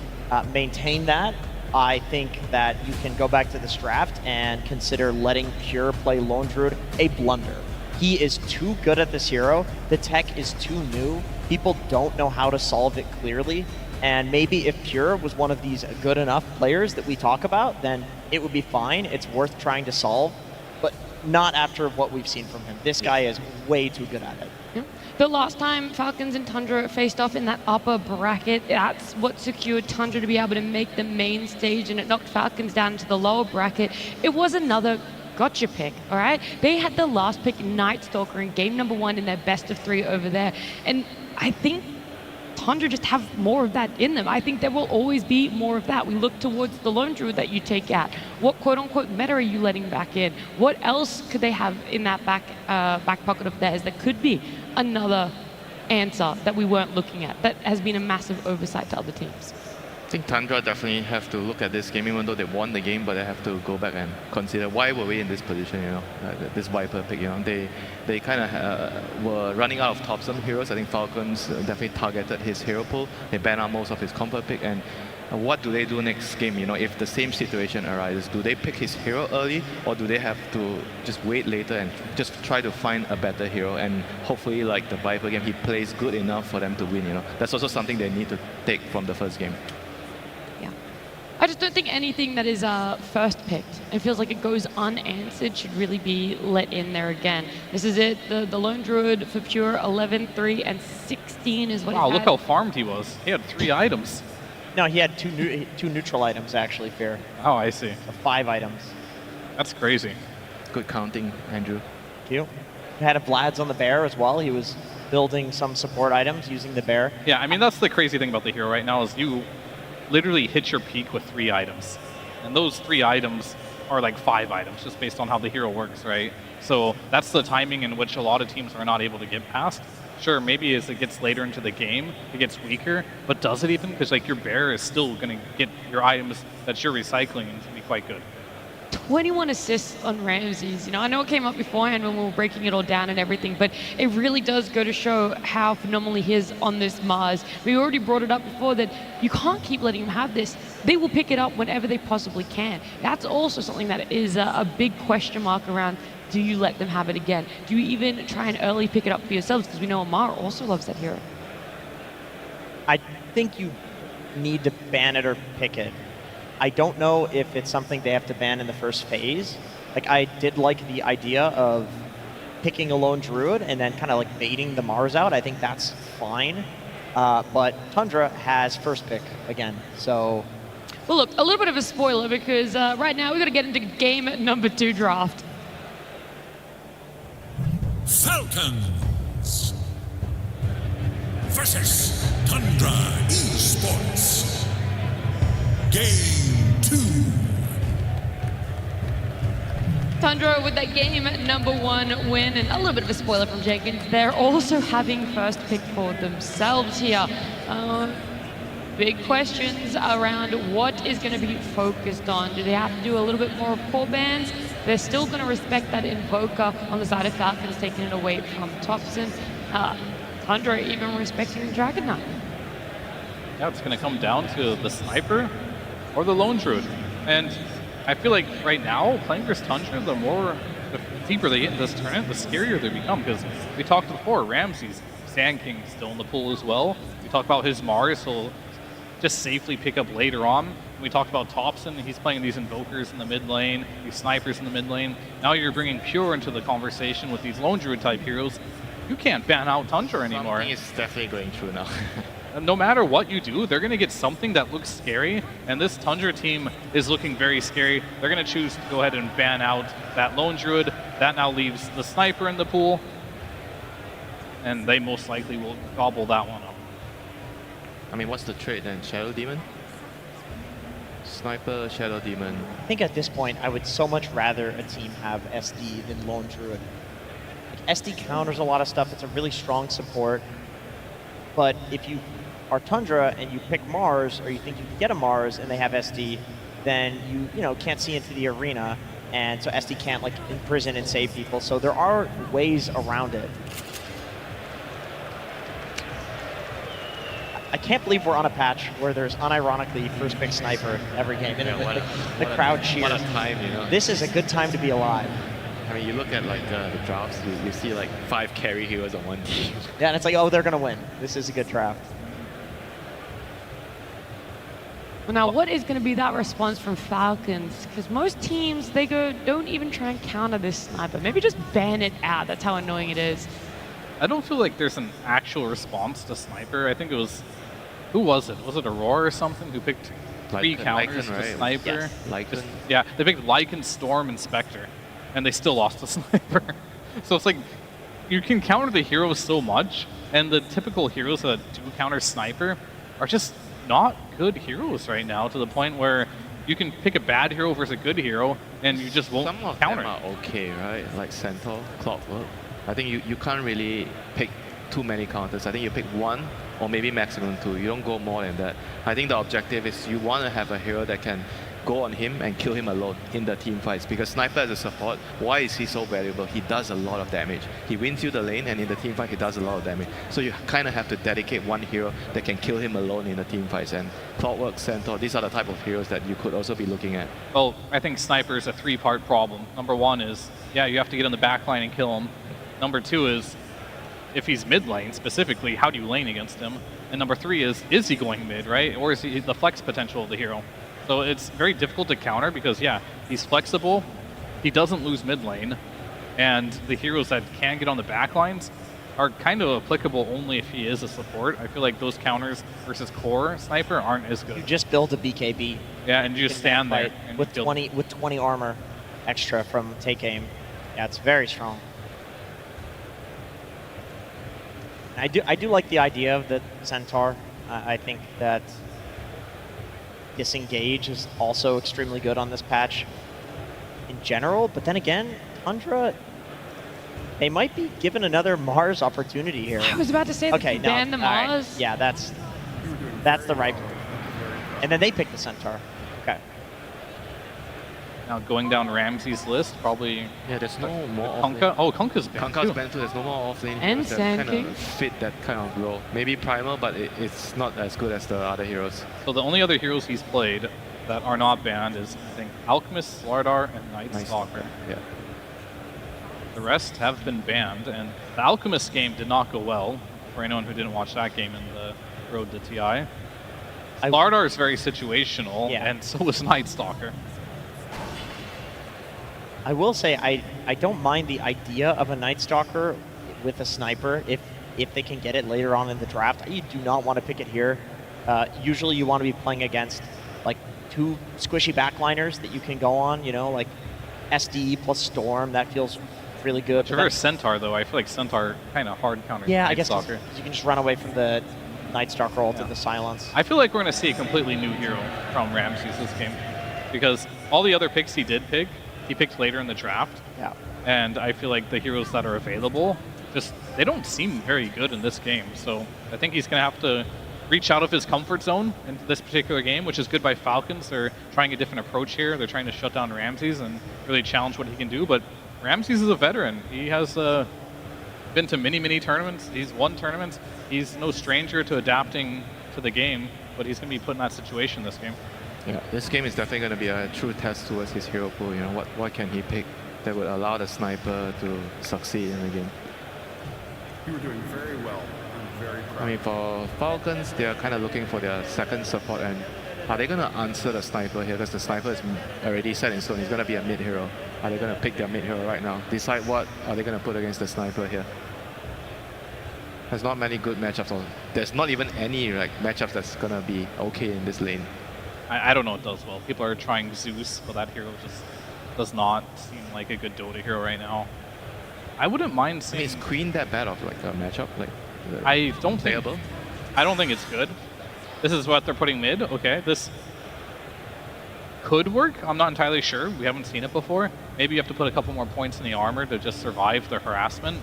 maintain that, I think that you can go back to this draft and consider letting Pure play Lone Druid a blunder. He is too good at this hero. The tech is too new. People don't know how to solve it clearly. And maybe if Pure was one of these good enough players that we talk about, then it would be fine. It's worth trying to solve, but not after what we've seen from him. This guy is way too good at it. Yeah. The last time Falcons and Tundra faced off in that upper bracket, that's what secured Tundra to be able to make the main stage, and it knocked Falcons down to the lower bracket. It was another gotcha pick, all right? They had the last pick, Night Stalker, in game number 1 in their best of 3 over there. And I think Tundra just have more of that in them. I think there will always be more of that. We look towards the Lone Druid that you take out. What quote-unquote meta are you letting back in? What else could they have in that back pocket of theirs that could be another answer that we weren't looking at? That has been a massive oversight to other teams. I think Tundra definitely have to look at this game, even though they won the game, but they have to go back and consider why were we in this position, you know, this Viper pick, you know. They kind of were running out of TAPSON heroes. I think Falcons definitely targeted his hero pool. They banned out most of his combo pick, and what do they do next game, you know, if the same situation arises? Do they pick his hero early, or do they have to just wait later and just try to find a better hero, and hopefully, like the Viper game, he plays good enough for them to win, you know. That's also something they need to take from the first game. I just don't think anything that is first picked, it feels like it goes unanswered, should really be let in there again. This is it, the Lone Druid for Pure, 11, 3, and 16 is what he had. Wow, look how farmed he was. He had 3 items. No, he had two neutral items, actually, Fair. Oh, I see. So 5 items. That's crazy. Good counting, Andrew. Thank you. He had a Vlad's on the bear as well. He was building some support items using the bear. Yeah, I mean, that's the crazy thing about the hero right now is you literally hit your peak with 3 items. And those 3 items are like 5 items, just based on how the hero works, right? So that's the timing in which a lot of teams are not able to get past. Sure, maybe as it gets later into the game, it gets weaker, but does it even? Because like your bear is still going to get your items that you're recycling and it's going to be quite good. 21 assists on Ramses. You know, I know it came up beforehand when we were breaking it all down and everything, but it really does go to show how phenomenal he is on this Mars. We already brought it up before that you can't keep letting him have this. They will pick it up whenever they possibly can. That's also something that is a big question mark around. Do you let them have it again? Do you even try and early pick it up for yourselves? Because we know Amar also loves that hero. I think you need to ban it or pick it. I don't know if it's something they have to ban in the first phase. Like, I did like the idea of picking a Lone Druid and then kind of like baiting the Mars out. I think that's fine. But Tundra has first pick again, so... Well, look, a little bit of a spoiler because right now we've got to get into game number 2 draft. Falcons versus Tundra Esports. Game 2. Tundra with that game number 1 win, and a little bit of a spoiler from Jenkins. They're also having first pick for themselves here. big questions around what is going to be focused on. Do they have to do a little bit more core bands? They're still going to respect that Invoker on the side of Falcons, taking it away from TAPSON. Tundra even respecting Dragon Knight. Yeah, it's going to come down to the Sniper or the Lone Druid. And I feel like right now, playing versus Tundra, the deeper they get in this tournament, the scarier they become. Because we talked before, Ramsey's Sand King still in the pool as well. We talked about his Mars, he'll just safely pick up later on. We talked about TAPSON, he's playing these Invokers in the mid lane, these Snipers in the mid lane. Now you're bringing Pure into the conversation with these Lone Druid type heroes. You can't ban out Tundra anymore. Something is definitely going through now. No matter what you do, they're going to get something that looks scary, and this Tundra team is looking very scary. They're going to choose to go ahead and ban out that Lone Druid. That now leaves the Sniper in the pool, and they most likely will gobble that one up. I mean, what's the trade then? Shadow Demon? Sniper, Shadow Demon. I think at this point, I would so much rather a team have SD than Lone Druid. Like, SD counters a lot of stuff. It's a really strong support. But if you are Tundra and you pick Mars, or you think you can get a Mars and they have SD, then you can't see into the arena, and so SD can't like imprison and save people. So there are ways around it. I can't believe we're on a patch where there's unironically first pick Sniper every game, and the crowd cheers. What a time, you know. This is a good time to be alive. I mean, you look at like the drafts, you see like 5 carry heroes on one team. Yeah, and it's like, oh, they're gonna win. This is a good draft. Well, now, what is going to be that response from Falcons? Because most teams, they go, don't even try and counter this Sniper. Maybe just ban it out. That's how annoying it is. I don't feel like there's an actual response to Sniper. I think it was, who was it? Was it Aurora or something who picked 3 counters Lycan, to right? Sniper? Yes. Lycan. Yeah, they picked Lycan, Storm, and Spectre, and they still lost to Sniper. So it's like, you can counter the heroes so much, and the typical heroes that do counter Sniper are just not good heroes right now, to the point where you can pick a bad hero versus a good hero, and you just won't Some of counter. them are okay, right? Like Centaur, Clockwork. I think you can't really pick too many counters. I think you pick 1 or maybe maximum 2. You don't go more than that. I think the objective is you want to have a hero that can go on him and kill him alone in the team fights, because Sniper as a support, why is he so valuable? He does a lot of damage. He wins you the lane, and in the team fight he does a lot of damage. So you kind of have to dedicate one hero that can kill him alone in the team fights, and Clockwork, Centaur, these are the type of heroes that you could also be looking at. Well, I think Sniper is a 3-part problem. Number 1 is, yeah, you have to get on the back line and kill him. Number 2 is, if he's mid lane specifically, how do you lane against him? And number 3 is he going mid, right? Or is he the flex potential of the hero? So it's very difficult to counter because, yeah, he's flexible, he doesn't lose mid lane, and the heroes that can get on the back lines are kind of applicable only if he is a support. I feel like those counters versus core Sniper aren't as good. You just build a BKB. Yeah, and you just stand there and with 20 armor extra from take aim. Yeah, it's very strong. I do like the idea of the Centaur. I think that Disengage is also extremely good on this patch in general, but then again, Tundra, they might be given another Mars opportunity here. I was about to say, okay, ban the Mars. Right. Yeah, that's the right move. And then they pick the Centaur. Okay. Now going down Ramsey's list, probably. Yeah, there's no more. Kunkka. Oh, Kunkka's banned. Kunkka's banned too. There's no more offlane And heroes that Sand kind King. of fit that kind of role. Maybe Primal, but it's not as good as the other heroes. So the only other heroes he's played that are not banned is, I think, Alchemist, Slardar, and Night Stalker. Yeah. The rest have been banned, and the Alchemist game did not go well for anyone who didn't watch that game in the Road to TI. Slardar is very situational, and so is Night Stalker. I will say I don't mind the idea of a Night Stalker with a Sniper if they can get it later on in the draft. You do not want to pick it here. Usually you want to be playing against like 2 squishy backliners that you can go on, you know, like SD plus Storm. That feels really good. Traverse Centaur, though, I feel like Centaur kind of hard counter I Night guess Stalker. You can just run away from the Night Stalker ult into silence. I feel like we're going to see a completely new hero from Ramses this game, because all the other picks he did pick, he picked later in the draft. Yeah. And I feel like the heroes that are available, they don't seem very good in this game. So I think he's going to have to reach out of his comfort zone in this particular game, which is good by Falcons. They're trying a different approach here. They're trying to shut down Ramses and really challenge what he can do. But Ramses is a veteran. He has been to many tournaments. He's won tournaments. He's no stranger to adapting to the game, but he's going to be put in that situation this game. Yeah, this game is definitely going to be a true test towards his hero pool. You know, what can he pick that would allow the sniper to succeed in the game? You were doing very well. I'm very proud. I mean, for Falcons, they are kind of looking for their second support, and are they going to answer the sniper here? Because the sniper is already set in stone. He's going to be a mid hero. Are they going to pick their mid hero right now? Decide what are they going to put against the sniper here? There's not many good matchups. Or there's not even any like matchups that's going to be okay in this lane. I don't know what does well. People are trying Zeus, but that hero just does not seem like a good Dota hero right now. I wouldn't mind seeing... I mean, is Queen that bad of like a matchup? Like, I don't think it's good. This is what they're putting mid. Okay, this could work. I'm not entirely sure. We haven't seen it before. Maybe you have to put a couple more points in the armor to just survive the harassment.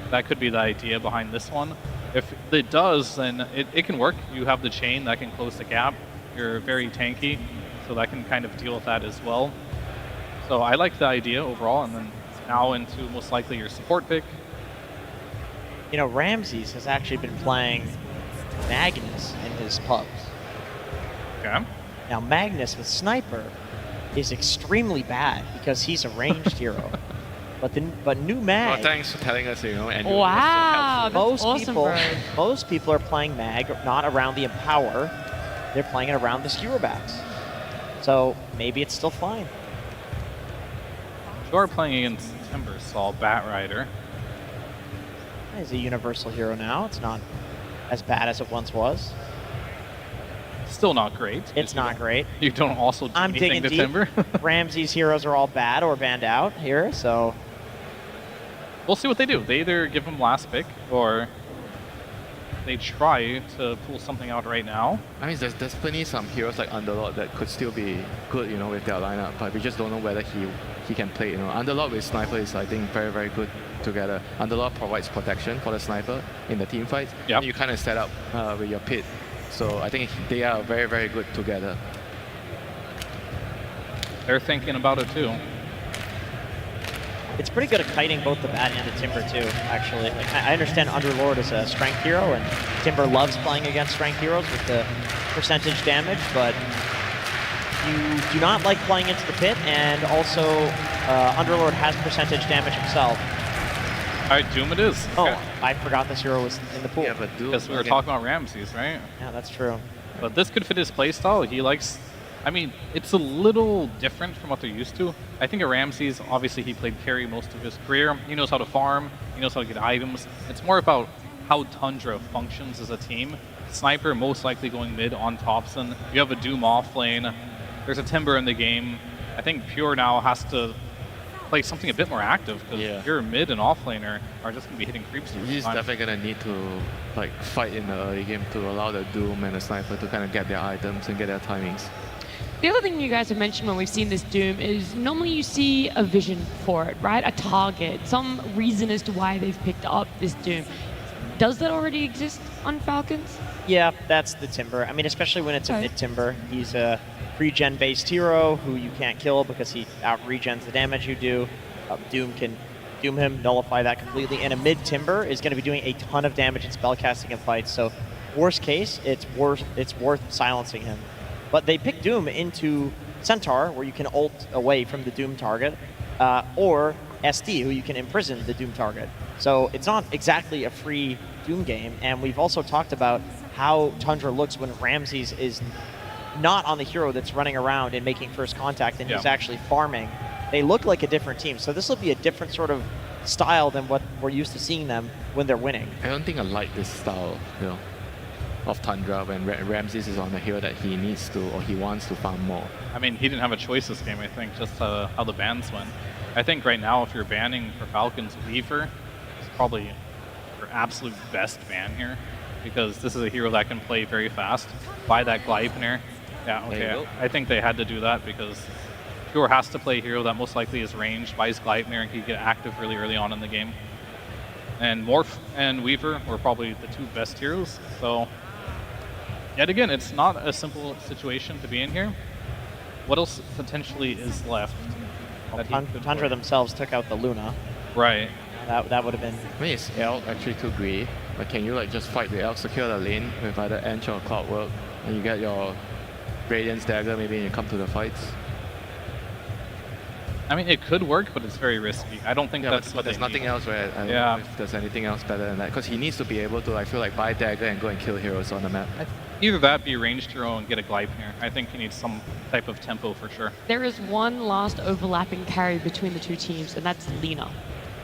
That could be the idea behind this one. If it does, then it can work. You have the chain that can close the gap. You're very tanky, so that can kind of deal with that as well. So I like the idea overall, and then now into most likely your support pick. You know, Ramses has actually been playing Magnus in his pubs. Okay. Now, Magnus with Sniper is extremely bad because he's a ranged hero. But new Mag... Well, thanks for telling us, you know, Andrew. Wow, Most that's awesome, most people are playing Mag not around the Empower. They're playing it around the Skewer backs. So maybe it's still fine. You are playing against Timbersaw, Bat Rider. He's a universal hero now. It's not as bad as it once was. Still not great. It's not great. You don't also do I'm anything digging to deep. Timber. Ramsey's heroes are all bad or banned out here, so... We'll see what they do. They either give him last pick, or they try to pull something out right now. I mean, there's definitely some heroes like Underlord that could still be good, you know, with their lineup, but we just don't know whether he can play, you know. Underlord with Sniper is, I think, very good together. Underlord provides protection for the Sniper in the team fights. Yep. You kind of set up with your pit. So I think they are very good together. They're thinking about it too. It's pretty good at kiting both the Bat and the Timber too, actually. Like, I understand Underlord is a strength hero, and Timber loves playing against strength heroes with the percentage damage, but you do not like playing into the pit, and also Underlord has percentage damage himself. All right, Doom it is. Oh, Okay. I forgot this hero was in the pool. Yeah, but Doom... Because we were talking about Ramses, right? Yeah, that's true. But this could fit his playstyle. He likes... I mean, it's a little different from what they're used to. I think at Ramses, obviously he played carry most of his career. He knows how to farm. He knows how to get items. It's more about how Tundra functions as a team. Sniper most likely going mid on TAPSON. You have a Doom off lane. There's a Timber in the game. I think Pure now has to play something a bit more active, because your mid and off laner are just going to be hitting creeps. He's definitely going to need to like fight in the early game to allow the Doom and the Sniper to kind of get their items and get their timings. The other thing you guys have mentioned when we've seen this Doom is normally you see a vision for it, right? A target, some reason as to why they've picked up this Doom. Does that already exist on Falcons? Yeah, that's the Timber. I mean, especially when it's a mid-Timber. He's a regen-based hero who you can't kill because he out-regens the damage you do. Doom can doom him, nullify that completely. And a mid-Timber is going to be doing a ton of damage in spellcasting and fights. So worst case, it's worth silencing him. But they pick Doom into Centaur, where you can ult away from the Doom target, or SD, who you can imprison the Doom target. So it's not exactly a free Doom game, and we've also talked about how Tundra looks when Ramses is not on the hero that's running around and making first contact, and he's actually farming. They look like a different team, so this will be a different sort of style than what we're used to seeing them when they're winning. I don't think I like this style, you know, of Tundra when Ramses is on the hero that he needs to or he wants to farm more. I mean, he didn't have a choice this game, I think, just how the bans went. I think right now, if you're banning for Falcons, Weaver is probably your absolute best ban here, because this is a hero that can play very fast. Buy that Gleipnir. Yeah, okay. I think they had to do that because Pure has to play a hero that most likely is ranged, buys Gleipnir, and can get active really early on in the game. And Morph and Weaver were probably the two best heroes, so yet again, it's not a simple situation to be in here. What else potentially is left? Well, Tundra themselves took out the Luna. Right. That would have been... I mean, is Elk actually too greedy? Like, can you like just fight the Elk, secure the lane with either Ench or Clockwork, and you get your Radiance Dagger maybe and you come to the fights? I mean, it could work, but it's very risky. I don't think that's but there's nothing else, right? I don't know if there's anything else better than that. Because he needs to be able to, I feel like, buy Dagger and go and kill heroes on the map. Either that, be a ranged hero and get a Gleipnir. I think he needs some type of tempo for sure. There is one last overlapping carry between the two teams, and that's Lina.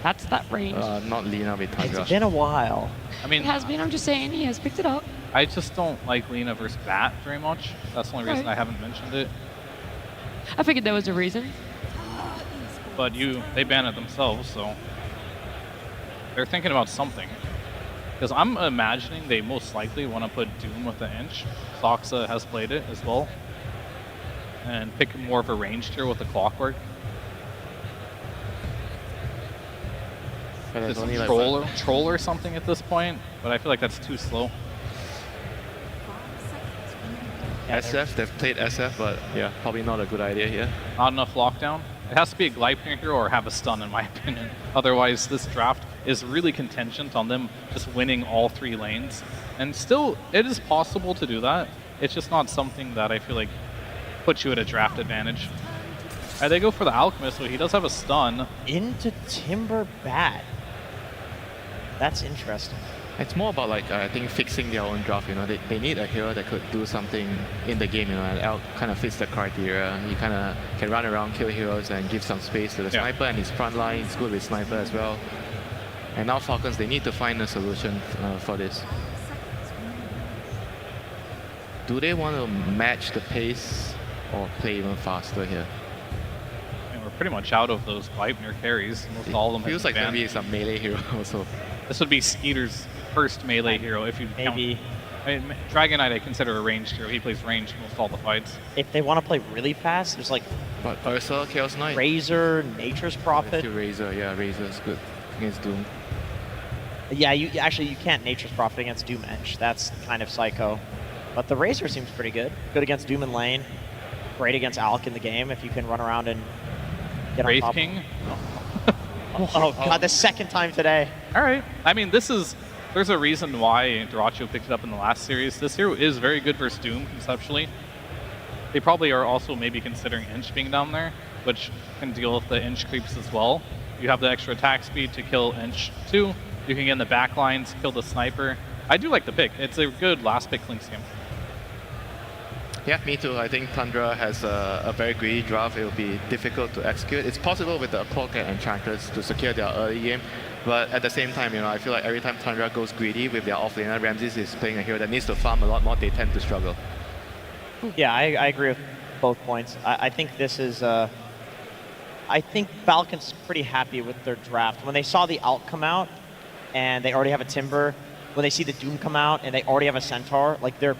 That's that range. Not Lina with Tundra. It's been a while. I mean, it has been. I'm just saying, he has picked it up. I just don't like Lina versus Bat very much. That's the only reason I haven't mentioned it. I figured there was a reason. But they banned it themselves, so they're thinking about something. Because I'm imagining they most likely want to put Doom with the Ench. Soxa has played it as well. And pick more of a ranged hero with the Clockwork. It's only like troll or something at this point, but I feel like that's too slow. SF, they've played SF, but yeah, probably not a good idea here. Not enough lockdown. It has to be a Gleipnir hero or have a stun, in my opinion. Otherwise, this draft is really contingent on them just winning all 3 lanes. And still, it is possible to do that. It's just not something that I feel like puts you at a draft advantage. They go for the Alchemist, so he does have a stun. Into Timber Bat. That's interesting. It's more about like I think fixing their own draft. You know, they need a hero that could do something in the game. You know, and Elk kind of fits the criteria. He kind of can run around, kill heroes, and give some space to the sniper. And his front line is good with sniper as well. And now Falcons, they need to find a solution for this. Do they want to match the pace or play even faster here? I mean, we're pretty much out of those Gleipnir carries. Most all of them. Feels like maybe it's a melee hero also. This would be Skeeter's first melee hero if you maybe. I mean, Dragon Knight I consider a ranged hero. He plays ranged most all the fights. If they want to play really fast, there's like but Ursa, Chaos Knight, Razor, Nature's Prophet. Razor, yeah, Razor's good against Doom. Yeah, you can't Nature's Prophet against Doom Ench. That's kind of psycho. But the Razor seems pretty good. Good against Doom in lane. Great against Alk in the game if you can run around and get Wraith on top. King. Oh god, the second time today. All right. I mean, there's a reason why Duracho picked it up in the last series. This hero is very good versus Doom, conceptually. They probably are also maybe considering Ench being down there, which can deal with the Ench creeps as well. You have the extra attack speed to kill Ench too. You can get in the back lines, kill the sniper. I do like the pick. It's a good last pick Link scheme. Yeah, me too. I think Tundra has a very greedy draft. It will be difficult to execute. It's possible with the Clock and Enchanters to secure their early game, but at the same time, you know, I feel like every time Tundra goes greedy with their offlaner, Ramses is playing a hero that needs to farm a lot more. They tend to struggle. Yeah, I agree with both points. I think this is... I think Falcon's pretty happy with their draft. When they saw the Alt come out, and they already have a Timber, when they see the Doom come out, and they already have a Centaur, like they're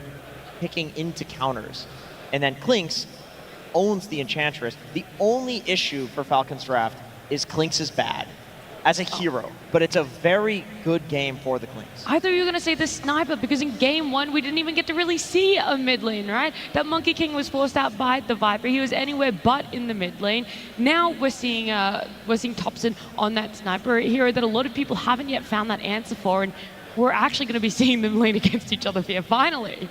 picking into counters. And then Klinks owns the Enchantress. The only issue for Falcon's draft is Klinks is bad as a hero, but it's a very good game for the Klinks. I thought you were going to say the Sniper, because in game 1, we didn't even get to really see a mid lane, right? That Monkey King was forced out by the Viper. He was anywhere but in the mid lane. Now we're seeing TAPSON on that Sniper, a hero that a lot of people haven't yet found that answer for, and we're actually going to be seeing them lane against each other here, finally.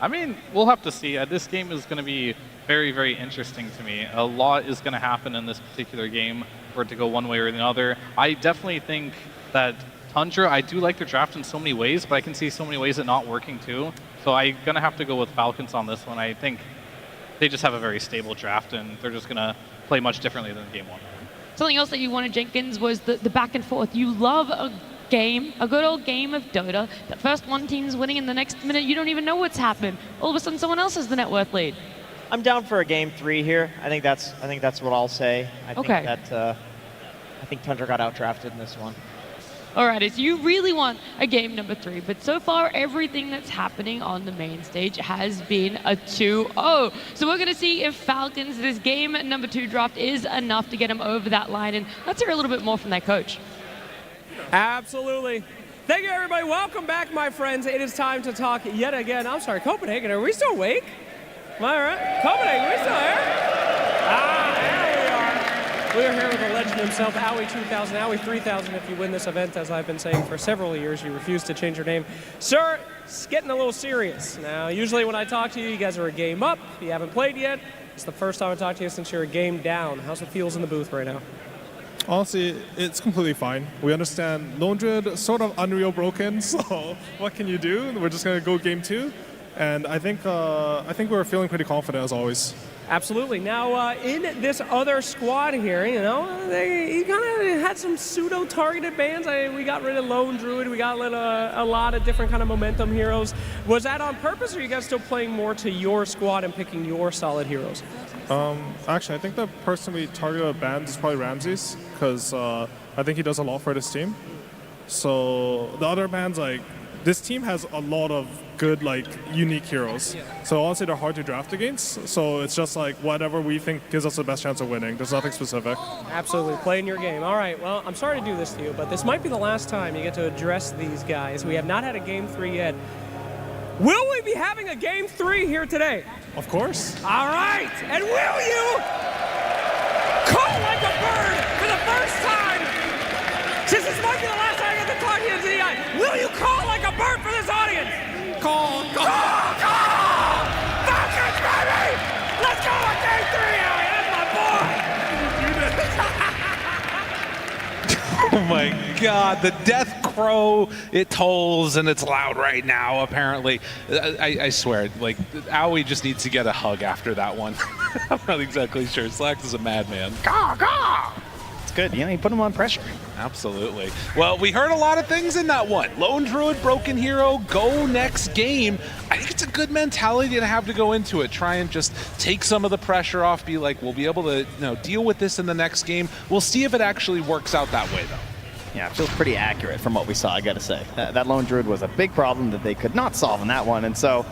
I mean, we'll have to see. This game is going to be very, very interesting to me. A lot is going to happen in this particular game for it to go one way or the other. I definitely think that Tundra, I do like their draft in so many ways, but I can see so many ways it not working too. So I'm going to have to go with Falcons on this one. I think they just have a very stable draft, and they're just going to play much differently than game 1. Something else that you wanted, Jenkins, was the back and forth. You love a good old game of Dota. The first one team's winning, in the next minute you don't even know what's happened. All of a sudden someone else has the net worth lead. I'm down for a game 3 here. I think that's what I'll say. I think Tundra got outdrafted in this one. Alrighty, so you really want a game number 3, but so far everything that's happening on the main stage has been a 2-0. So we're gonna see if Falcons, this game number 2 draft is enough to get them over that line, and let's hear a little bit more from their coach. Absolutely. Thank you, everybody. Welcome back, my friends. It is time to talk yet again. I'm sorry, Copenhagen, are we still awake? Am I right? Copenhagen, we still here? There we are. We are here with the legend himself, Owie 2000, Owie 3000 if you win this event. As I've been saying for several years, you refuse to change your name. Sir, it's getting a little serious. Now, usually when I talk to you, you guys are a game up. You haven't played yet. It's the first time I talk to you since you're a game down. How's it feels in the booth right now? Honestly, it's completely fine. We understand Lone Druid sort of unreal broken, so what can you do? We're just gonna go game 2, and I think we're feeling pretty confident as always. Absolutely. Now, in this other squad here, you know, you kind of had some pseudo-targeted bans. We got rid of Lone Druid. We got rid of a lot of different kind of momentum heroes. Was that on purpose, or are you guys still playing more to your squad and picking your solid heroes? Actually, I think the person we targeted bans is probably Ramses, because I think he does a lot for this team. So the other bans, like, this team has a lot of good, like, unique heroes. So honestly, they're hard to draft against. So it's just like whatever we think gives us the best chance of winning. There's nothing specific. Absolutely, playing your game. All right, well, I'm sorry to do this to you, but this might be the last time you get to address these guys. We have not had a Game 3 yet. Will we be having a Game 3 here today? Of course. All right, and will you call like a bird for the first time? Since this might be the last time I get to talk to you in TI, will you call like a bird for this audience? Call! Falcons, baby! Let's go on Game 3, Ellie! That's my boy! Oh my God, the death crow, it tolls and it's loud right now, apparently. I swear, like, Owie just needs to get a hug after that one. I'm not exactly sure. Slacks is a madman. Caw, caw! It's good, you know, you put him on pressure. Absolutely. Well, we heard a lot of things in that one. Lone Druid, broken hero, go next game. I think it's a good mentality to have to go into it. Try and just take some of the pressure off. Be like, we'll be able to, you know, deal with this in the next game. We'll see if it actually works out that way, though. Yeah, it feels pretty accurate from what we saw, I gotta say. That Lone Druid was a big problem that they could not solve in that one, and so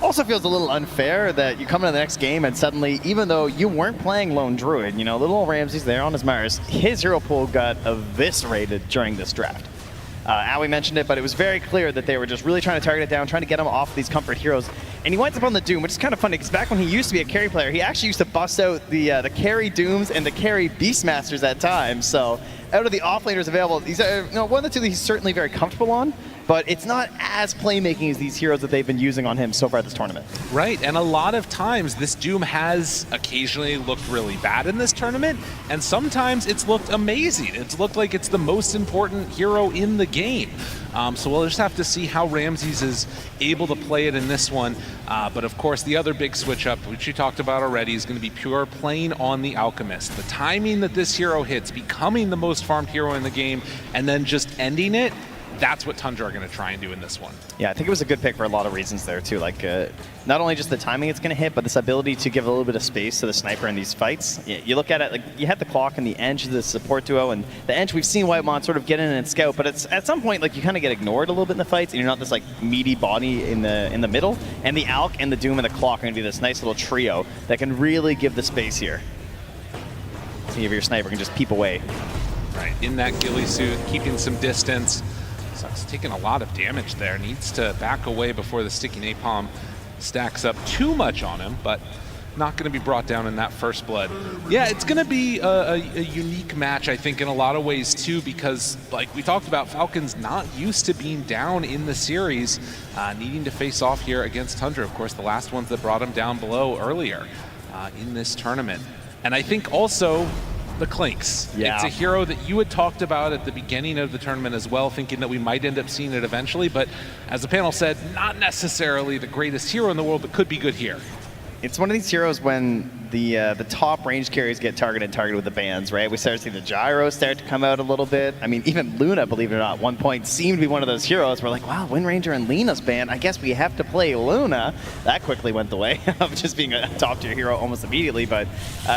also feels a little unfair that you come into the next game and suddenly, even though you weren't playing Lone Druid, you know, little old Ramses there on his Mars, his hero pool got eviscerated during this draft. Owie mentioned it, but it was very clear that they were just really trying to target it down, trying to get him off these comfort heroes. And he winds up on the Doom, which is kind of funny, because back when he used to be a carry player, he actually used to bust out the carry Dooms and the carry Beastmasters at times. So out of the offlaners available, he's one of the two that he's certainly very comfortable on, but it's not as playmaking as these heroes that they've been using on him so far this tournament. Right, and a lot of times this Doom has occasionally looked really bad in this tournament, and sometimes it's looked amazing. It's looked like it's the most important hero in the game. So we'll just have to see how Ramses is able to play it in this one. But of course, the other big switch up, which you talked about already, is going to be Pure playing on the Alchemist. The timing that this hero hits, becoming the most farmed hero in the game, and then just ending it, that's what Tundra are going to try and do in this one. Yeah, I think it was a good pick for a lot of reasons there, too. Like, not only just the timing it's going to hit, but this ability to give a little bit of space to the sniper in these fights. You look at it, like, you had the Clock and the Ench, the support duo, and the Ench, we've seen Whitemon sort of get in and scout, but it's at some point, like, you kind of get ignored a little bit in the fights, and you're not this, like, meaty body in the middle. And the Alk and the Doom and the Clock are going to be this nice little trio that can really give the space here. So your sniper can just peep away. Right, in that ghillie suit, keeping some distance. Sucks taking a lot of damage there. Needs to back away before the sticky napalm stacks up too much on him, but not going to be brought down in that first blood. Yeah, it's going to be a unique match, I think, in a lot of ways, too, because, like we talked about, Falcon's not used to being down in the series, needing to face off here against Tundra. Of course, the last ones that brought him down below earlier in this tournament. And I think also the Clinks. Yeah. It's a hero that you had talked about at the beginning of the tournament as well, thinking that we might end up seeing it eventually, but as the panel said, not necessarily the greatest hero in the world, but could be good here. It's one of these heroes when the top range carries get targeted with the bans, right? We start to see the gyros start to come out a little bit. I mean, even Luna, believe it or not, at one point seemed to be one of those heroes. We're like, wow, Wind Ranger and Lena's banned. I guess we have to play Luna. That quickly went the way of just being a top tier hero almost immediately. But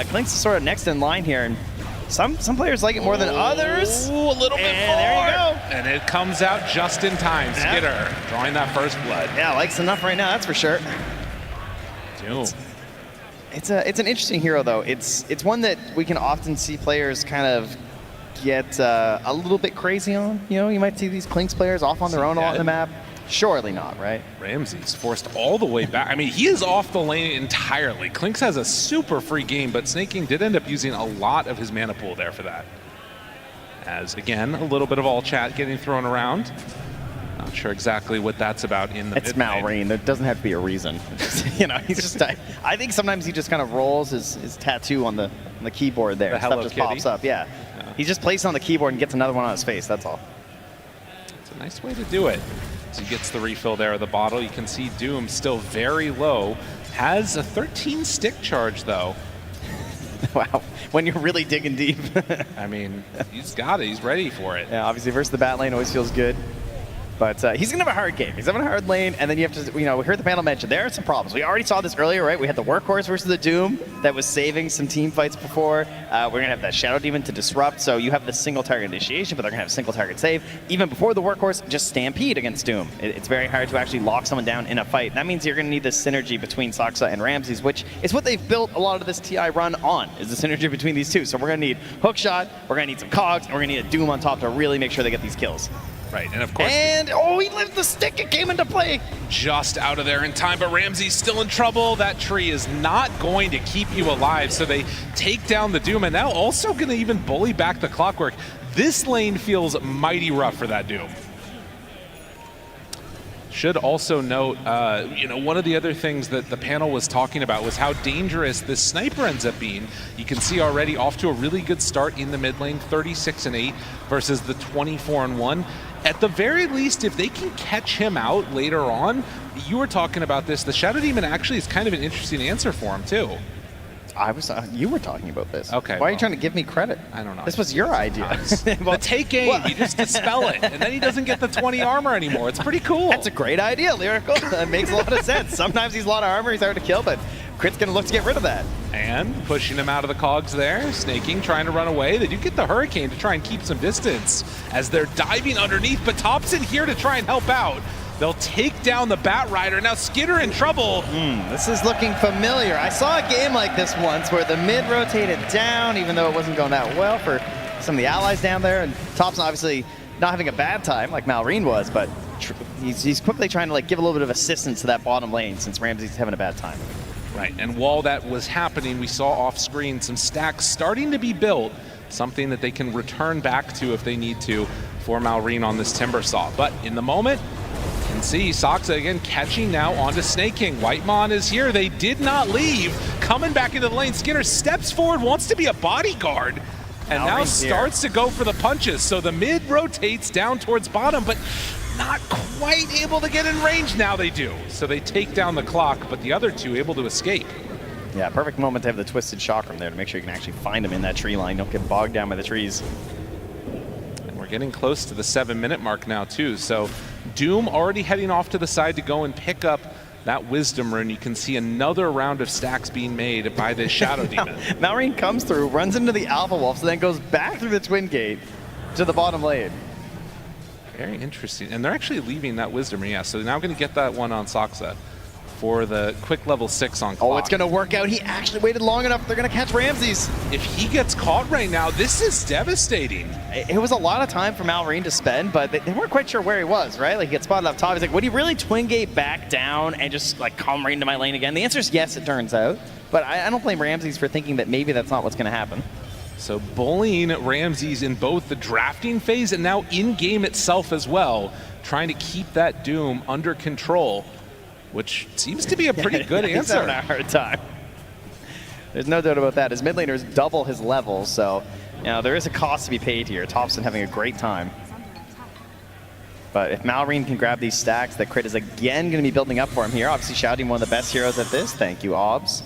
Clink's sort of next in line here, and some players like it more than others. Ooh, a little bit more. There you go. And it comes out just in time. Skitter drawing that first blood. Yeah, likes enough right now, that's for sure. Doom. It's an interesting hero though. It's one that we can often see players kind of get a little bit crazy on? You know, you might see these Clinks players off on their own a lot on the map. Surely not, right? Ramsey's forced all the way back. I mean, he is off the lane entirely. Clinks has a super free game, but Snaking did end up using a lot of his mana pool there for that. As, again, a little bit of all chat getting thrown around. Not sure exactly what that's about in the It's Malrine. There doesn't have to be a reason. You know, he's just. I think sometimes he just kind of rolls his tattoo on the keyboard there. The Stuff Hello just Kitty? pops up. Yeah. He just places it on the keyboard and gets another one on his face. That's all. It's a nice way to do it. As he gets the refill there of the bottle, you can see Doom still very low. Has a 13 stick charge though. Wow. When you're really digging deep. I mean, he's got it. He's ready for it. Yeah, obviously versus the bat lane always feels good. But he's going to have a hard game. He's having a hard lane, and then you have to, you know, we heard the panel mention there are some problems. We already saw this earlier, right? We had the Workhorse versus the Doom that was saving some team fights before. We're going to have that Shadow Demon to disrupt, so you have the single target initiation, but they're going to have single target save. Even before the Workhorse, just Stampede against Doom. It's very hard to actually lock someone down in a fight. That means you're going to need this synergy between Saksa and Ramses, which is what they've built a lot of this TI run on, is the synergy between these two. So we're going to need Hookshot, we're going to need some Cogs, and we're going to need a Doom on top to really make sure they get these kills. Right, and of course... And, oh, he lived the stick. It came into play. Just out of there in time, but Ramsey's still in trouble. That tree is not going to keep you alive, so they take down the Doom, and now also going to even bully back the Clockwork. This lane feels mighty rough for that Doom. Should also note, you know, one of the other things that the panel was talking about was how dangerous this sniper ends up being. You can see already off to a really good start in the mid lane, 36-8 versus the 24-1. At the very least, if they can catch him out later on, you were talking about this, the Shadow Demon actually is kind of an interesting answer for him too. You were talking about this. Okay. Why are you trying to give me credit? I don't know. This was your idea. The take aim, you just dispel it, and then he doesn't get the 20 armor anymore. It's pretty cool. That's a great idea, Lyrical. That makes a lot of sense. Sometimes he's a lot of armor, he's hard to kill, but Crit's going to look to get rid of that. And pushing him out of the cogs there, Snaking trying to run away. They do get the Hurricane to try and keep some distance as they're diving underneath, but TAPSON here to try and help out. They'll take down the Bat Rider. Now Skidder in trouble. This is looking familiar. I saw a game like this once where the mid rotated down, even though it wasn't going that well for some of the allies down there. And TAPSON obviously not having a bad time like Malrine was, but he's quickly trying to like give a little bit of assistance to that bottom lane since Ramsey's having a bad time. Right, and while that was happening, we saw off screen some stacks starting to be built, something that they can return back to if they need to for Malrine on this Timber Saw. But in the moment, you can see Saksa again catching now onto Snaking. Whitemon is here. They did not leave. Coming back into the lane. Skinner steps forward, wants to be a bodyguard, and now starts to go for the punches. So the mid rotates down towards bottom, but not quite able to get in range. Now they do. So they take down the clock, but the other two able to escape. Yeah, perfect moment to have the Twisted Chakram there to make sure you can actually find him in that tree line. Don't get bogged down by the trees. And we're getting close to the 7-minute mark now too. So Doom already heading off to the side to go and pick up that Wisdom Rune. You can see another round of stacks being made by this Shadow Demon. Malrine comes through, runs into the Alpha Wolves, and then goes back through the Twin Gate to the bottom lane. Very interesting. And they're actually leaving that Wisdom Rune. Yeah, so they're now going to get that one on Saksa for the quick level 6 on clock. Oh, it's going to work out. He actually waited long enough. They're going to catch Ramses. If he gets caught right now, this is devastating. It was a lot of time for Malrine to spend, but they weren't quite sure where he was, right? Like, he gets spotted up top. He's like, would he really Twin Gate back down and just, like, come right into my lane again? The answer is yes, it turns out. But I don't blame Ramses for thinking that maybe that's not what's going to happen. So bullying Ramses in both the drafting phase and now in-game itself as well, trying to keep that Doom under control, which seems to be a pretty good answer. He's having a hard time. There's no doubt about that. His mid laners double his levels, so you know there is a cost to be paid here. TAPSON having a great time. But if Malrine can grab these stacks, that crit is again going to be building up for him here. Obviously, shouting one of the best heroes at this. Thank you, Obs.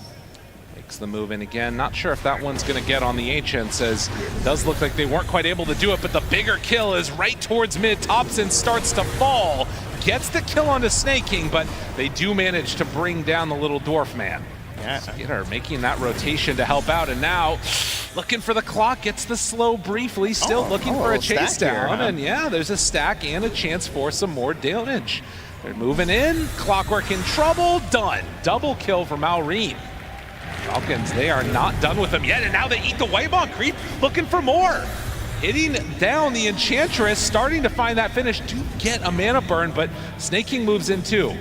Makes the move in again. Not sure if that one's going to get on the Ancients, as it does look like they weren't quite able to do it, but the bigger kill is right towards mid. TAPSON starts to fall. Gets the kill onto Snaking, but they do manage to bring down the little dwarf man. Yeah. Skinner making that rotation to help out, and now looking for the clock, gets the slow briefly, still looking for a chase down, here, huh? And yeah, there's a stack and a chance for some more damage. They're moving in, Clockwork in trouble, done. Double kill for Malrine. Falcons, they are not done with him yet, and now they eat the Whitemon creep, looking for more. hitting down the Enchantress, starting to find that finish. Do get a mana burn, but Snake King moves in too.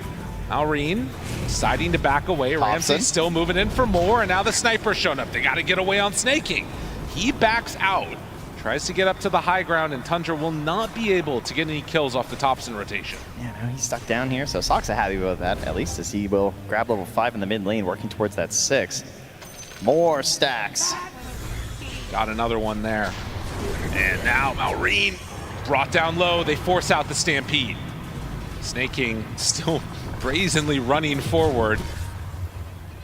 Malrine deciding to back away. Ramsey still moving in for more, and now the sniper's shown up. They got to get away on Snake King. He backs out, tries to get up to the high ground, and Tundra will not be able to get any kills off the TAPSON rotation. Yeah, now he's stuck down here, so Soxa happy with that, at least, as he will grab level 5 in the mid lane, working towards that 6. More stacks. Got another one there. And now Malrine brought down low. They force out the Stampede. Snake King still brazenly running forward.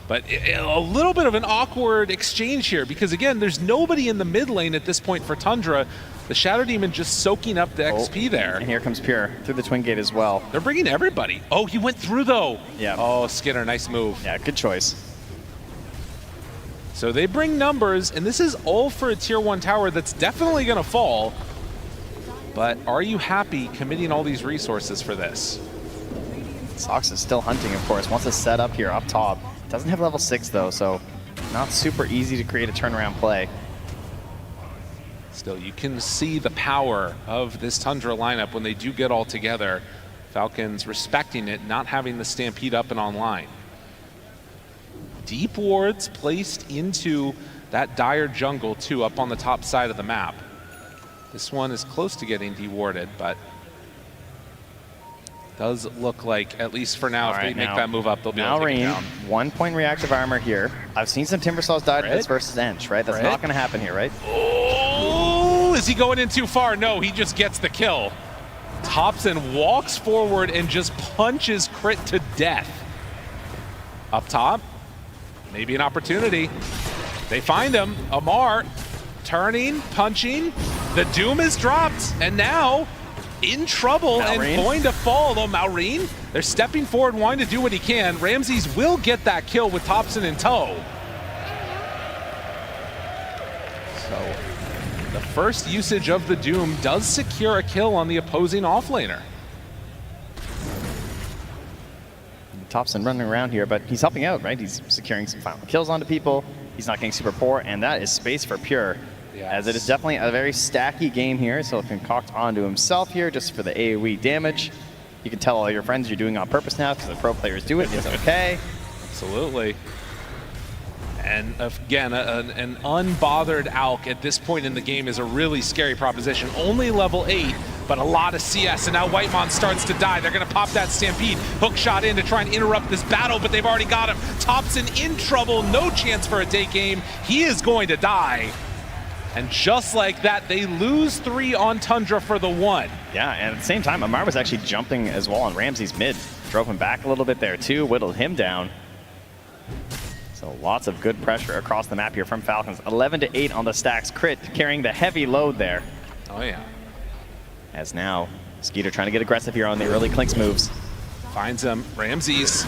But a little bit of an awkward exchange here because, again, there's nobody in the mid lane at this point for Tundra. The Shadow Demon just soaking up the XP there. And here comes Pure through the Twin Gate as well. They're bringing everybody. Oh, he went through, though. Yeah. Oh, Skinner, nice move. Yeah, good choice. So they bring numbers, and this is all for a tier 1 tower that's definitely going to fall. But are you happy committing all these resources for this? Sox is still hunting, of course. Wants to set up here up top. Doesn't have level 6 though, so not super easy to create a turnaround play. Still, you can see the power of this Tundra lineup when they do get all together. Falcons respecting it, not having the Stampede up and online. Deep wards placed into that dire jungle too, up on the top side of the map. This one is close to getting dewarded, but does look like, at least for now, if they make that move up, they'll be able to take it down. 1 point reactive armor here. I've seen some Timbersaws die to this versus Ench, right? That's not going to happen here, right? Oh, is he going in too far? No, he just gets the kill. TAPSON walks forward and just punches Crit to death. Up top, maybe an opportunity. They find him. Amar turning, punching. The Doom is dropped, and now in trouble and going to fall, though. Malrine, they're stepping forward, wanting to do what he can. Ramses will get that kill with TAPSON in tow. So the first usage of the Doom does secure a kill on the opposing offlaner. TAPSON running around here, but he's helping out, right? He's securing some final kills onto people. He's not getting super poor, and that is space for Pure. Yes. As it is definitely a very stacky game here, so concoct onto himself here just for the AoE damage. You can tell all your friends you're doing it on purpose now because the pro players do it. It's okay. Absolutely. And again, an unbothered Alk at this point in the game is a really scary proposition. Only level 8, but a lot of CS, and now Whitemon starts to die. They're going to pop that Stampede. Hook shot in to try and interrupt this battle, but they've already got him. TAPSON in trouble, no chance for a take aim. He is going to die. And just like that, they lose 3 on Tundra for the 1. Yeah, and at the same time, Amar was actually jumping as well on Ramsey's mid. Drove him back a little bit there too, whittled him down. So lots of good pressure across the map here from Falcons. 11-8 on the stacks. Crit carrying the heavy load there. Oh yeah. As now, Skeeter trying to get aggressive here on the early Clinks moves. Finds him. Ramses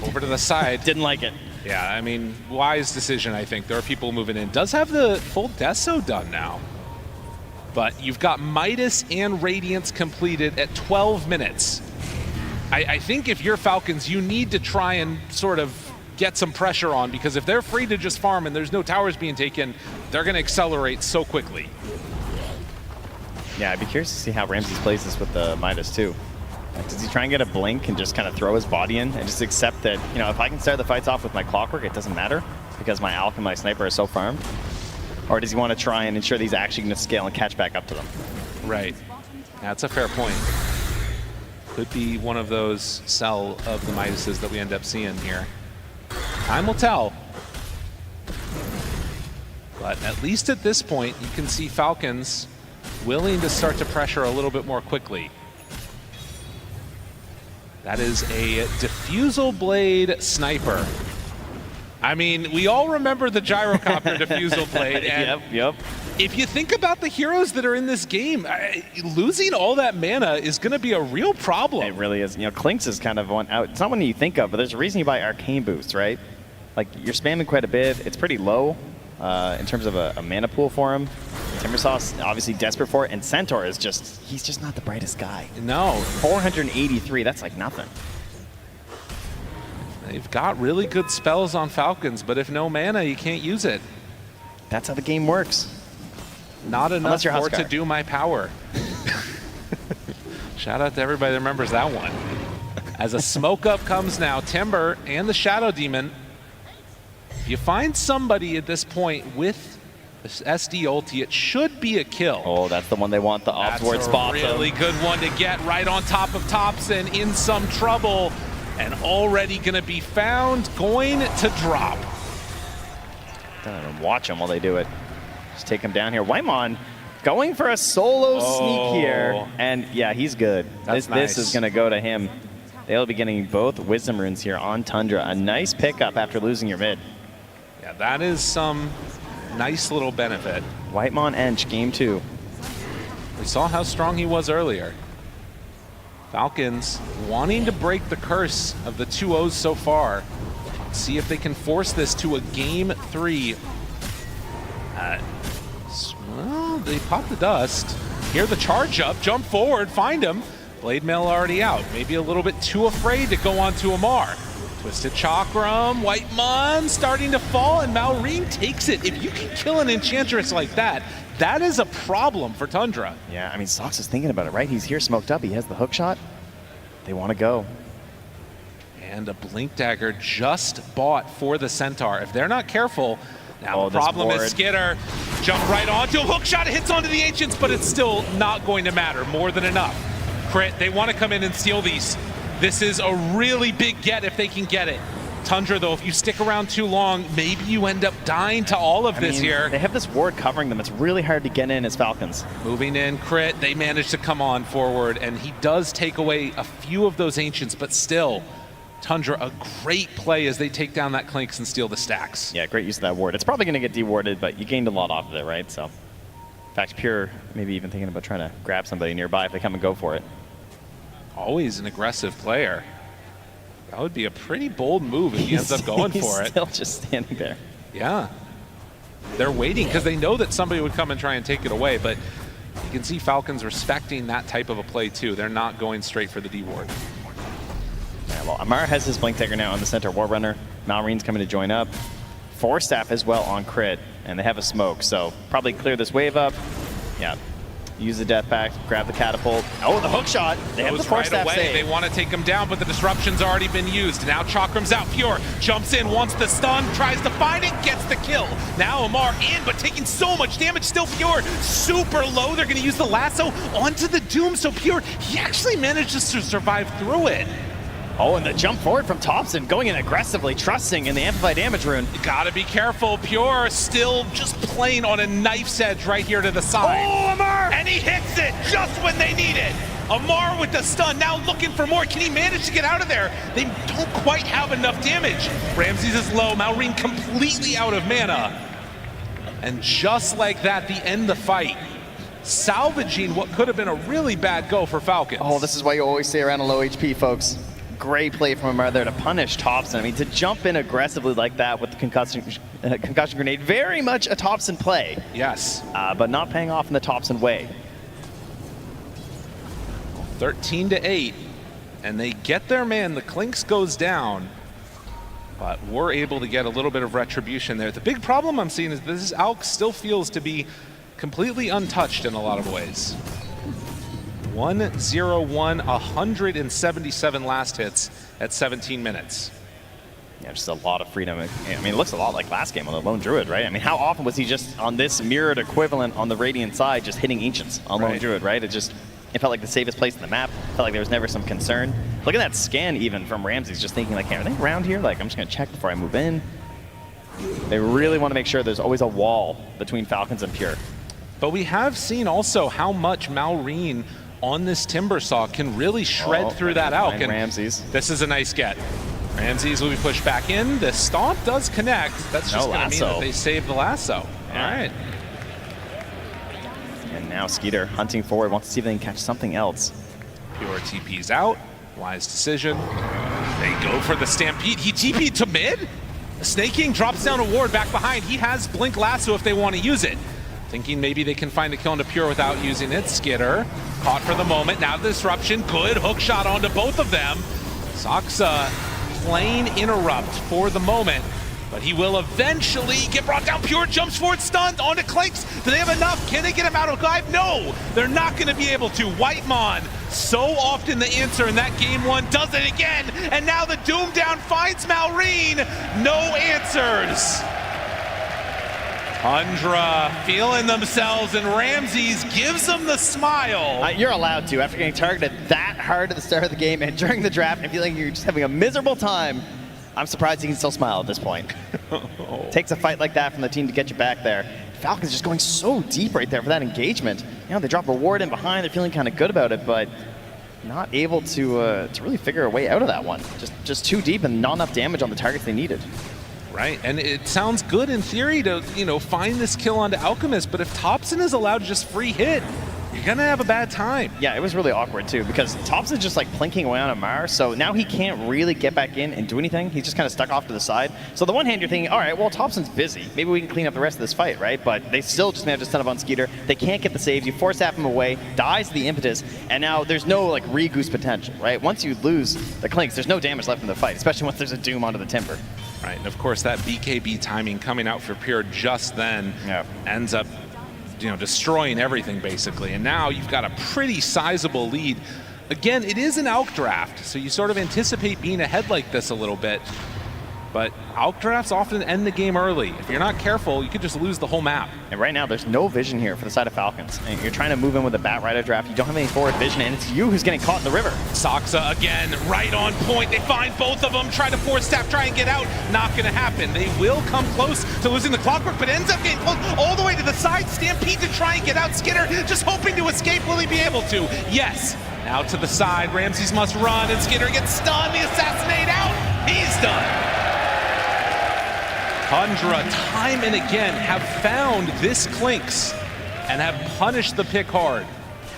over to the side. Didn't like it. Yeah, I mean, wise decision, I think. There are people moving in. Does have the full Deso done now. But you've got Midas and Radiance completed at 12 minutes. I think if you're Falcons, you need to try and sort of get some pressure on, because if they're free to just farm and there's no towers being taken, they're going to accelerate so quickly. Yeah, I'd be curious to see how Ramses plays this with the Midas too. Does he try and get a blink and just kind of throw his body in and just accept that, you know, if I can start the fights off with my Clockwork, it doesn't matter because my Alk and my Sniper are so farmed? Or does he want to try and ensure that he's actually going to scale and catch back up to them? Right. That's a fair point. Could be one of those sell of the Midases that we end up seeing here. Time will tell. But at least at this point, you can see Falcons willing to start to pressure a little bit more quickly. That is a Diffusal Blade Sniper. I mean, we all remember the Gyrocopter Diffusal Blade. And yep. If you think about the heroes that are in this game, losing all that mana is going to be a real problem. It really is. You know, Clinks is kind of one out. It's not one you think of, but there's a reason you buy Arcane Boosts, right? Like, you're spamming quite a bit. It's pretty low in terms of a mana pool for him. Timbersaw's obviously desperate for it, and Centaur is just, he's just not the brightest guy. No. 483, that's like nothing. They've got really good spells on Falcons, but if no mana, you can't use it. That's how the game works. Not enough you're for it to Huskar. do my power. Shout out to everybody that remembers that one. As a smoke up comes now, Timber and the Shadow Demon. If you find somebody at this point with this SD ulti, it should be a kill. Oh, that's the one they want, the upward spot. That's a really good one to get right on top of TAPSON, in some trouble, and already gonna be found, going to drop. Don't even watch them while they do it. Just take him down here. Whitemon going for a solo sneak here, and yeah, he's good. That's This is gonna go to him. They'll be getting both Wisdom Runes here on Tundra. A nice pickup after losing your mid. Yeah, that is some nice little benefit. Whitemon Ench, game 2. We saw how strong he was earlier. Falcons wanting to break the curse of the 2-0s so far. See if they can force this to a game 3. Well, they popped the dust. Hear the charge up, jump forward, find him. Blade Mail already out. Maybe a little bit too afraid to go on to Amar. Twisted Chakram, Whitemon starting to fall, and Malrine takes it. If you can kill an Enchantress like that, that is a problem for Tundra. Yeah, I mean, Sox is thinking about it, right? He's here smoked up. He has the hook shot. They want to go. And a Blink Dagger just bought for the Centaur. If they're not careful, now the problem is Skitter. Jump right onto a hook shot, hits onto the Ancients, but it's still not going to matter. More than enough. Crit, they want to come in and steal these. This is a really big get if they can get it. Tundra, though, if you stick around too long, maybe you end up dying to all of this here. They have this ward covering them. It's really hard to get in as Falcons. Moving in, Crit, they manage to come on forward, and he does take away a few of those Ancients, but still, Tundra, a great play as they take down that Clinks and steal the stacks. Yeah, great use of that ward. It's probably going to get dewarded, but you gained a lot off of it, right? So, in fact, Pure maybe even thinking about trying to grab somebody nearby if they come and go for it. Always an aggressive player. That would be a pretty bold move if he ends up going for it. He's still just standing there. Yeah. They're waiting because they know that somebody would come and try and take it away, but you can see Falcons respecting that type of a play too. They're not going straight for the D-ward. Yeah, well, Amara has his Blink Dagger now on the center War Runner. Malrine's coming to join up. Force Staff as well on Crit, and they have a smoke, so probably clear this wave up. Yeah. Use the Death Pact, grab the catapult. Oh, the hook shot. They have the Force Staff save. They want to take him down, but the disruption's already been used. Now Chakram's out. Pure jumps in, wants the stun, tries to find it, gets the kill. Now Amar in, but taking so much damage. Still Pure super low. They're going to use the lasso onto the Doom. So Pure, he actually manages to survive through it. Oh, and the jump forward from Thompson, going in aggressively, trusting in the Amplify Damage rune. You gotta be careful. Pure still just playing on a knife's edge right here to the side. Oh, Amar! And he hits it just when they need it. Amar with the stun, now looking for more. Can he manage to get out of there? They don't quite have enough damage. Ramses is low, Malrine completely out of mana. And just like that, the end the fight. Salvaging what could have been a really bad go for Falcons. Oh, this is why you always stay around a low HP, folks. Great play from Amar there to punish Thompson. I mean, to jump in aggressively like that with the concussion grenade, very much a Thompson play. Yes. But not paying off in the Thompson way. 13-8, and they get their man. The Clinks goes down, but we're able to get a little bit of retribution there. The big problem I'm seeing is this ALK still feels to be completely untouched in a lot of ways. 1-0-1, 177 last hits at 17 minutes. Yeah, just a lot of freedom. I mean, it looks a lot like last game on the Lone Druid, right? I mean, how often was he just on this mirrored equivalent on the Radiant side, just hitting Ancients on Lone Druid, right? It felt like the safest place in the map. Felt like there was never some concern. Look at that scan even from Ramses, just thinking like, hey, are they around here? Like, I'm just gonna check before I move in. They really want to make sure there's always a wall between Falcons and Pure. But we have seen also how much Malrine on this Timbersaw can really shred through that ALK. And Ramses. This is a nice get. Ramses will be pushed back in. The stomp does connect. That's just going to mean that they save the lasso. Yeah. All right. And now Skeeter hunting forward, wants to see if they can catch something else. Pure TP's out. Wise decision. They go for the Stampede. He TP'd to mid? Snake King drops down a ward back behind. He has Blink Lasso if they want to use it. Thinking maybe they can find a kill into Pure without using it. Skitter caught for the moment. Now the disruption. Good hook shot onto both of them. Soxa playing interrupt for the moment, But he will eventually get brought down. Pure jumps forward, stunned onto Clinks. Do they have enough? Can they get him out of live? No, they're not going to be able to. Whitemon, so often the answer in that game one, does it again. And now the Doom down finds Malrine. No answers. Tundra feeling themselves, and Ramses gives them the smile. You're allowed to, after getting targeted that hard at the start of the game and during the draft and feeling you're just having a miserable time. I'm surprised he can still smile at this point. Takes a fight like that from the team to get you back there. Falcons just going so deep right there for that engagement. You know, they drop a ward in behind, they're feeling kind of good about it, but not able to really figure a way out of that one. Just too deep and not enough damage on the targets they needed. Right, and it sounds good in theory to, you know, find this kill onto Alchemist, but if TAPSON is allowed to just free hit, you're gonna have a bad time. Yeah, it was really awkward too, because TAPSON's just like plinking away on Amar, so now he can't really get back in and do anything. He's just kind of stuck off to the side. So the one hand you're thinking, all right, well, TAPSON's busy. Maybe we can clean up the rest of this fight, right? But they still just managed to stun up on Skeeter. They can't get the saves. You force tap him away, dies the impetus, and now there's no like re-goose potential, right? Once you lose the Clinks, there's no damage left in the fight, especially once there's a Doom onto the Timber. Right, and of course that BKB timing coming out for Pure just then ends up, you know, destroying everything basically. And now you've got a pretty sizable lead. Again, it is an ALK draft, so you sort of anticipate being ahead like this a little bit. But ALK drafts often end the game early. If you're not careful, you could just lose the whole map. And right now, there's no vision here for the side of Falcons. And you're trying to move in with a Bat Rider draft. You don't have any forward vision, and it's you who's getting caught in the river. Soxa again, right on point. They find both of them, try to force tap, try and get out. Not gonna happen. They will come close to losing the Clockwork, but ends up getting close all the way to the side. Stampede to try and get out. Skitter just hoping to escape. Will he be able to? Yes. Now to the side. Ramses must run, and Skitter gets stunned. The assassinate out. He's done. Tundra, time and again, have found this Clinks and have punished the pick hard.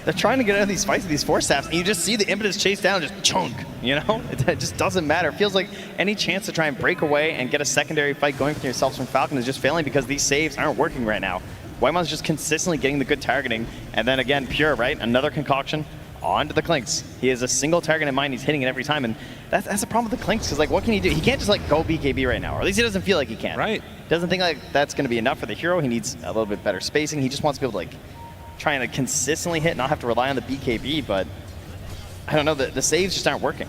They're trying to get out of these fights with these force taps, and you just see the impetus chase down, just chunk, you know? It just doesn't matter. It feels like any chance to try and break away and get a secondary fight going for yourselves from Falcon is just failing because these saves aren't working right now. Whitemon's just consistently getting the good targeting, and then again, Pure, right? Another concoction onto the Clinks. He has a single target in mind, he's hitting it every time, and that's a problem with the Clinks, because like, what can he do? He can't just like go BKB right now, or at least he doesn't feel like he can. Right. Doesn't think like that's going to be enough for the hero. He needs a little bit better spacing. He just wants to be able to like trying to consistently hit, not have to rely on the BKB, but I don't know, the saves just aren't working.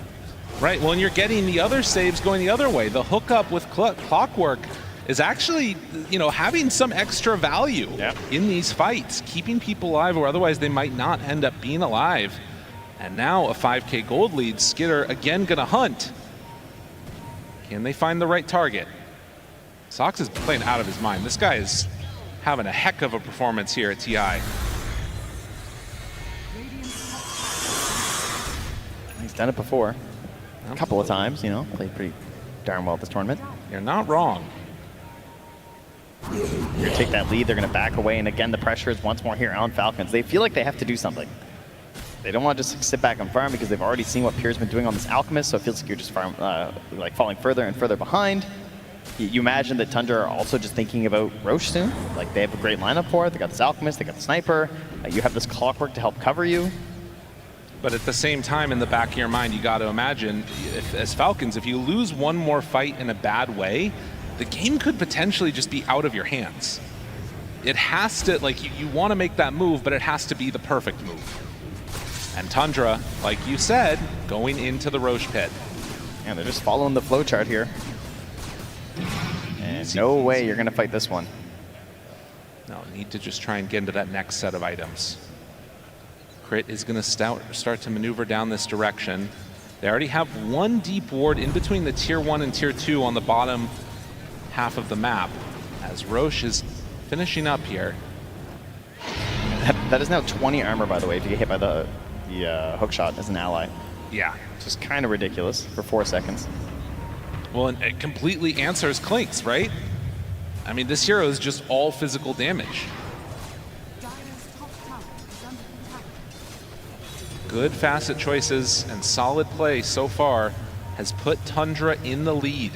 Right, well, and you're getting the other saves going the other way. The hookup with Clockwork is actually, you know, having some extra value in these fights, keeping people alive or otherwise they might not end up being alive. And now a 5K gold lead. Skitter again gonna hunt. Can they find the right target? Sox is playing out of his mind. This guy is having a heck of a performance here at TI. He's done it before. A couple of times, you know, played pretty darn well at this tournament. You're not wrong. They're gonna take that lead, they're gonna back away, and again, the pressure is once more here on Falcons. They feel like they have to do something. They don't want to just sit back and farm because they've already seen what Pierre's been doing on this Alchemist, so it feels like you're just like falling further and further behind. You imagine that Tundra are also just thinking about Roche soon. Like, they have a great lineup for it. They got this Alchemist, they got the Sniper. You have this Clockwork to help cover you. But at the same time, in the back of your mind, you got to imagine, as Falcons, if you lose one more fight in a bad way, the game could potentially just be out of your hands. It has to, like, you want to make that move, but it has to be the perfect move. And Tundra, like you said, going into the Roche pit. Yeah, they're just following the flowchart here. And no way you're going to fight this one. No, need to just try and get into that next set of items. Crit is going to start to maneuver down this direction. They already have one deep ward in between the tier 1 and tier 2 on the bottom half of the map, as Roche is finishing up here. That is now 20 armor, by the way, if you get hit by the hookshot as an ally. Yeah. Which is kind of ridiculous for 4 seconds. Well, and it completely answers Clinks, right? I mean, this hero is just all physical damage. Good facet choices and solid play so far has put Tundra in the lead.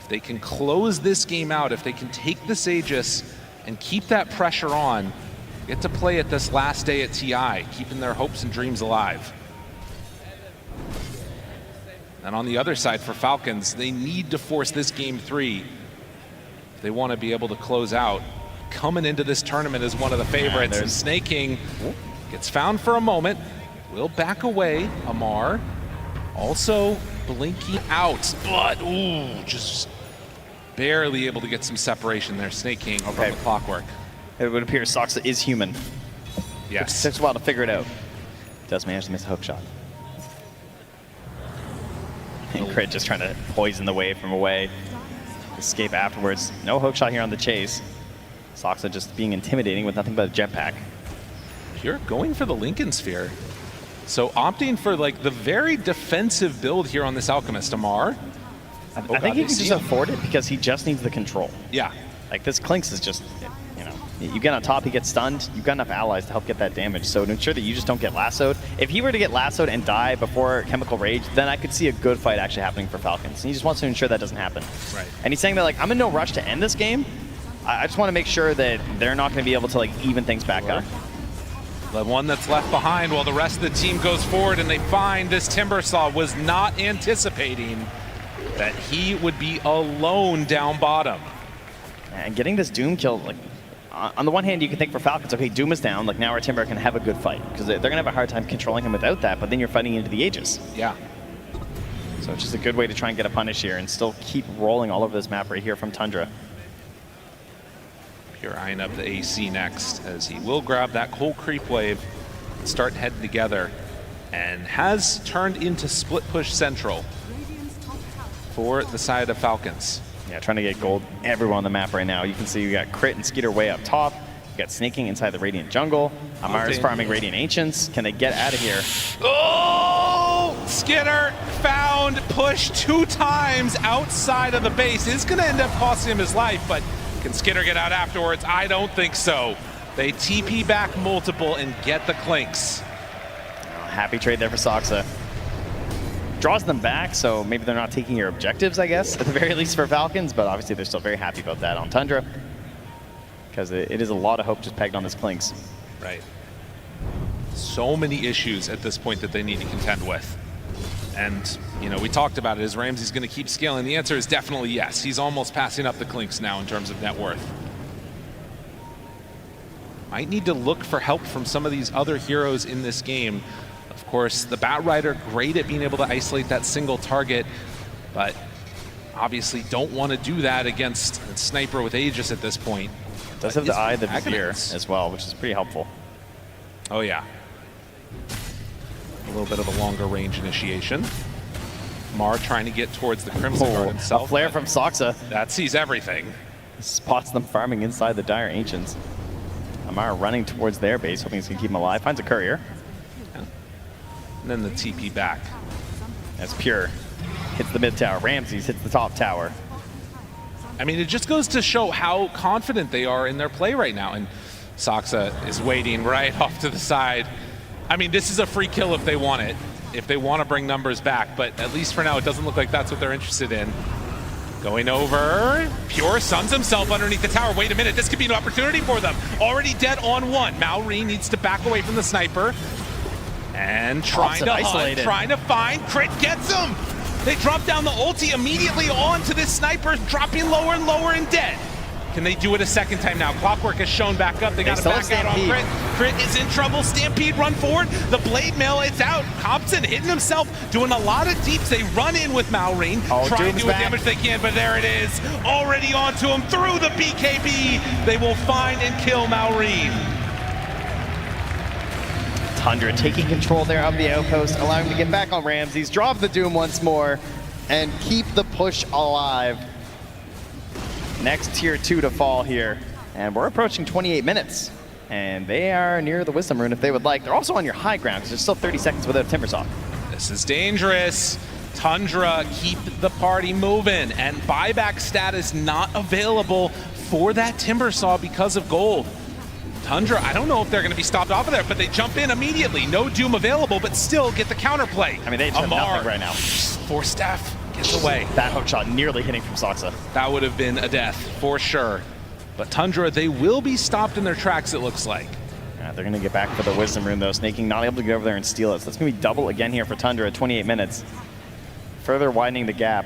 If they can close this game out, if they can take this Aegis and keep that pressure on, get to play at this last day at TI, keeping their hopes and dreams alive. And on the other side for Falcons, they need to force this game 3 if they want to be able to close out. Coming into this tournament as one of the favorites, and Snake King gets found for a moment, will back away. Amar also blinking out, but ooh, just barely able to get some separation there. Snake King from the Clockwork. It would appear Soxa is human. Yes. It takes a while to figure it out. Does manage to miss a hook shot. And Crit just trying to poison the wave from away. Escape afterwards. No hook shot here on the chase. Soxa just being intimidating with nothing but a jetpack. You're going for the Lincoln Sphere. So opting for like the very defensive build here on this Alchemist, Amar. I think he can just afford it because he just needs the control. Yeah. Like this Clinks is just, you know, you get on top, he gets stunned, you've got enough allies to help get that damage. So to ensure that you just don't get lassoed, if he were to get lassoed and die before Chemical Rage, then I could see a good fight actually happening for Falcons. And he just wants to ensure that doesn't happen. Right. And he's saying that like, I'm in no rush to end this game. I just want to make sure that they're not going to be able to like even things back up. The one that's left behind while the rest of the team goes forward, and they find this Timbersaw was not anticipating that he would be alone down bottom. And getting this Doom kill, like, on the one hand, you can think for Falcons, okay, Doom is down, like now our Timber can have a good fight, because they're going to have a hard time controlling him without that, but then you're fighting into the Aegis. Yeah. So it's just a good way to try and get a punish here and still keep rolling all over this map right here from Tundra. Pure eyeing up the AC next, as he will grab that whole creep wave and start heading together, and has turned into split push central for the side of Falcons. Yeah, trying to get gold everywhere on the map right now. You can see you got Crit and Skeeter way up top. You got Snaking inside the Radiant jungle. Amar's farming Radiant Ancients. Can they get out of here? Oh! Skinner found, pushed 2 times outside of the base. It's going to end up costing him his life, but can Skinner get out afterwards? I don't think so. They TP back multiple and get the Clinks. Happy trade there for Soxa. Draws them back, so maybe they're not taking your objectives, I guess, at the very least for Falcons, but obviously they're still very happy about that on Tundra, because it is a lot of hope just pegged on this Clinks. Right. So many issues at this point that they need to contend with. And, you know, we talked about it. Is Ramsey's going to keep scaling? The answer is definitely yes. He's almost passing up the Clinks now in terms of net worth. Might need to look for help from some of these other heroes in this game. Of course, the Batrider, great at being able to isolate that single target, but obviously don't want to do that against a sniper with Aegis at this point. Does have the Eye of the Vizier as well, which is pretty helpful. Oh yeah. A little bit of a longer range initiation. Mar trying to get towards the Crimson Guard himself. A flare from Soxa. That sees everything. Spots them farming inside the Dire Ancients. Amar running towards their base, hoping he's going to keep him alive. Finds a courier. And then the TP back. That's Pure. Hits the mid tower. Ramses hits the top tower. I mean, it just goes to show how confident they are in their play right now. And Soxa is waiting right off to the side. I mean, this is a free kill if they want it, if they want to bring numbers back. But at least for now, it doesn't look like that's what they're interested in. Going over, Pure suns himself underneath the tower. Wait a minute, this could be an opportunity for them. Already dead on one. Maori needs to back away from the sniper. And trying to hunt, trying to find. Crit gets him! They drop down the ulti immediately onto this sniper, dropping lower and lower and dead. Can they do it a second time now? Clockwork has shown back up. They got to back out on Crit. Crit is in trouble. Stampede, run forward. The blade mail, it's out. Compton hitting himself, doing a lot of deeps. They run in with Malrine, trying to do what damage they can, but there it is. Already onto him through the BKB. They will find and kill Malrine. Tundra taking control there of the outpost, allowing him to get back on Ramses, drop the Doom once more, and keep the push alive. Next tier 2 to fall here. And we're approaching 28 minutes. And they are near the Wisdom Rune if they would like. They're also on your high ground because there's still 30 seconds without a Timbersaw. This is dangerous. Tundra keep the party moving, and buyback status not available for that Timbersaw because of gold. Tundra, I don't know if they're going to be stopped off of there, but they jump in immediately. No Doom available, but still get the counterplay. I mean, they just have nothing right now. For Steph, gets away. That hook shot nearly hitting from Soxa. That would have been a death, for sure. But Tundra, they will be stopped in their tracks, it looks like. Yeah, they're going to get back for the Wisdom Rune, though. Snaking not able to get over there and steal it. So that's going to be double again here for Tundra at 28 minutes. further widening the gap.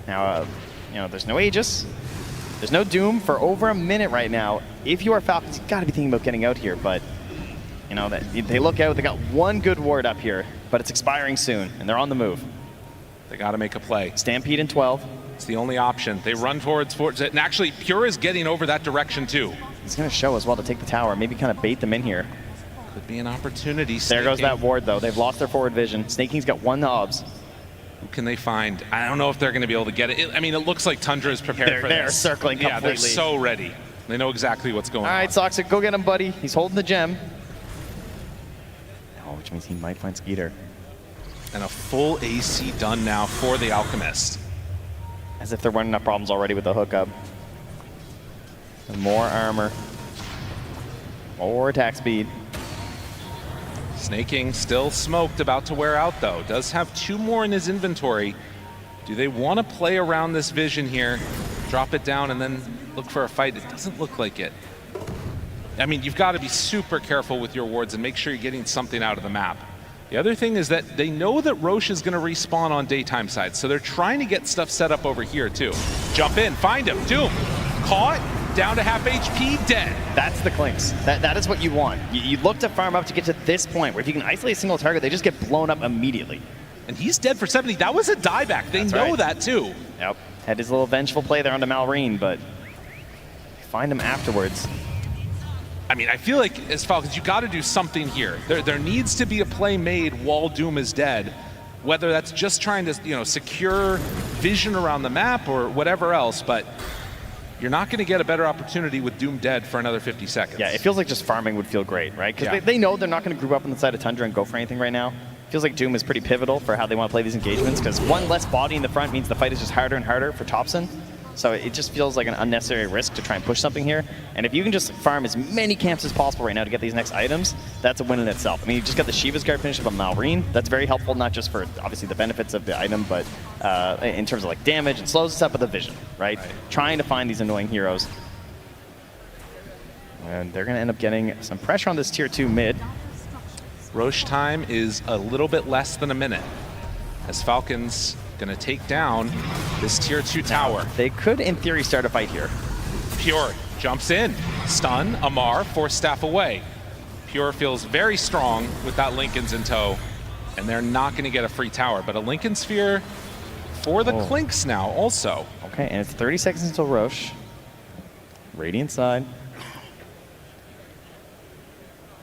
Now, you know, there's no Aegis. There's no Doom for over a minute right now. If you are Falcons, you've got to be thinking about getting out here, but you know, they look out, they got one good ward up here, but it's expiring soon, and they're on the move. They got to make a play. Stampede in 12. It's the only option. They run towards it, and actually, Pure is getting over that direction too. He's going to show as well to take the tower, maybe kind of bait them in here. Could be an opportunity. There goes that ward, though. They've lost their forward vision. Snaking's got one obs. Who can they find? I don't know if they're going to be able to get it. I mean, it looks like Tundra is prepared for this. They're circling completely. Yeah, they're so ready. They know exactly what's going on. All right, Soxa, go get him, buddy. He's holding the gem. Oh, which means he might find Skeeter. And a full AC done now for the Alchemist. As if they're running enough problems already with the hookup. And more armor. More attack speed. Snaking still smoked, about to wear out though. Does have 2 more in his inventory. Do they want to play around this vision here? Drop it down and then look for a fight? It doesn't look like it. I mean, you've got to be super careful with your wards and make sure you're getting something out of the map. The other thing is that they know that Roche is going to respawn on daytime side, so they're trying to get stuff set up over here too. Jump in, find him, Doom. Caught, down to half HP, dead. That's the Clinks. That is what you want. You look to farm up to get to this point where if you can isolate a single target, they just get blown up immediately. And he's dead for 70. That was a dieback. They know that too. Yep. Had his little vengeful play there onto Malrine, but find him afterwards. I mean, I feel like as Falcons, you got to do something here. There needs to be a play made while Doom is dead, whether that's just trying to, you know, secure vision around the map or whatever else. But you're not going to get a better opportunity with Doom dead for another 50 seconds. Yeah, it feels like just farming would feel great, right? Because they know they're not going to group up on the side of Tundra and go for anything right now. Feels like Doom is pretty pivotal for how they want to play these engagements, because one less body in the front means the fight is just harder and harder for TAPSON. So it just feels like an unnecessary risk to try and push something here. And if you can just farm as many camps as possible right now to get these next items, that's a win in itself. I mean, you just got the Shiva's Guard finish up on Malrine. That's very helpful, not just for obviously the benefits of the item, but in terms of like damage and slows us up with the vision, right? Trying to find these annoying heroes. And they're going to end up getting some pressure on this tier 2 mid. Roche time is a little bit less than a minute as Falcons going to take down this tier 2 tower. They could, in theory, start a fight here. Pure jumps in. Stun, Amar, force staff away. Pure feels very strong with that Linken's in tow, and they're not going to get a free tower, but a Linken Sphere for the Clinks now also. Okay, and it's 30 seconds until Roche. Radiant side.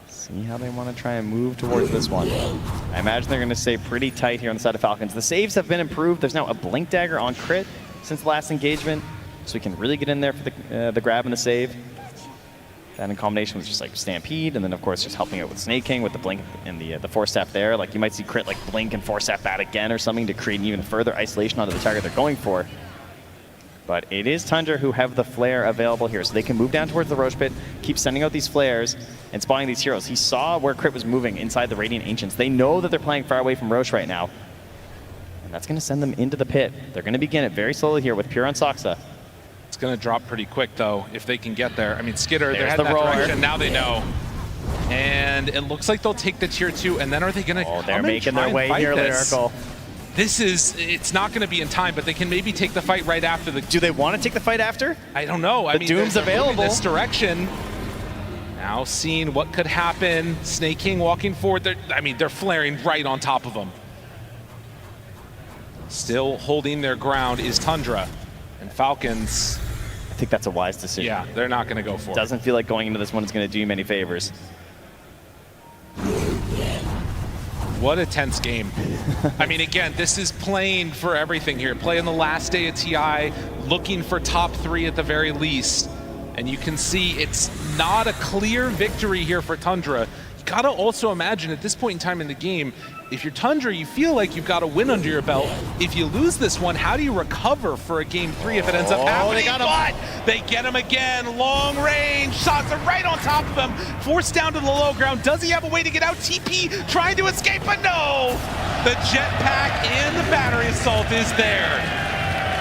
See how they want to try and move towards this one. I imagine they're going to stay pretty tight here on the side of Falcons. The saves have been improved. There's now a Blink Dagger on crit since the last engagement, so we can really get in there for the grab and the save. That in combination with just like Stampede, and then of course just helping out with Snake King with the Blink and the Force Staff there. Like you might see crit like Blink and Force Staff that again or something to create an even further isolation onto the target they're going for. But it is Tundra who have the flare available here, so they can move down towards the Roche pit, keep sending out these flares, and spawning these heroes. He saw where Crit was moving inside the Radiant Ancients. They know that they're playing far away from Roche right now. And that's going to send them into the pit. They're going to begin it very slowly here with Pure on Soxa. It's going to drop pretty quick, though, if they can get there. I mean, Skitter, they're heading the that roar. direction. Now they know. And it looks like they'll take the tier 2, and then are they going to come they're and making try their and way fight here, this? Lyrical. This is, it's not going to be in time, but they can maybe take the fight right after the... Do they want to take the fight after? I don't know. I mean, Doom's they're moving available. this direction. Now seeing what could happen. Snake King walking forward. They're flaring right on top of them. Still holding their ground is Tundra. And Falcons... I think that's a wise decision. Yeah, they're not going to go for it. Doesn't feel like going into this one is going to do you many favors. What a tense game. I mean, again, this is playing for everything here. Playing the last day of TI, looking for top 3 at the very least. And you can see it's not a clear victory here for Tundra. You gotta also imagine at this point in time in the game, if you're Tundra, you feel like you've got a win under your belt. If you lose this one, how do you recover for a game 3 if it ends up happening? They got him. But they get him again, long range, shots are right on top of him, forced down to the low ground. Does he have a way to get out? TP trying to escape, but no! The jetpack and the battery assault is there.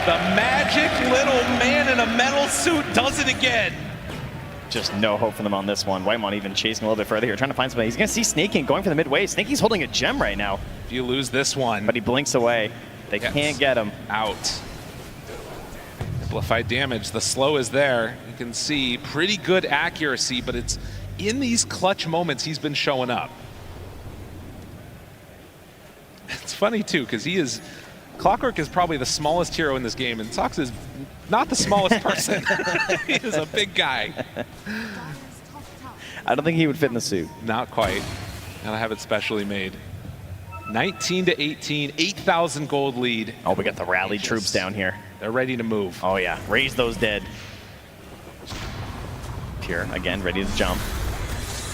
The magic little man in a metal suit does it again. Just no hope for them on this one. Whitemon even chasing a little bit further here, trying to find somebody. He's going to see Snake King going for the midway. Snake King's holding a gem right now. If you lose this one. But he blinks away. They can't get him. Out. Amplified damage. The slow is there. You can see pretty good accuracy, but it's in these clutch moments he's been showing up. It's funny too, because Clockwork is probably the smallest hero in this game, and Sox is not the smallest person. He is a big guy. I don't think he would fit in the suit. Not quite. And I have it specially made. 19 to 18, 8,000 gold lead. Oh, we got the rally troops down here. They're ready to move. Oh yeah, raise those dead. Pure, again, ready to jump.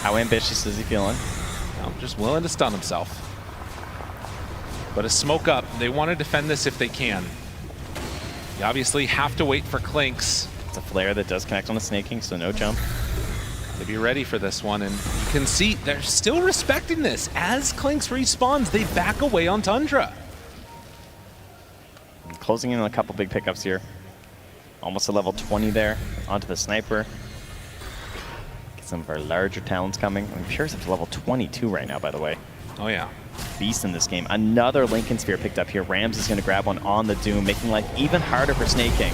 How ambitious is he feeling? Well, just willing to stun himself. But a smoke up. They want to defend this if they can. You obviously have to wait for Clinks. It's a flare that does connect on the Snake King, so no jump. To be ready for this one, and you can see they're still respecting this. As Clinks respawns, they back away on Tundra. Closing in on a couple big pickups here. Almost a level 20 there, onto the Sniper. Get some of our larger talents coming. I'm sure it's up to level 22 right now, by the way. Oh yeah. Beast in this game. Another Lincoln Sphere picked up here. Rams is going to grab one on the Doom, making life even harder for Snake King.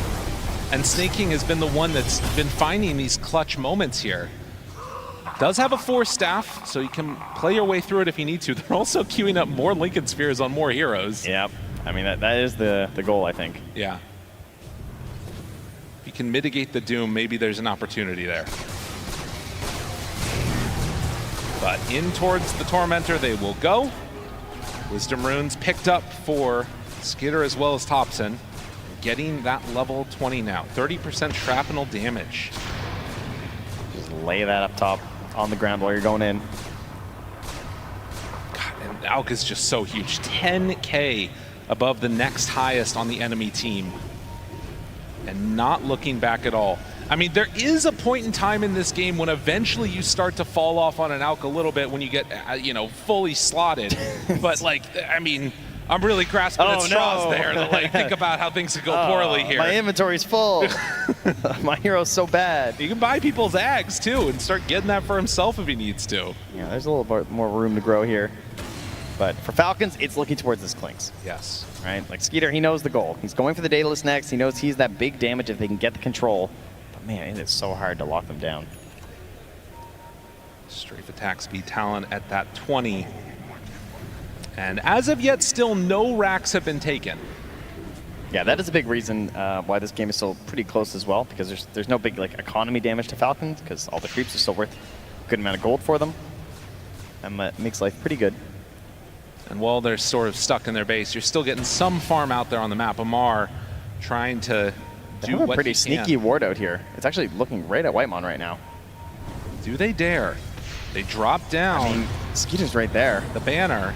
And Snake King has been the one that's been finding these clutch moments here. Does have a 4 staff, so you can play your way through it if you need to. They're also queuing up more Lincoln Spheres on more heroes. Yep. I mean, that is the goal, I think. Yeah. If you can mitigate the Doom, maybe there's an opportunity there. But in towards the Tormentor they will go. Wisdom Runes picked up for Skitter as well as TAPSON. Getting that level 20 now. 30% shrapnel damage. Just lay that up top on the ground while you're going in. God, and Auk is just so huge. 10K above the next highest on the enemy team. And not looking back at all. I mean, there is a point in time in this game when eventually you start to fall off on an Auk a little bit when you get, you know, fully slotted. But, like, I mean, I'm really grasping at straws there to, like, think about how things could go poorly here. My inventory's full. My hero's so bad. You can buy people's Ags, too, and start getting that for himself if he needs to. Yeah, there's a little bit more room to grow here. But for Falcons, it's looking towards this Clinks. Yes. Right? Like, Skeeter, he knows the goal. He's going for the Daedalus next. He knows he's that big damage if they can get the control. But, man, it is so hard to lock them down. Strafe attack speed talent at that 20. And as of yet, still no racks have been taken. Yeah, that is a big reason why this game is still pretty close as well, because there's no big like economy damage to Falcons, because all the creeps are still worth a good amount of gold for them. And makes life pretty good. And while they're sort of stuck in their base, you're still getting some farm out there on the map. Amar trying to do what a what pretty he sneaky can. ward out here. It's actually looking right at Whitemon right now. Do they dare? They drop down. I mean, Skeeter's right there. The banner.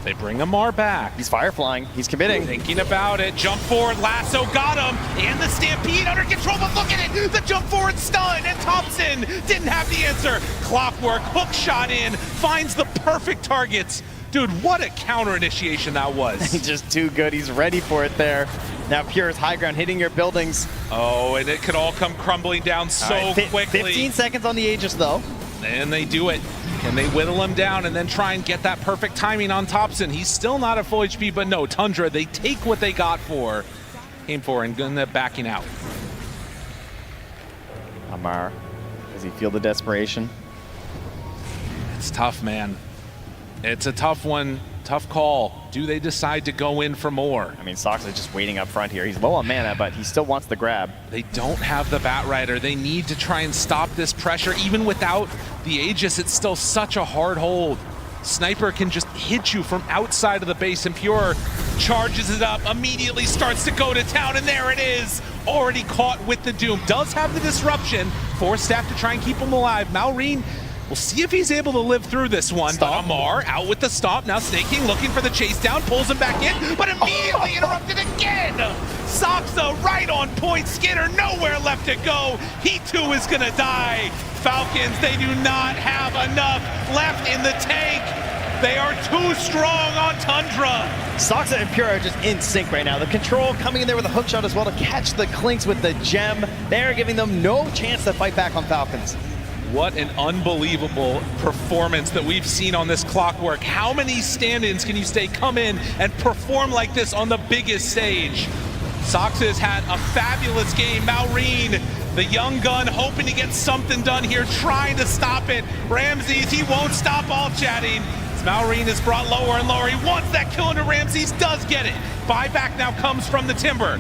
They bring Amar back. He's fireflying. He's committing. Thinking about it. Jump forward. Lasso got him. And the Stampede under control. But look at it. The jump forward stun. And TAPSON didn't have the answer. Clockwork. Hook shot in. Finds the perfect targets. Dude, what a counter initiation that was. He's just too good. He's ready for it there. Now Pure's high ground hitting your buildings. Oh, and it could all come crumbling down so quickly. 15 seconds on the Aegis, though. And they do it. Can they whittle him down and then try and get that perfect timing on TAPSON? He's still not at full HP, but no, Tundra, they take what they came for and end up backing out. Amar, does he feel the desperation? It's tough, man. It's a tough one, tough call. Do they decide to go in for more? I mean, Sox is just waiting up front here. He's low on mana, but he still wants the grab. They don't have the Batrider. They need to try and stop this pressure. Even without the Aegis, it's still such a hard hold. Sniper can just hit you from outside of the base, and Pure charges it up, immediately starts to go to town, and there it is. Already caught with the Doom. Does have the disruption. 4 staff to try and keep him alive. Malrine, we'll see if he's able to live through this one. But Amar out with the stomp. Now Snake King looking for the chase down, pulls him back in, but immediately interrupted again. Saksa right on point. Skinner nowhere left to go. He too is gonna die. Falcons, they do not have enough left in the tank. They are too strong on Tundra. Saksa and Pure are just in sync right now. The control coming in there with a hook shot as well to catch the Clinks with the gem. They're giving them no chance to fight back on Falcons. What an unbelievable performance that we've seen on this Clockwork. How many stand-ins can you say come in and perform like this on the biggest stage? Soxa has had a fabulous game. Maureen, the young gun, hoping to get something done here, trying to stop it. Ramses, he won't stop all chatting. As Maureen is brought lower and lower. He wants that kill into Ramses, does get it. Buyback now comes from the Timber.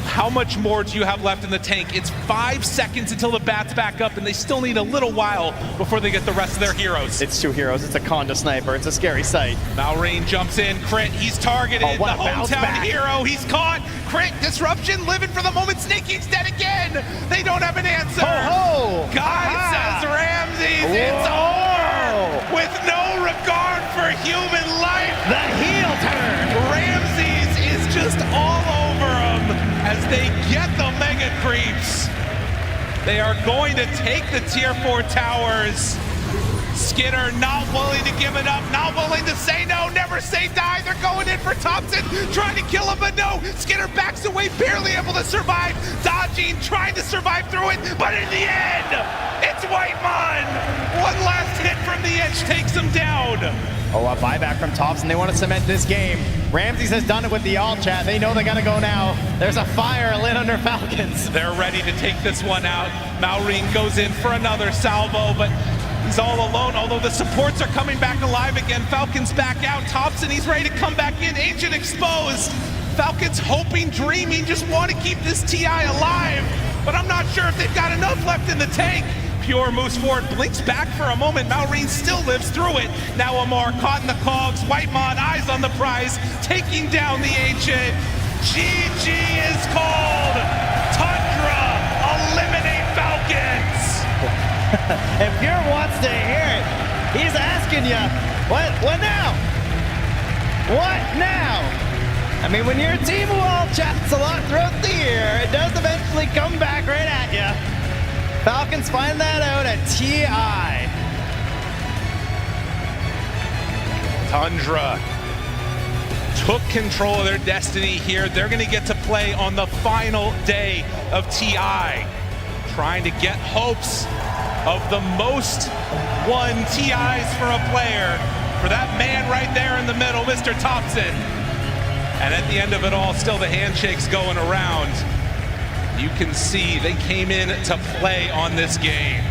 How much more do you have left in the tank? It's 5 seconds until the bat's back up, and they still need a little while before they get the rest of their heroes. It's 2 heroes. It's a Conda sniper. It's a scary sight. Maureen jumps in. Crit, he's targeted. Oh, what the a bounce hometown back. hero, he's caught. Crit, disruption, living for the moment. Snaky's dead again. They don't have an answer. Ho, ho. Guy says Ramses, it's over. With no regard for human life. The heel turn. Ramses is just all over him as they get the mega creeps. They are going to take the tier 4 towers. Skinner not willing to give it up, not willing to say no, never say die. They're going in for TAPSON, trying to kill him, but no. Skinner backs away, barely able to survive. Dodging, trying to survive through it, but in the end, it's Whitemon. One last hit from the edge takes him down. Oh, a buyback from TAPSON. They want to cement this game. Ramses has done it with the all chat. They know they gotta go now. There's a fire lit under Falcons. They're ready to take this one out. Maureen goes in for another salvo, but he's all alone, although the supports are coming back alive again. Falcons back out. TAPSON, he's ready to come back in. Ancient exposed. Falcons hoping, dreaming, just want to keep this TI alive, but I'm not sure if they've got enough left in the tank. Pure moves forward, blinks back for a moment. Maureen still lives through it. Now Amar caught in the cogs. Whitemon, eyes on the prize, taking down the Ancient. GG is called. Tundra, eliminate Falcons. And Pure wants to hear it. He's asking you, what now? What now? I mean, when your team wall chats a lot throughout the year, it does eventually come back right at you. Falcons find that out at TI. Tundra took control of their destiny here. They're going to get to play on the final day of TI, trying to get hopes of the most won TIs for a player, for that man right there in the middle, Mr. TAPSON. And at the end of it all, still the handshakes going around. You can see they came in to play on this game.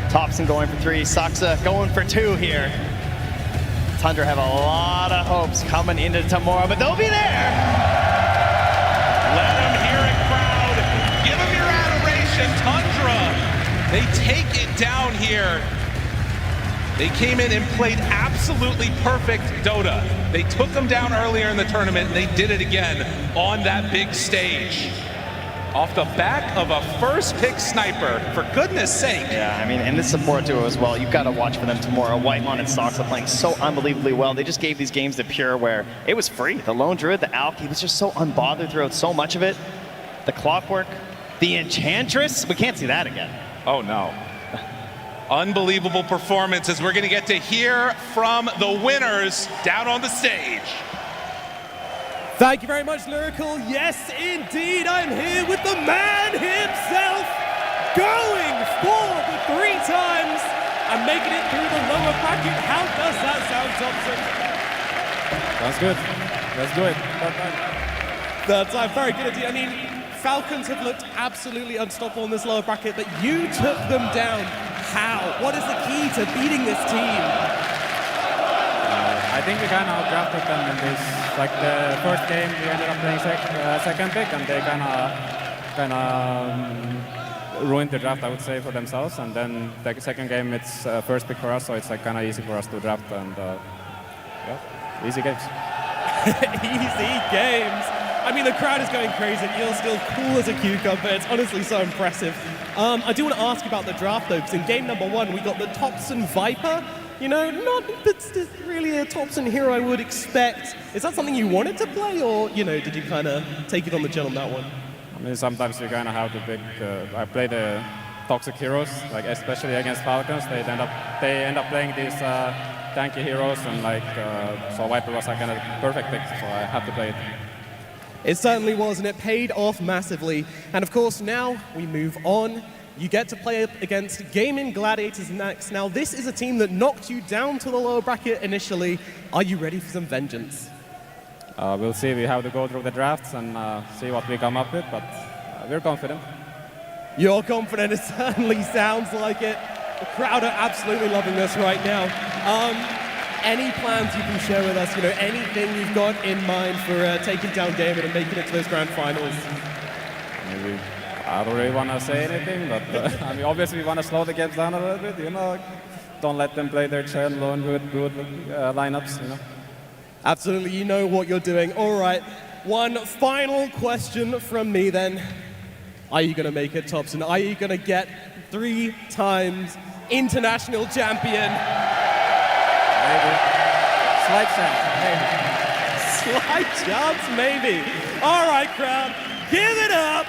TAPSON going for 3, Soxa going for 2 here. Tundra have a lot of hopes coming into tomorrow, but they'll be there. Let them hear it, crowd. Give them your adoration. Tundra, they take it down here. They came in and played absolutely perfect Dota. They took them down earlier in the tournament, and they did it again on that big stage. Off the back of a first pick sniper, for goodness sake. Yeah, I mean, and this support duo as well. You've got to watch for them tomorrow. Whitemon and Soxa playing so unbelievably well. They just gave these games to Pure where it was free. The Lone Druid, the Alk, he was just so unbothered throughout so much of it. The Clockwork, the Enchantress, we can't see that again. Oh no. Unbelievable performances. We're going to get to hear from the winners down on the stage. Thank you very much, Lyrical. Yes, indeed, I'm here with the man himself, going for the 3 times and making it through the lower bracket. How does that sound, Thompson? Sounds good. Let's do it. That's very good indeed. I mean, Falcons have looked absolutely unstoppable in this lower bracket, but you took them down. How? What is the key to beating this team? I think we kind of drafted them in this. Like the first game, we ended up playing second pick, and they kind of ruined the draft, I would say, for themselves. And then the second game, it's first pick for us, so it's like kind of easy for us to draft. And yeah, easy games. Easy games. I mean, the crowd is going crazy. You're still cool as a cucumber. It's honestly so impressive. I do want to ask about the draft, though, because in game number 1, we got the TAPSON Viper. You know, not that's really a TAPSON hero I would expect. Is that something you wanted to play, or, you know, did you kind of take it on the chin on that one? I mean, sometimes you kind of have to pick. I play the toxic heroes, like especially against Falcons. They end up playing these tanky heroes, and like so Viper was like kind of perfect pick, so I have to play it. It certainly was, and it paid off massively. And of course, now we move on you get to play against Gaming Gladiators next. Now, this is a team that knocked you down to the lower bracket initially. Are you ready for some vengeance? We'll see. We have to go through the drafts and see what we come up with, but we're confident. You're confident. It certainly sounds like it. The crowd are absolutely loving this right now. Any plans you can share with us? You know, anything you've got in mind for taking down Gaming and making it to those grand finals? Maybe. I don't really want to say anything, but I mean, obviously we want to slow the games down a little bit. You know, don't let them play their Chen, Lone, good lineups. You know. Absolutely, you know what you're doing. All right, one final question from me then. Are you going to make it, TAPSON? Are you going to get 3 times international champion? Maybe. Slight chance, maybe. Slight chance, maybe. All right, crowd, give it up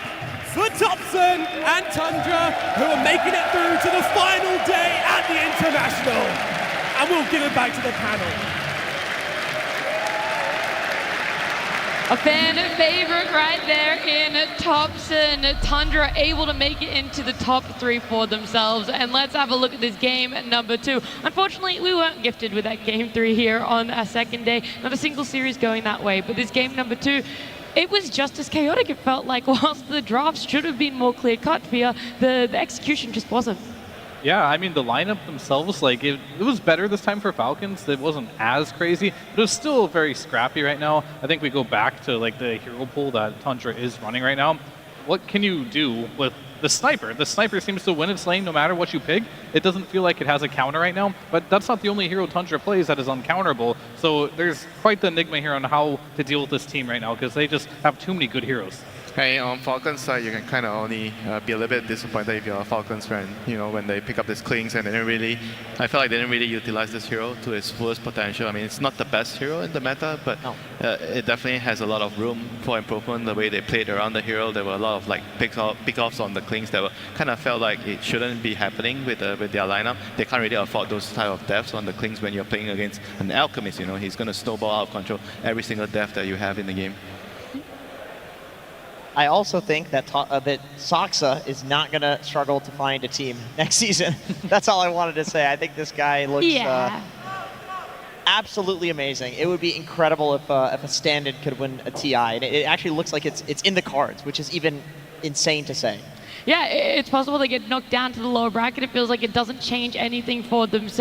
for TAPSON and Tundra, who are making it through to the final day at the International. And we'll give it back to the panel. A fan favorite right there in TAPSON. Tundra able to make it into the top 3 for themselves. And let's have a look at this game number 2. Unfortunately, we weren't gifted with that game 3 here on our second day. Not a single series going that way. But this game number 2, it was just as chaotic. It felt like whilst the drafts should have been more clear-cut here, the execution just wasn't. Yeah, I mean, the lineup themselves, like, it was better this time for Falcons. It wasn't as crazy, but it was still very scrappy right now. I think we go back to, like, the hero pool that Tundra is running right now. What can you do with the sniper? The sniper seems to win its lane no matter what you pick. It doesn't feel like it has a counter right now, but that's not the only hero Tundra plays that is uncounterable. So there's quite the enigma here on how to deal with this team right now, because they just have too many good heroes. Hey, on Falcons side, you can kind of only be a little bit disappointed if you're a Falcons fan. You know, when they pick up these Klings and they didn't really, I feel like they didn't really utilize this hero to its fullest potential. I mean, it's not the best hero in the meta, but it definitely has a lot of room for improvement. The way they played around the hero, there were a lot of like pick-offs on the Klings that were kind of felt like it shouldn't be happening with their lineup. They can't really afford those type of deaths on the Klings when you're playing against an Alchemist. You know, he's going to snowball out of control every single death that you have in the game. I also think that that Soxa is not going to struggle to find a team next season. That's all I wanted to say. I think this guy looks absolutely amazing. It would be incredible if a stand-in could win a TI. And it actually looks like it's in the cards, which is even insane to say. Yeah, it's possible they get knocked down to the lower bracket. It feels like it doesn't change anything for themselves.